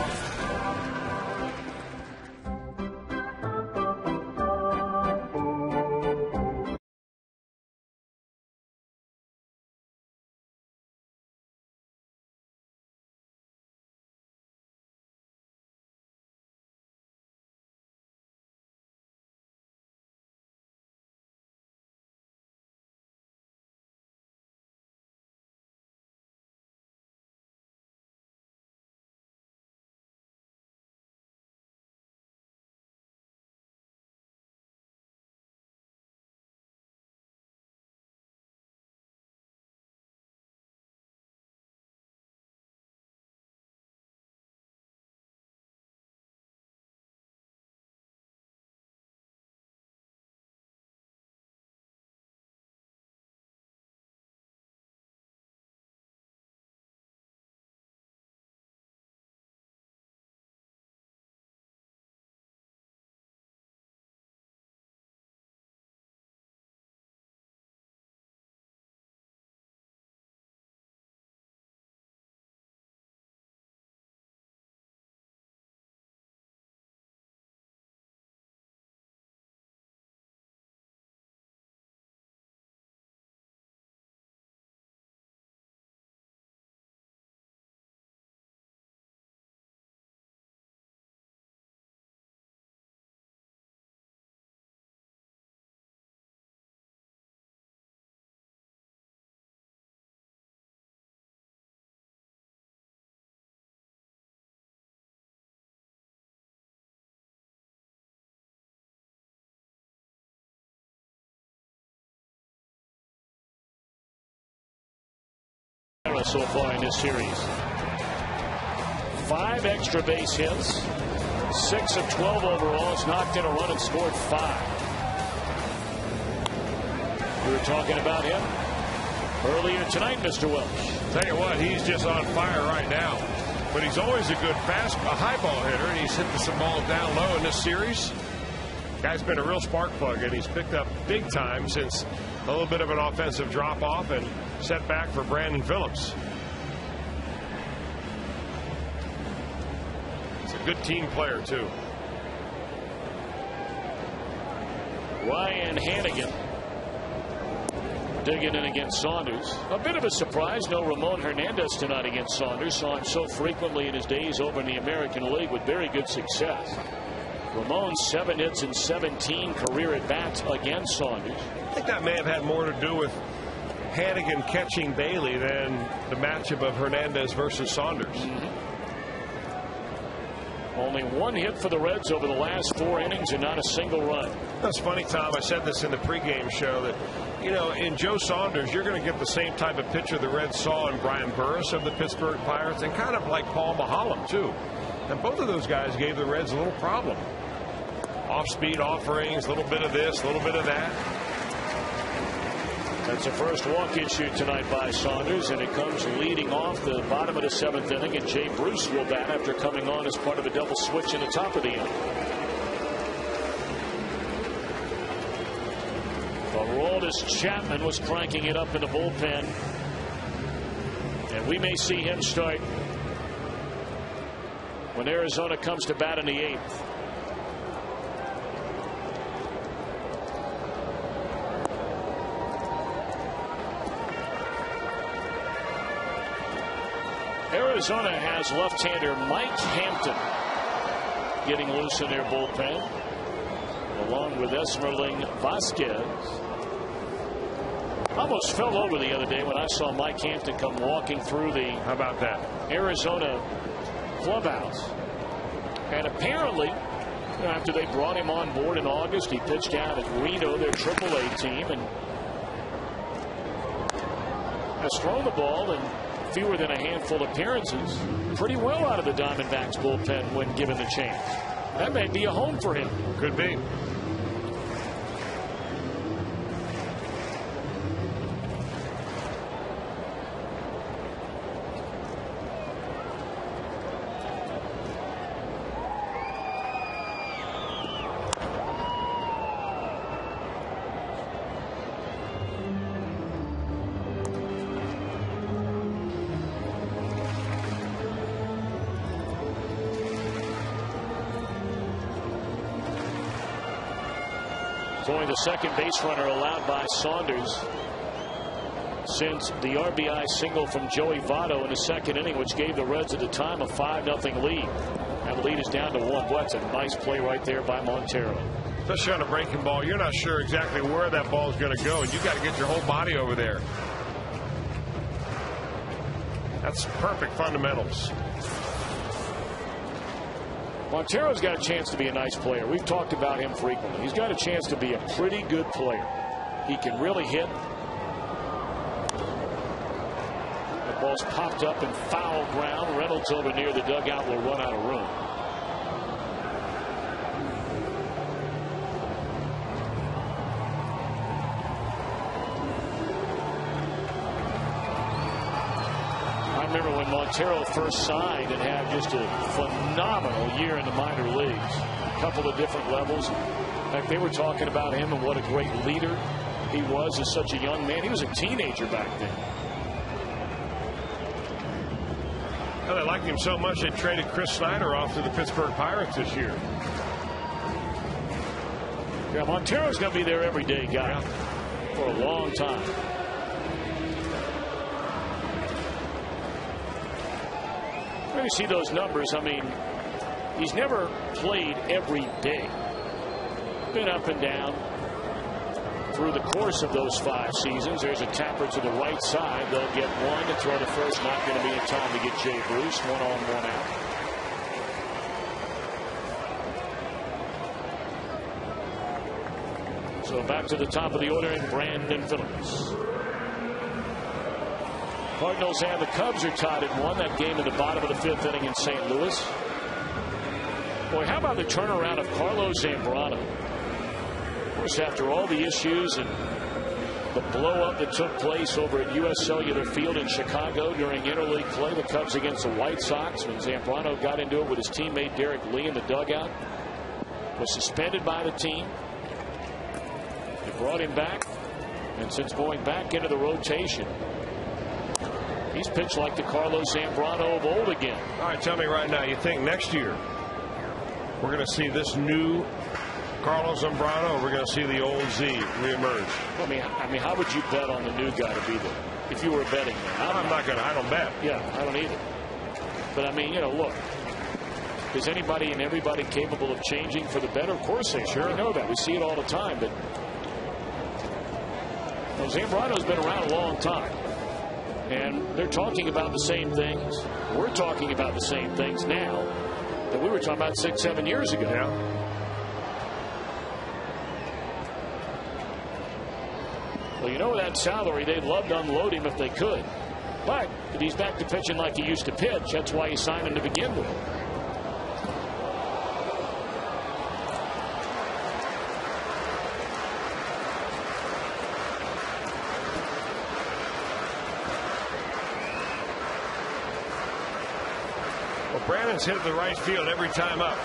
So far in this series, 5 extra base hits, 6 of 12 overalls, knocked in a run and scored 5. We were talking about him earlier tonight, Mr. Welch. Tell you what, he's just on fire right now. But he's always a good high ball hitter, and he's hit some balls down low in this series. Guy's been a real spark plug, and he's picked up big time since a little bit of an offensive drop off and set back for Brandon Phillips. He's a good team player too. Ryan Hannigan digging in against Saunders. A bit of a surprise, no Ramon Hernandez tonight against Saunders. Saw him so frequently in his days over in the American League with very good success. Ramon 7 hits and 17 career at bats against Saunders. I think that may have had more to do with Hannigan catching Bailey than the matchup of Hernandez versus Saunders. Only 1 hit for the Reds over the last 4 innings and not a single run. That's funny, Tom. I said this in the pregame show that, you know, in Joe Saunders, you're going to get the same type of pitcher the Reds saw in Brian Burris of the Pittsburgh Pirates, and kind of like Paul Maholm, too. And both of those guys gave the Reds a little problem. Off-speed offerings, a little bit of this, a little bit of that. That's the first walk issued tonight by Saunders, and it comes leading off the bottom of the 7th inning, and Jay Bruce will bat after coming on as part of a double switch in the top of the inning. Aroldis Chapman was cranking it up in the bullpen, and we may see him start when Arizona comes to bat in the 8th. Arizona has left-hander Mike Hampton getting loose in their bullpen, along with Esmerling Vasquez. Almost fell over the other day when I saw Mike Hampton come walking through the How about that? Arizona clubhouse. And apparently, after they brought him on board in August, he pitched out at Reno, their AAA team, and has thrown the ball in fewer than a handful of appearances pretty well out of the Diamondbacks bullpen when given the chance. That may be a home for him. Could be. Going the second base runner allowed by Saunders since the RBI single from Joey Votto in the 2nd inning, which gave the Reds at the time a 5-0 lead. That lead is down to 1. Boy, that's a nice play right there by Montero. Especially on a breaking ball, you're not sure exactly where that ball is going to go, and you got to get your whole body over there. That's perfect fundamentals. Montero's got a chance to be a nice player. We've talked about him frequently. He's got a chance to be a pretty good player. He can really hit. The ball's popped up in foul ground. Reynolds over near the dugout will run out of room. I remember when Montero first signed and had just a phenomenal year in the minor leagues. A couple of different levels. In fact, they were talking about him and what a great leader he was as such a young man. He was a teenager back then. Well, they liked him so much they traded Chris Snyder off to the Pittsburgh Pirates this year. Yeah, Montero's going to be there every day, guy, for a long time. When you see those numbers, I mean, he's never played every day. Been up and down through the course of those 5 seasons. There's a tapper to the right side. They'll get one to throw to first. Not going to be in time to get Jay Bruce. 1 on, 1 out. So back to the top of the order in Brandon Phillips. Cardinals and the Cubs are tied at 1. That game in the bottom of the 5th inning in St. Louis. Boy, how about the turnaround of Carlos Zambrano? Of course, after all the issues and the blow-up that took place over at U.S. Cellular Field in Chicago during interleague play, the Cubs against the White Sox, when Zambrano got into it with his teammate Derek Lee in the dugout, was suspended by the team. They brought him back, and since going back into the rotation, he's pitched like the Carlos Zambrano of old again. All right, tell me right now, you think next year we're going to see this new Carlos Zambrano, or we're going to see the old Z reemerge? I mean, how would you bet on the new guy to be there if you were a betting man? I'm not going to. I don't bet. Yeah, I don't either. But I mean, you know, look, Is anybody and everybody capable of changing for the better? Of course they sure. We know that. We see it all the time. But Zambrano's been around a long time. And they're talking about the same things. We're talking about the same things now that we were talking about 6-7 years ago. Yeah. Well, you know, that salary, they'd love to unload him if they could. But if he's back to pitching like he used to pitch, that's why you signed him to begin with. Well, Brandon's hit the right field every time up.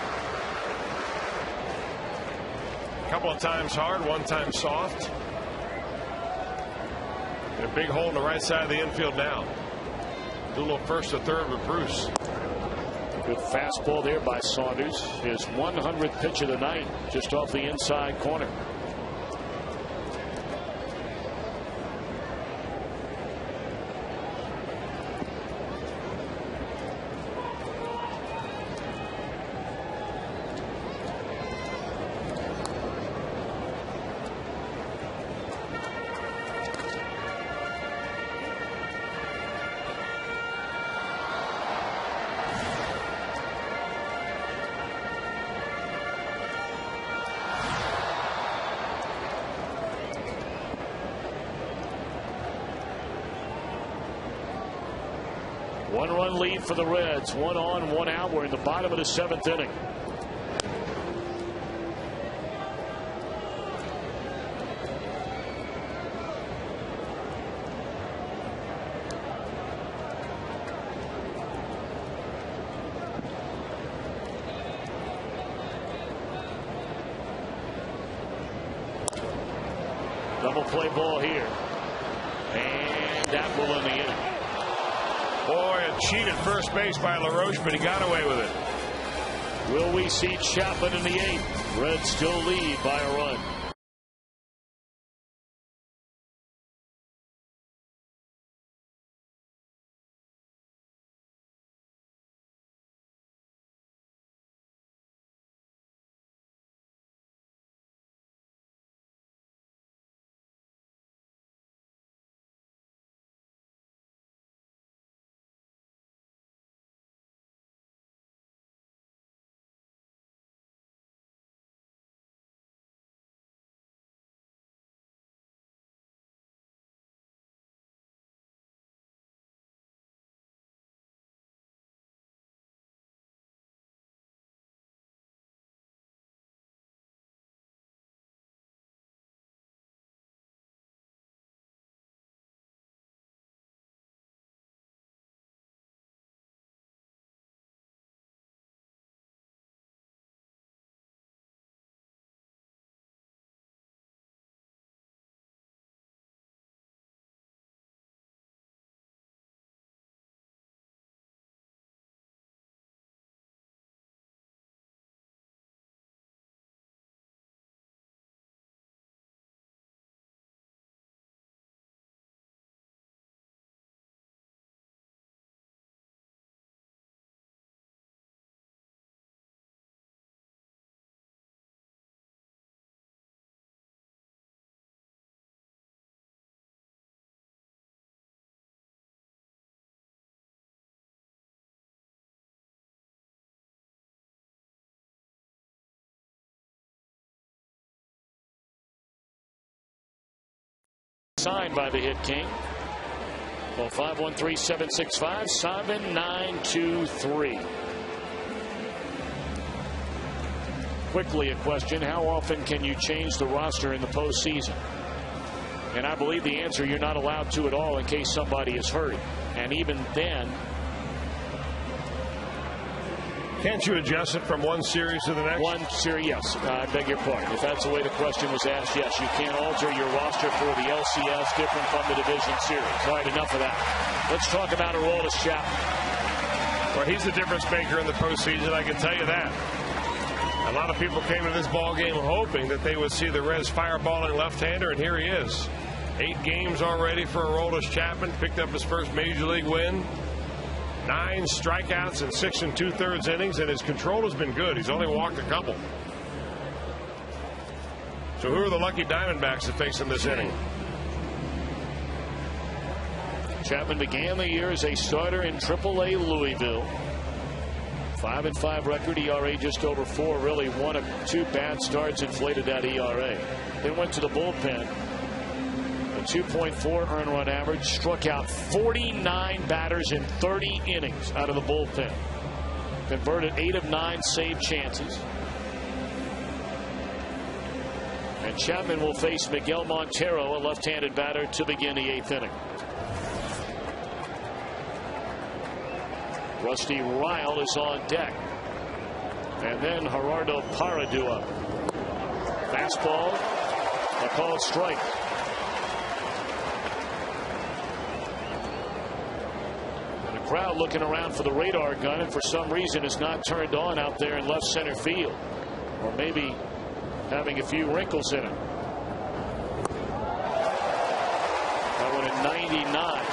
A couple of times hard, one time soft. A big hole in the right side of the infield now. Do a little first to third with Bruce. Good fastball there by Saunders. His 100th pitch of the night, just off the inside corner. One-run lead for the Reds. 1 on, 1 out. We're in the bottom of the 7th inning. Double play ball here. And that will end the inning. Boy, a cheat at first base by LaRoche, but he got away with it. Will we see Chapman in the 8th? Reds still lead by a run. Signed by the hit king. Well, 513-765-7923. Quickly, a question: how often can you change the roster in the postseason? And I believe the answer: you're not allowed to at all in case somebody is hurt. And even then, can't you adjust it from one series to the next? One series, yes. I beg your pardon. If that's the way the question was asked, yes, you can't alter your roster for the LCS different from the division series. All right, enough of that. Let's talk about Aroldis Chapman. Well, he's the difference maker in the postseason, I can tell you that. A lot of people came to this ball game hoping that they would see the Reds fireballing left-hander, and here he is. 8 games already for Aroldis Chapman. Picked up his first major league win. 9 strikeouts in 6 2/3 innings, and his control has been good. He's only walked a couple. So who are the lucky Diamondbacks that face in this inning? Chapman began the year as a starter in AAA Louisville. 5-5 record, ERA just over 4. Really 1 of 2 bad starts inflated that ERA. Then went to the bullpen. A 2.4 earned run average. Struck out 49 batters in 30 innings out of the bullpen. Converted 8 of 9 save chances. And Chapman will face Miguel Montero, a left-handed batter, to begin the 8th inning. Rusty Ryle is on deck. And then Gerardo Paradua. Fastball, a called strike. And the crowd looking around for the radar gun, and for some reason it's not turned on out there in left center field. Or maybe having a few wrinkles in it. That one at 99.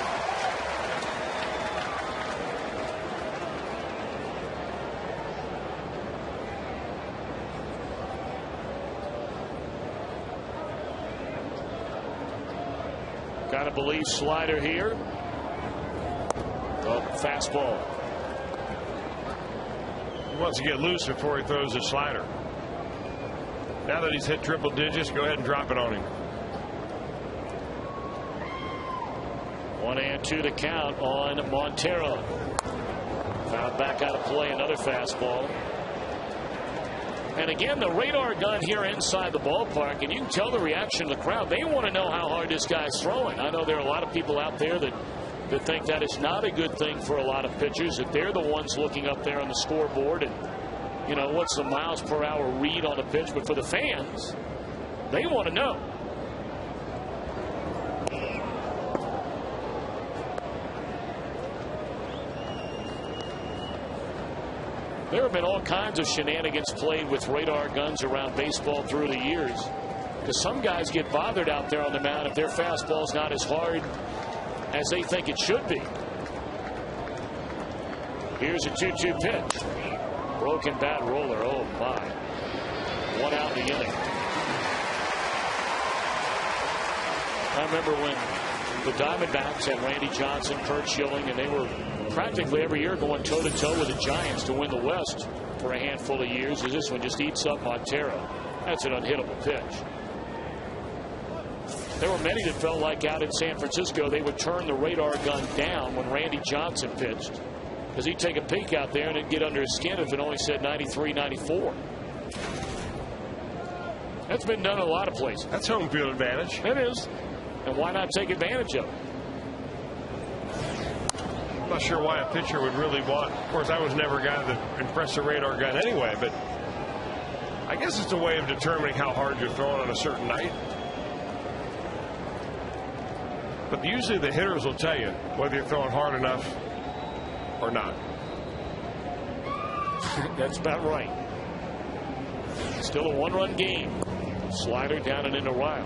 Gotta believe slider here. Oh, fastball. He wants to get loose before he throws his slider. Now that he's hit triple digits, go ahead and drop it on him. 1-2 to count on Montero. Found back out of play, another fastball. And again, the radar gun here inside the ballpark, and you can tell the reaction of the crowd. They want to know how hard this guy's throwing. I know there are a lot of people out there that think that is not a good thing for a lot of pitchers, that they're the ones looking up there on the scoreboard and, you know, what's the miles per hour read on the pitch. But for the fans, they want to know. There have been all kinds of shenanigans played with radar guns around baseball through the years, because some guys get bothered out there on the mound if their fastball's not as hard as they think it should be. Here's a 2-2 pitch. Broken bat roller. Oh my. 1 out in the inning. I remember when the Diamondbacks had Randy Johnson, Curt Schilling, and they were practically every year going toe-to-toe with the Giants to win the West for a handful of years, as this one just eats up Montero. That's an unhittable pitch. There were many that felt like out in San Francisco they would turn the radar gun down when Randy Johnson pitched, because he'd take a peek out there and it'd get under his skin if it only said 93, 94. That's been done in a lot of places. That's home field advantage. It is. And why not take advantage of it? I'm not sure why a pitcher would really want. Of course, I was never a guy that impressed the radar gun anyway, but I guess it's a way of determining how hard you're throwing on a certain night. But usually the hitters will tell you whether you're throwing hard enough or not. That's about right. Still a 1-run game. Slider down and into Ryle.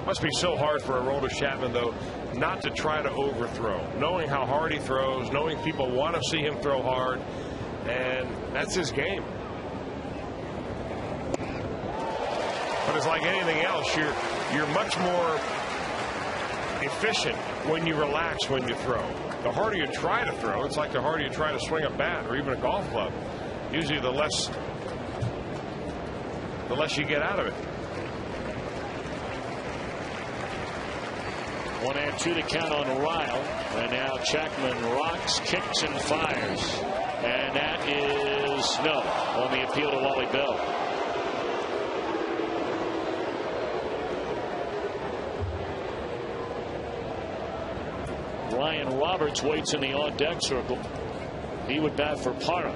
Must be so hard for Aroldis Chapman, though, not to try to overthrow. Knowing how hard he throws, knowing people want to see him throw hard, and that's his game. But it's like anything else, you're much more efficient when you relax when you throw. The harder you try to throw, it's like the harder you try to swing a bat or even a golf club. Usually the less you get out of it. 1-2 to count on Ryle. And now Chapman rocks, kicks, and fires. And that is no on the appeal to Wally Bell. Ryan Roberts waits in the on-deck circle. He would bat for Parra.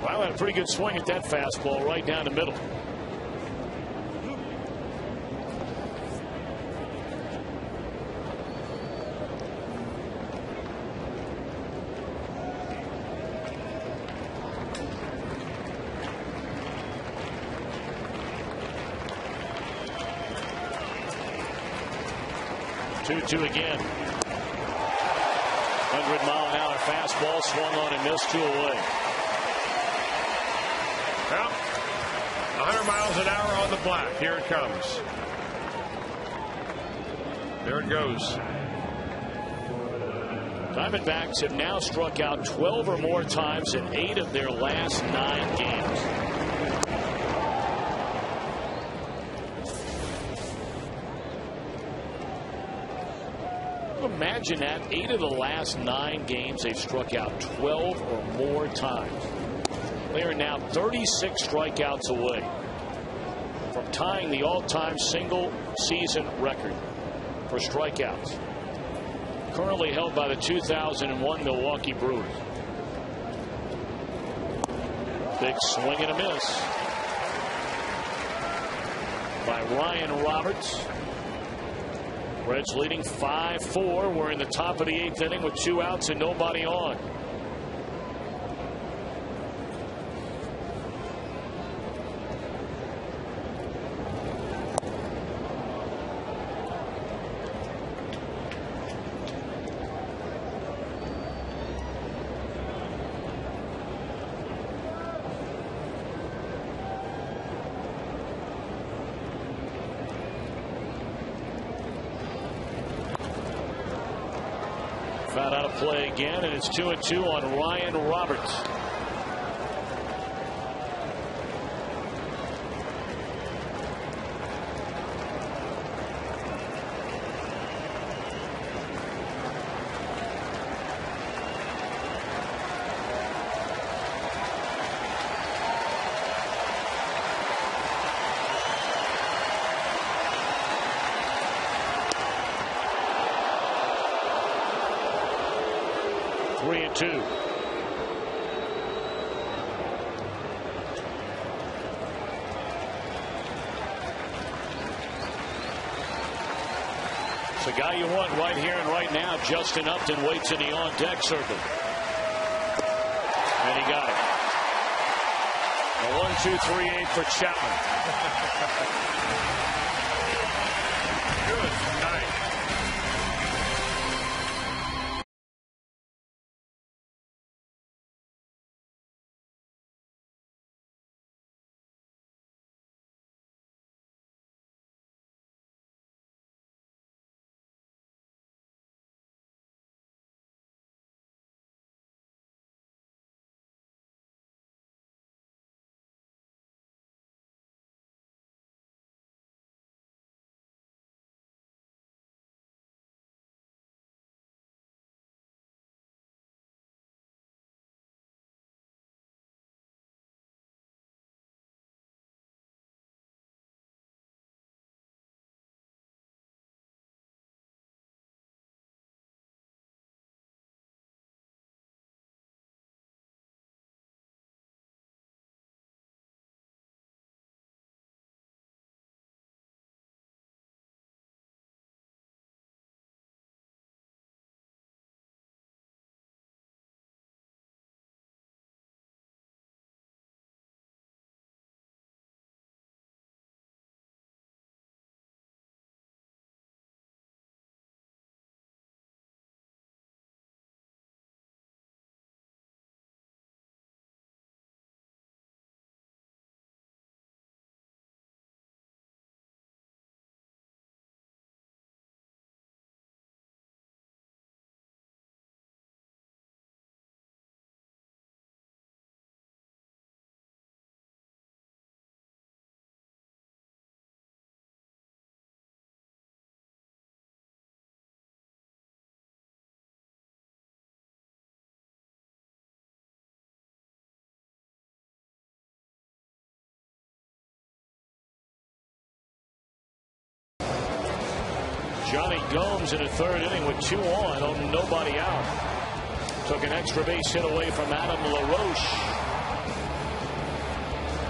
Well, had a pretty good swing at that fastball right down the middle. 2-2 again. 100-mile-an-hour fastball swung on and missed, 2 away. Well, 100 miles an hour on the black. Here it comes. There it goes. Diamondbacks have now struck out 12 or more times in 8 of their last 9 games. Imagine that. 8 of the last 9 games they've struck out 12 or more times. They are now 36 strikeouts away from tying the all-time single season record for strikeouts, currently held by the 2001 Milwaukee Brewers. Big swing and a miss by Ryan Roberts. Reds leading 5-4. We're in the top of the 8th inning with 2 outs and nobody on. Foul out of play again, and it's 2-2 on Ryan Roberts. It's the guy you want right here and right now. Justin Upton waits in the on-deck circle. And he got it. A 1-2-3-8 for Chapman. Good night. Johnny Gomes in the 3rd inning with 2 on nobody out. Took an extra base hit away from Adam LaRoche.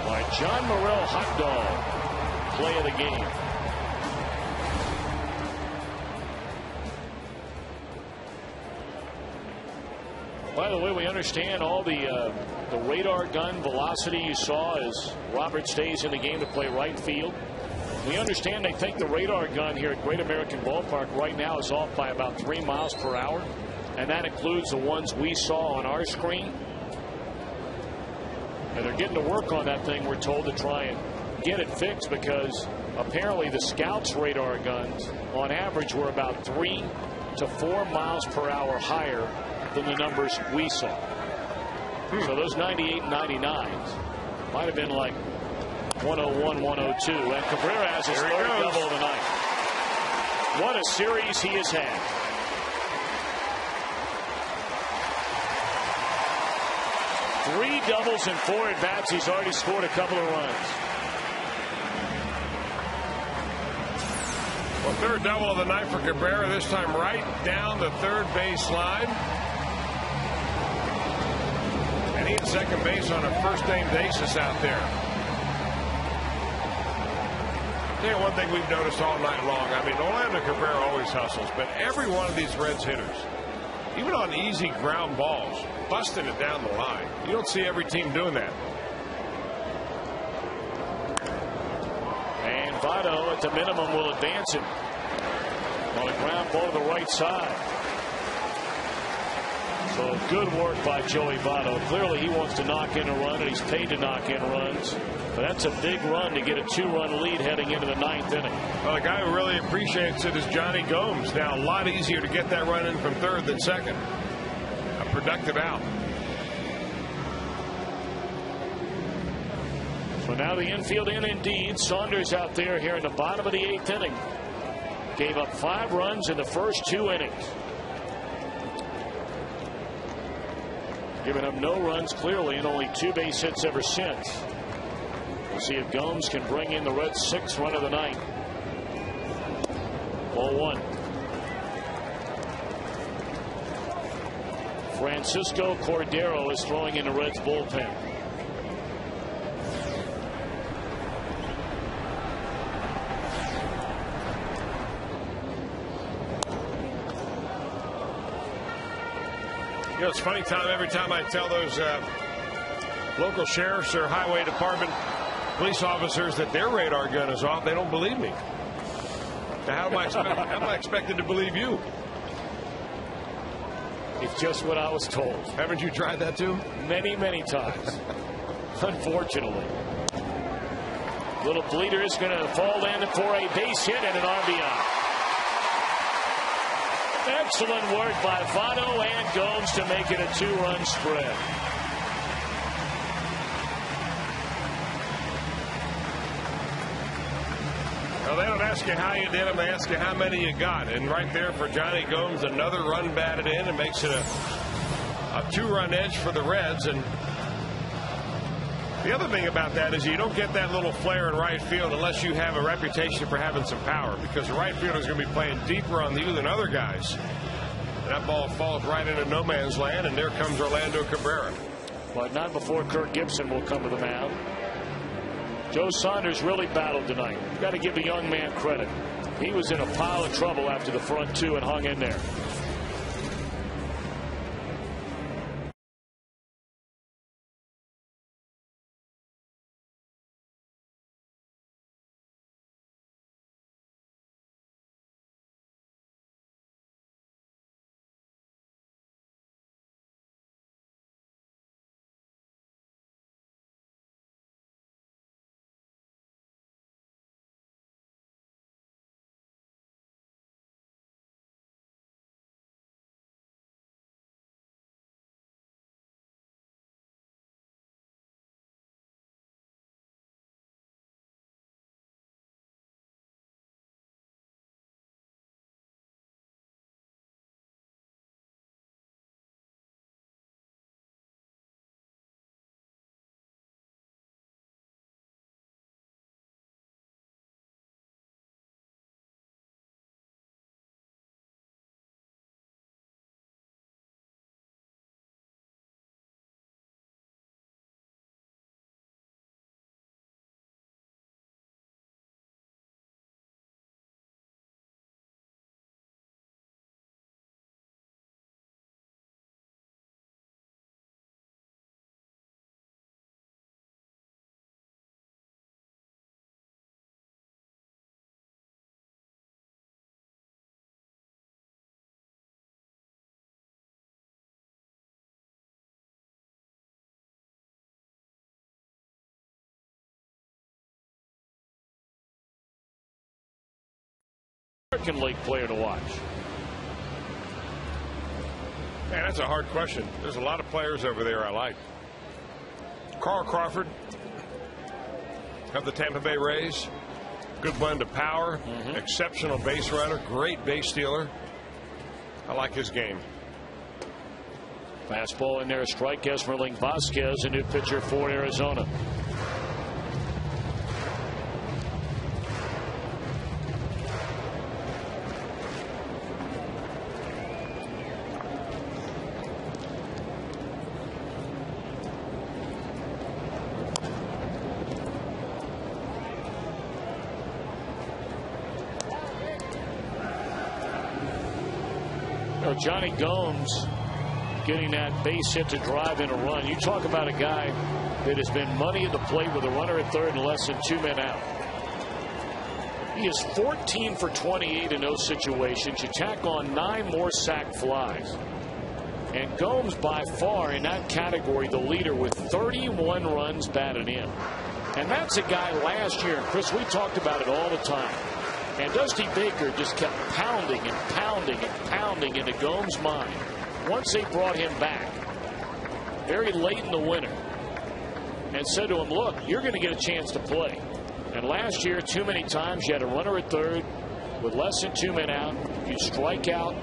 By John Morrell, hot dog. Play of the game. By the way, we understand all the radar gun velocity you saw as Robert stays in the game to play right field. We understand they think the radar gun here at Great American Ballpark right now is off by about 3 miles per hour, and that includes the ones we saw on our screen. And they're getting to work on that thing, we're told, to try and get it fixed, because apparently the Scouts radar guns on average were about 3 to 4 miles per hour higher than the numbers we saw. So those 98 and 99s might have been like 101, 102. And Cabrera has his third double of the night. What a series he has had. Three doubles and 4 at bats. He's already scored a couple of runs. Well, third double of the night for Cabrera, this time right down the third base line. And he at second base on a first-name basis out there. I'll tell you one thing we've noticed all night long. I mean, Orlando Cabrera always hustles, but every one of these Reds hitters, even on easy ground balls, busting it down the line. You don't see every team doing that. And Votto, at the minimum, will advance him on a ground ball to the right side. So good work by Joey Votto. Clearly he wants to knock in a run, and he's paid to knock in runs. But that's a big run to get a 2-run lead heading into the 9th inning. Well, the guy who really appreciates it is Johnny Gomes. Now, a lot easier to get that run in from third than second. A productive out. So now the infield in indeed. Saunders out there here in the bottom of the 8th inning. Gave up 5 runs in the first 2 innings. Giving up no runs clearly, and only 2 base hits ever since. We'll see if Gomes can bring in the Reds' 6th run of the night. Ball 1. Francisco Cordero is throwing in the Reds' bullpen. You know, it's funny, Tom, every time I tell those local sheriffs or highway department police officers that their radar gun is off, they don't believe me. Now, how am I expected to believe you? It's just what I was told. Haven't you tried that too? Many, many times. Unfortunately. Little bleeder is going to fall in for a base hit and an RBI. Excellent work by Votto and Gomes to make it a 2-run spread. Well, they don't ask you how you did them, they ask you how many you got. And right there for Johnny Gomes, another run batted in, and makes it a 2-run edge for the Reds. And the other thing about that is you don't get that little flare in right field unless you have a reputation for having some power, because the right fielder is going to be playing deeper on you than other guys. And that ball falls right into no man's land, and there comes Orlando Cabrera. But not before Kirk Gibson will come to the mound. Joe Saunders really battled tonight. Got to give the young man credit. He was in a pile of trouble after the front 2 and hung in there. American League player to watch? Man, that's a hard question. There's a lot of players over there I like. Carl Crawford of the Tampa Bay Rays. Good blend of power, exceptional base runner, great base stealer. I like his game. Fastball in there, a strike. Esmerling Vasquez, a new pitcher for Arizona. Johnny Gomes getting that base hit to drive in a run. You talk about a guy that has been money at the plate with a runner at third and less than 2 men out. He is 14 for 28 in those situations. You tack on 9 more sac flies. And Gomes by far in that category the leader with 31 runs batted in. And that's a guy last year, and Chris, we talked about it all the time. And Dusty Baker just kept pounding and pounding and pounding into Gomes' mind once they brought him back very late in the winter and said to him, look, you're going to get a chance to play. And last year, too many times, you had a runner at third with less than 2 men out. You strike out.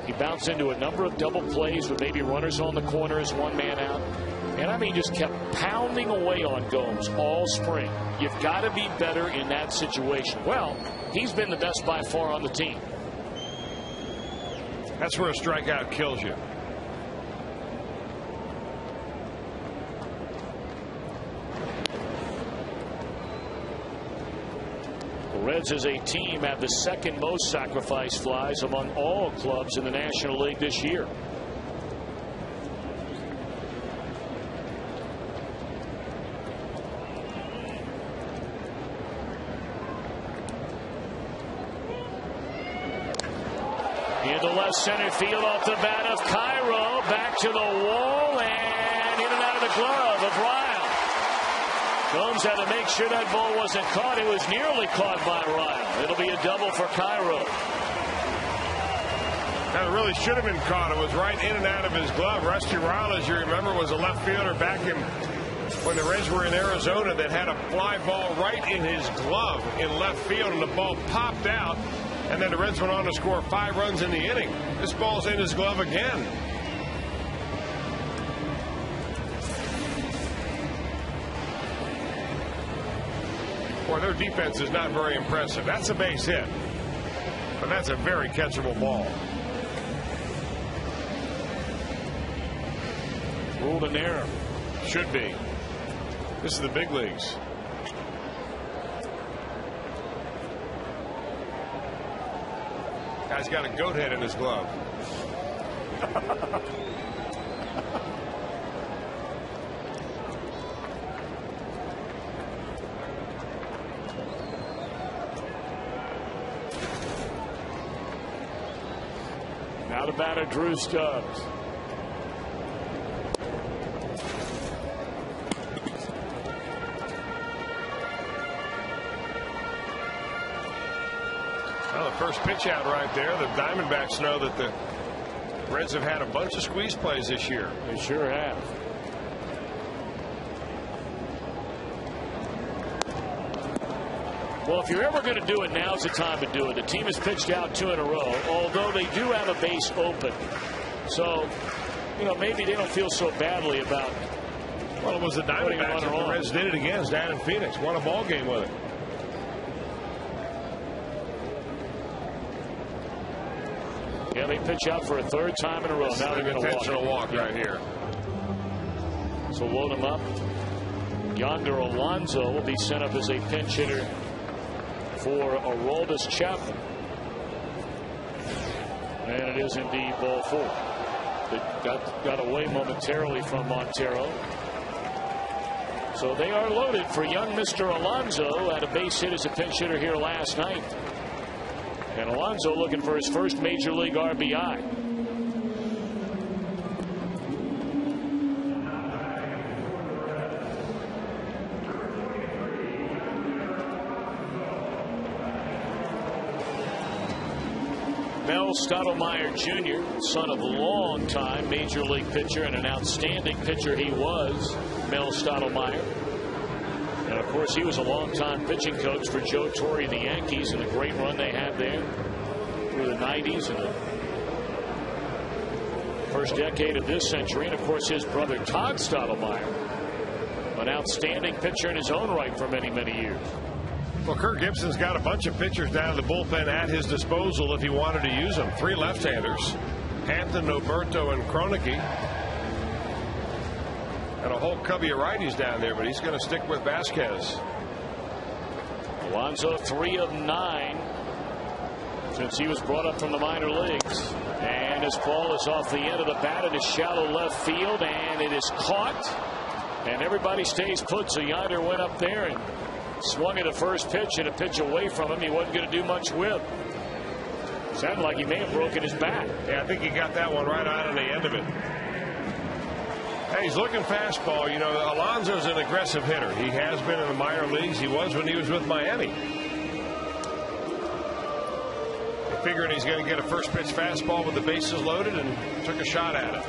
You bounce into a number of double plays with maybe runners on the corner as 1 man out. And I mean, just kept pounding away on Gomes all spring. You've got to be better in that situation. Well, he's been the best by far on the team. That's where a strikeout kills you. The Reds as a team have the second most sacrifice flies among all clubs in the National League this year. Into left center field off the bat of Cairo. Back to the wall and in and out of the glove of Ryle. Gomes had to make sure that ball wasn't caught. It was nearly caught by Ryle. It'll be a double for Cairo. That really should have been caught. It was right in and out of his glove. Rusty Ryle, as you remember, was a left fielder back when the Reds were in Arizona that had a fly ball right in his glove in left field, and the ball popped out. And then the Reds went on to score 5 runs in the inning. This ball's in his glove again. Boy, their defense is not very impressive. That's a base hit. But that's a very catchable ball. Ruled an error. Should be. This is the big leagues. Guy's got a goat head in his glove. Now the batter, Drew Stubbs. Well, the first pitch out right there. The Diamondbacks know that the Reds have had a bunch of squeeze plays this year. They sure have. Well, if you're ever going to do it, now's the time to do it. The team has pitched out 2 in a row, although they do have a base open. So, you know, maybe they don't feel so badly about. Well, it was the Diamondbacks. The Reds did it again down in Phoenix. Won a ball game with it. Yeah, they pitch out for a 3rd time in a row. Now they're going to walk right here. So load him up. Yonder Alonso will be sent up as a pinch hitter for Aroldis Chapman. And it is indeed ball 4. It got away momentarily from Montero. So they are loaded for young Mr. Alonso. Had a base hit as a pinch hitter here last night. And Alonso looking for his first major league RBI. Mel Stottlemyre Jr., son of a long-time Major League pitcher and an outstanding pitcher he was, Mel Stottlemyre. And, of course, he was a long-time pitching coach for Joe Torre and the Yankees, and a great run they had there through the 90s and the first decade of this century. And, of course, his brother Todd Stottlemyre, an outstanding pitcher in his own right for many, many years. Well, Kirk Gibson's got a bunch of pitchers down in the bullpen at his disposal if he wanted to use them. 3 left-handers, Hampton, Oberto, and Kroenke. And a whole covey of righties down there, but he's going to stick with Vasquez. Alonso 3 of 9 since he was brought up from the minor leagues. And his ball is off the end of the bat in his shallow left field, and it is caught. And everybody stays put, so Yonder went up there and swung at a first pitch, and a pitch away from him he wasn't going to do much with. Sounded like he may have broken his back. Yeah, I think he got that one right out on the end of it. Hey, he's looking fastball. You know, Alonso's an aggressive hitter. He has been in the minor leagues. He was when he was with Miami. Figuring he's going to get a first pitch fastball with the bases loaded, and took a shot at it.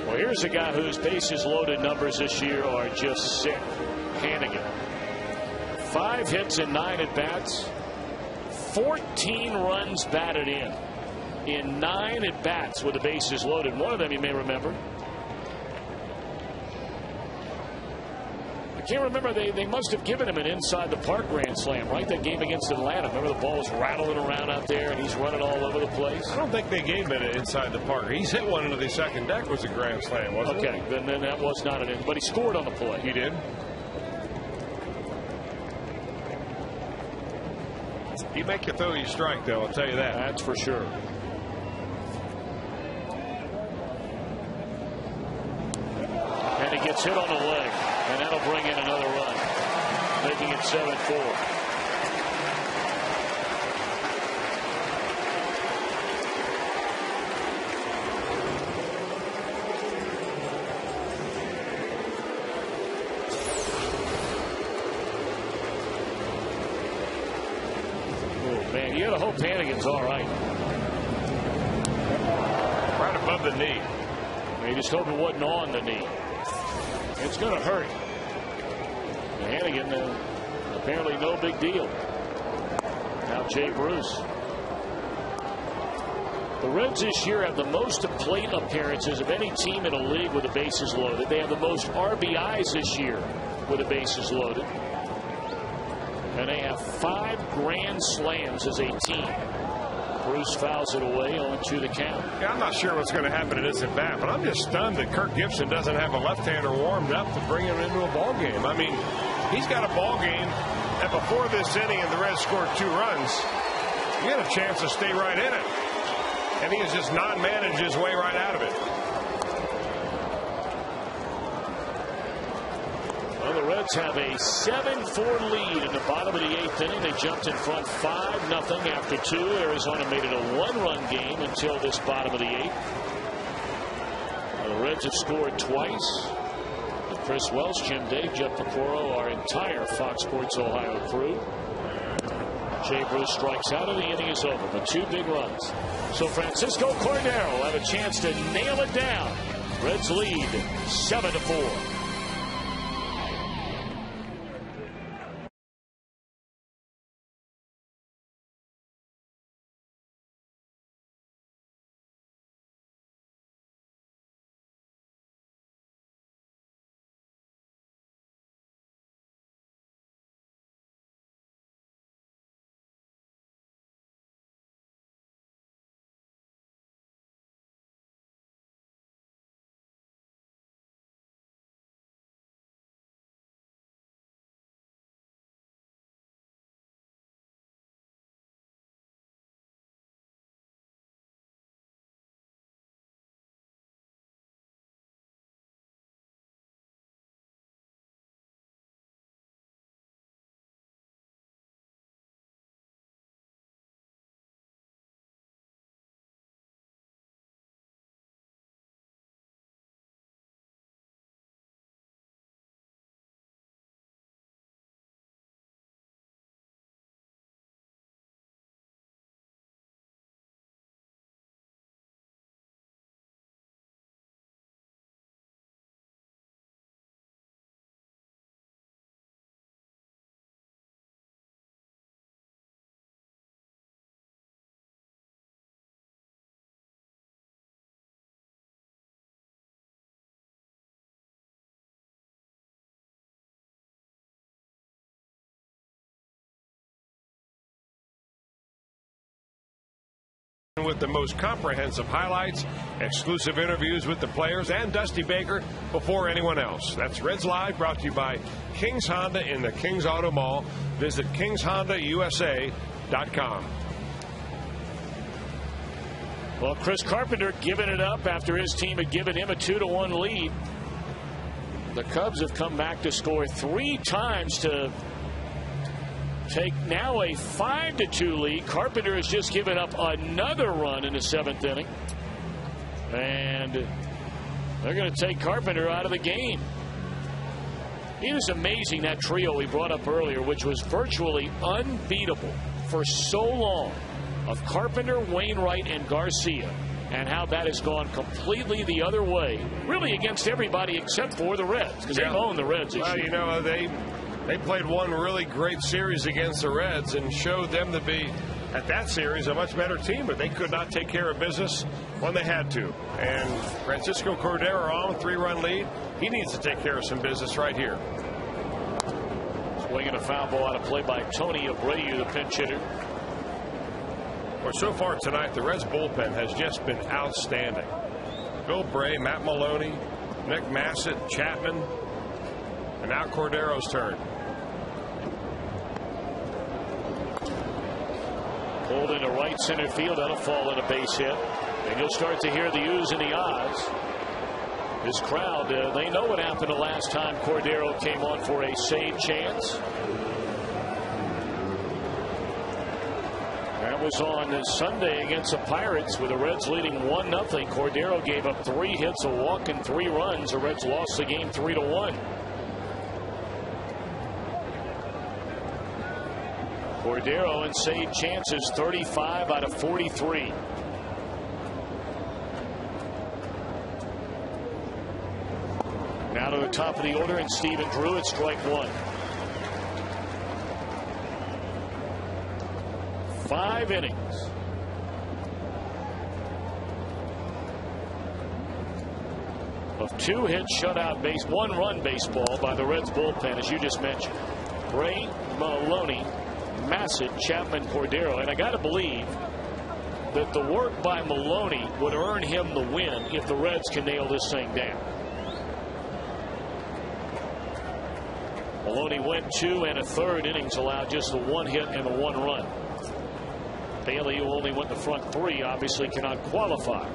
Well, here's a guy whose bases loaded numbers this year are just sick. Hannigan. 5 hits and 9 at bats. 14 runs batted in 9 at bats with the bases loaded. One of them you may remember. I can't remember. They must have given him an inside the park grand slam, right? That game against Atlanta. Remember the ball was rattling around out there and he's running all over the place? I don't think they gave him it inside the park. He's hit one into the second deck was a grand slam, wasn't it? Okay, then that was not an in. But he scored on the play. He did. He make you throw your strike, though, I'll tell you that. That's for sure. And he gets hit on the leg, and that'll bring in another run, making it 7-4. Man, you gotta hope Hannigan's all right. Right above the knee. You just hope it wasn't on the knee. It's going to hurt. Hannigan, apparently no big deal. Now Jay Bruce. The Reds this year have the most plate appearances of any team in a league with the bases loaded. They have the most RBIs this year with the bases loaded. And they have 5 grand slams as a team. Bruce fouls it away, 0-2 the count. Yeah, I'm not sure what's going to happen in this at bat, but I'm just stunned that Kirk Gibson doesn't have a left-hander warmed up to bring him into a ball game. I mean, he's got a ball game that before this inning and the Reds scored 2 runs, he had a chance to stay right in it. And he has just not managed his way right out of it. Well, the Reds have a 7-4 lead in the bottom of the 8th inning. They jumped in front 5-0 after 2. Arizona made it a 1-run game until this bottom of the 8th. The Reds have scored twice. With Chris Welsh, Jim Day, Jeff Pecoro, our entire Fox Sports Ohio crew. Jay Bruce strikes out and the inning is over. But 2 big runs. So Francisco Cordero will have a chance to nail it down. Reds lead 7-4. with the most comprehensive highlights, exclusive interviews with the players, and Dusty Baker before anyone else. That's Reds Live, brought to you by Kings Honda in the Kings Auto Mall. Visit KingsHondaUSA.com. Well, Chris Carpenter giving it up after his team had given him a 2-1 lead. The Cubs have come back to score 3 times to take now a 5-2 lead. Carpenter has just given up another run in the 7th inning. And they're going to take Carpenter out of the game. It is amazing, that trio we brought up earlier, which was virtually unbeatable for so long, of Carpenter, Wainwright, and Garcia, and how that has gone completely the other way, really against everybody except for the Reds, because they've owned the Reds this year. You know, they played one really great series against the Reds and showed them to be, at that series, a much better team, but they could not take care of business when they had to. And Francisco Cordero on a 3-run lead. He needs to take care of some business right here. Swinging a foul ball out of play by Tony Abreu, the pinch hitter. Well, so far tonight, the Reds bullpen has just been outstanding. Bill Bray, Matt Maloney, Nick Massett, Chapman, and now Cordero's turn. Pulled into right center field. That'll fall in a base hit. And you'll start to hear the oohs and the ahs. This crowd, they know what happened the last time Cordero came on for a save chance. That was on Sunday against the Pirates, with the Reds leading 1-0. Cordero gave up 3 hits, a walk, and 3 runs. The Reds lost the game 3-1. Cordero in save chances 35 out of 43. Now to the top of the order, and Stephen Drew at strike 1. 5 innings. Of 2 hits, shutout base, 1-run baseball by the Reds bullpen, as you just mentioned. Bray, Maloney, Massett, Chapman, Cordero. And I got to believe that the work by Maloney would earn him the win if the Reds can nail this thing down. Maloney went 2 1/3 innings, allowed just the 1 hit and the 1 run. Bailey, who only went the front 3, obviously cannot qualify.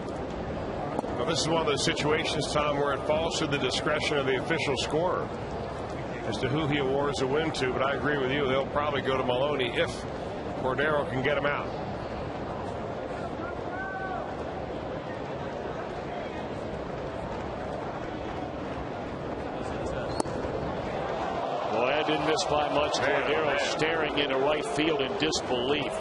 Well, this is one of those situations, Tom, where it falls to the discretion of the official scorer as to who he awards a win to. But I agree with you, they'll probably go to Maloney if Cordero can get him out. Boy, I didn't miss by much. Cordero staring into right field in disbelief.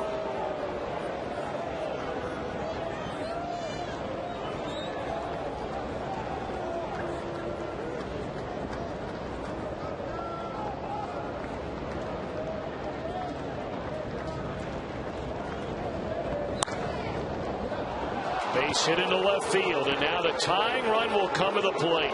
Base hit into left field, and now the tying run will come to the plate.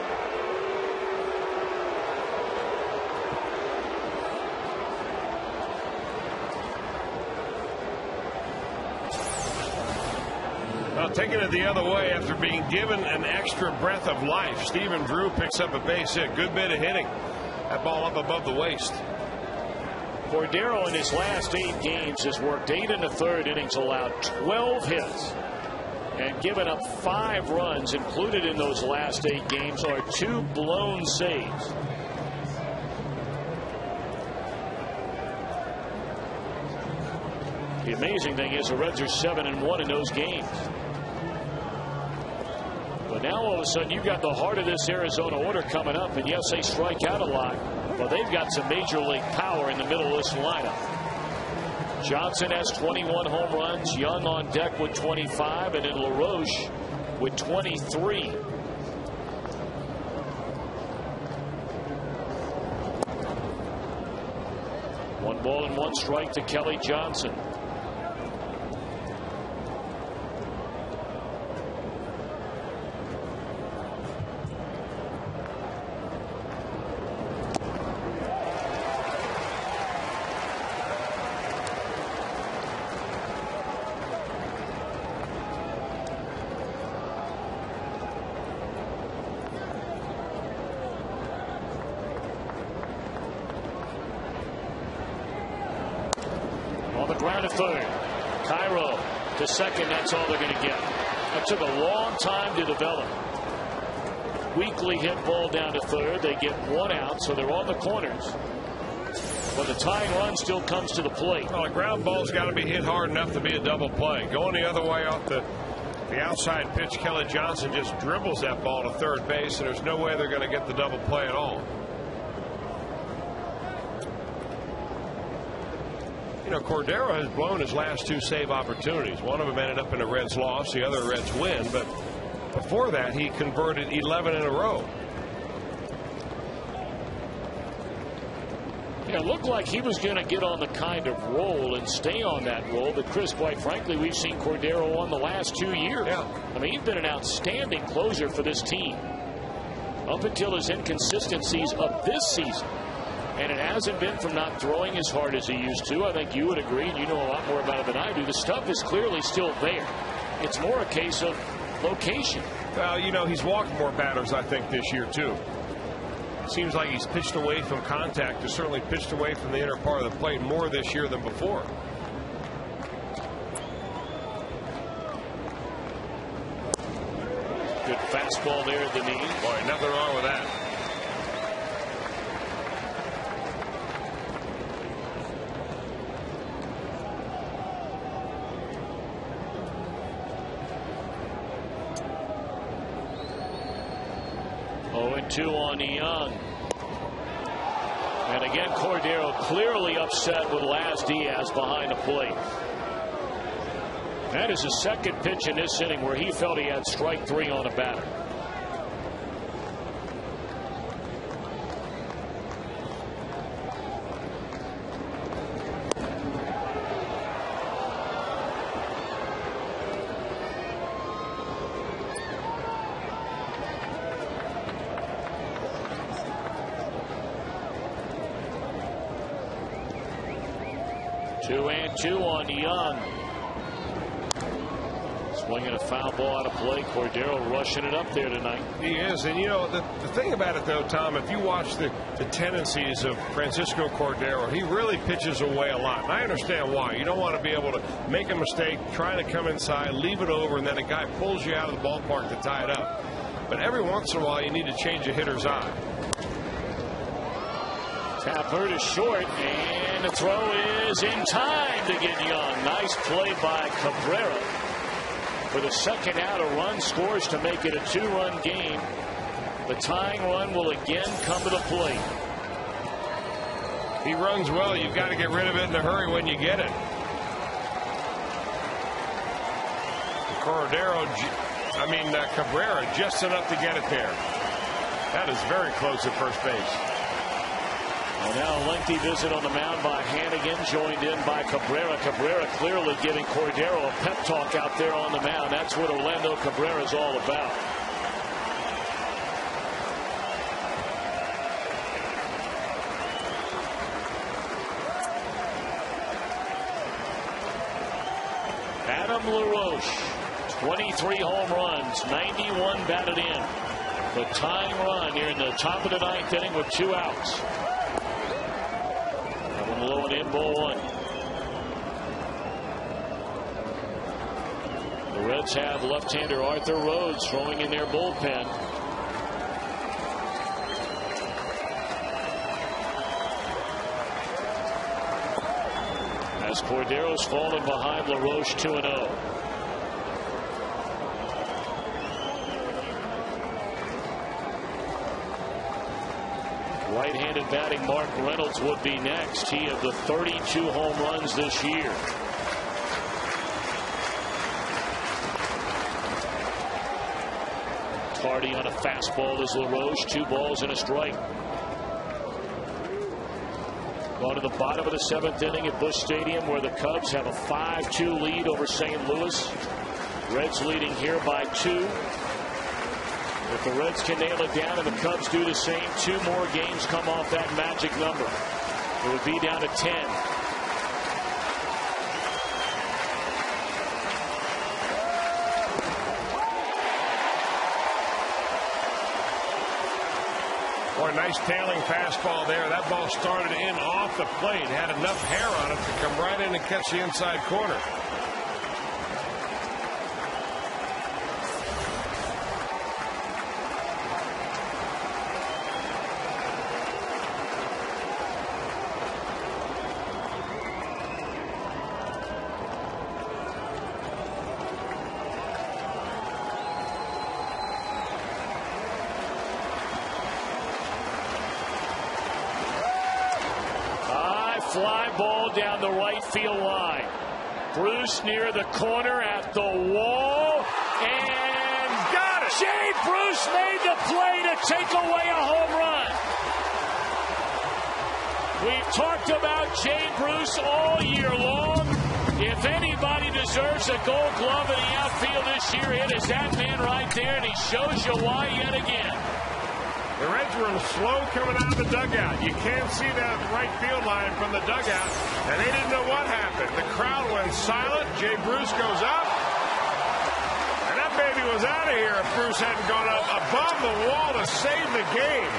Well, taking it the other way after being given an extra breath of life, Stephen Drew picks up a base hit. Good bit of hitting. That ball up above the waist. Cordero in his last 8 games has worked 8 1/3 innings, allowed 12 hits, and given up 5 runs. Included in those last 8 games are 2 blown saves. The amazing thing is the Reds are 7-1 in those games. But now all of a sudden you've got the heart of this Arizona order coming up, and yes, they strike out a lot, but they've got some major league power in the middle of this lineup. Johnson has 21 home runs, Young on deck with 25, and then LaRoche with 23. One ball and 1 strike to Kelly Johnson. ground to third. Cairo to second. That's all they're going to get. That took a long time to develop. Weakly hit ball down to third. They get one out, so they're on the corners. But the tying run still comes to the plate. Well, a ground ball's got to be hit hard enough to be a double play. Going the other way off the outside pitch, Kelly Johnson just dribbles that ball to third base, and there's no way they're going to get the double play at all. You know, Cordero has blown his last 2 save opportunities. One of them ended up in a Reds loss, the other Reds win. But before that, he converted 11 in a row. It looked like he was going to get on the kind of roll and stay on that roll. But, Chris, quite frankly, we've seen Cordero on the last 2 years. Yeah. I mean, he's been an outstanding closer for this team up until his inconsistencies of this season. And it hasn't been from not throwing as hard as he used to. I think you would agree, and you know a lot more about it than I do. The stuff is clearly still there. It's more a case of location. Well, you know, he's walked more batters, I think, this year, too. Seems like he's pitched away from contact. Has certainly pitched away from the inner part of the plate more this year than before. Good fastball there at the knee. Boy, nothing wrong with that. Two on Young. And again, Cordero clearly upset with Laz Diaz behind the plate. That is his second pitch in this inning where he felt he had strike 3 on a batter. Two on Young. Swinging a foul ball out of play. Cordero rushing it up there tonight. He is. And, you know, the thing about it, though, Tom, if you watch the tendencies of Francisco Cordero, he really pitches away a lot. And I understand why. You don't want to be able to make a mistake, trying to come inside, leave it over, and then a guy pulls you out of the ballpark to tie it up. But every once in a while, you need to change a hitter's eye. Tapper is short, and the throw is in time to get Young. Nice play by Cabrera. For the second out, a run scores to make it a 2-run game. The tying run will again come to the plate. He runs well. You've got to get rid of it in a hurry when you get it. Cabrera just enough to get it there. That is very close at first base. Well, now a lengthy visit on the mound by Hannigan, joined in by Cabrera. Cabrera clearly giving Cordero a pep talk out there on the mound. That's what Orlando Cabrera is all about. Adam LaRoche, 23 home runs, 91 batted in. The tying run here in the top of the 9th inning with 2 outs. Low and in, ball 1. The Reds have left-hander Arthur Rhodes throwing in their bullpen. As Cordero's fallen behind LaRoche 2-0. Right-handed batting Mark Reynolds would be next. He of the 32 home runs this year. Tardy on a fastball as LaRoche. 2 balls and a strike. Going to the bottom of the 7th inning at Busch Stadium, where the Cubs have a 5-2 lead over St. Louis. Reds leading here by 2. If the Reds can nail it down and the Cubs do the same, 2 more games come off that magic number. It would be down to 10. Boy, a nice tailing fastball there. That ball started in off the plate. Had enough hair on it to come right in and catch the inside corner. Fly ball down the right field line. Bruce near the corner at the wall. And got it! Jay Bruce made the play to take away a home run. We've talked about Jay Bruce all year long. If anybody deserves a Gold Glove in the outfield this year, it is that man right there, and he shows you why yet again. The Reds were slow coming out of the dugout. You can't see that right field line from the dugout, and they didn't know what happened. The crowd went silent. Jay Bruce goes up, and that baby was out of here if Bruce hadn't gone up above the wall to save the game.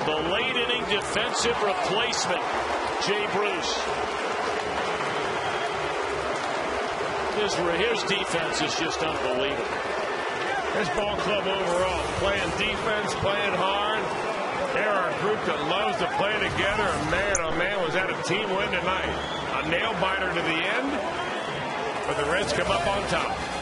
The late inning defensive replacement, Jay Bruce. His defense is just unbelievable. This ball club overall, playing defense, playing hard. They're a group that loves to play together. And man, oh man, was that a team win tonight. A nail biter to the end, but the Reds come up on top.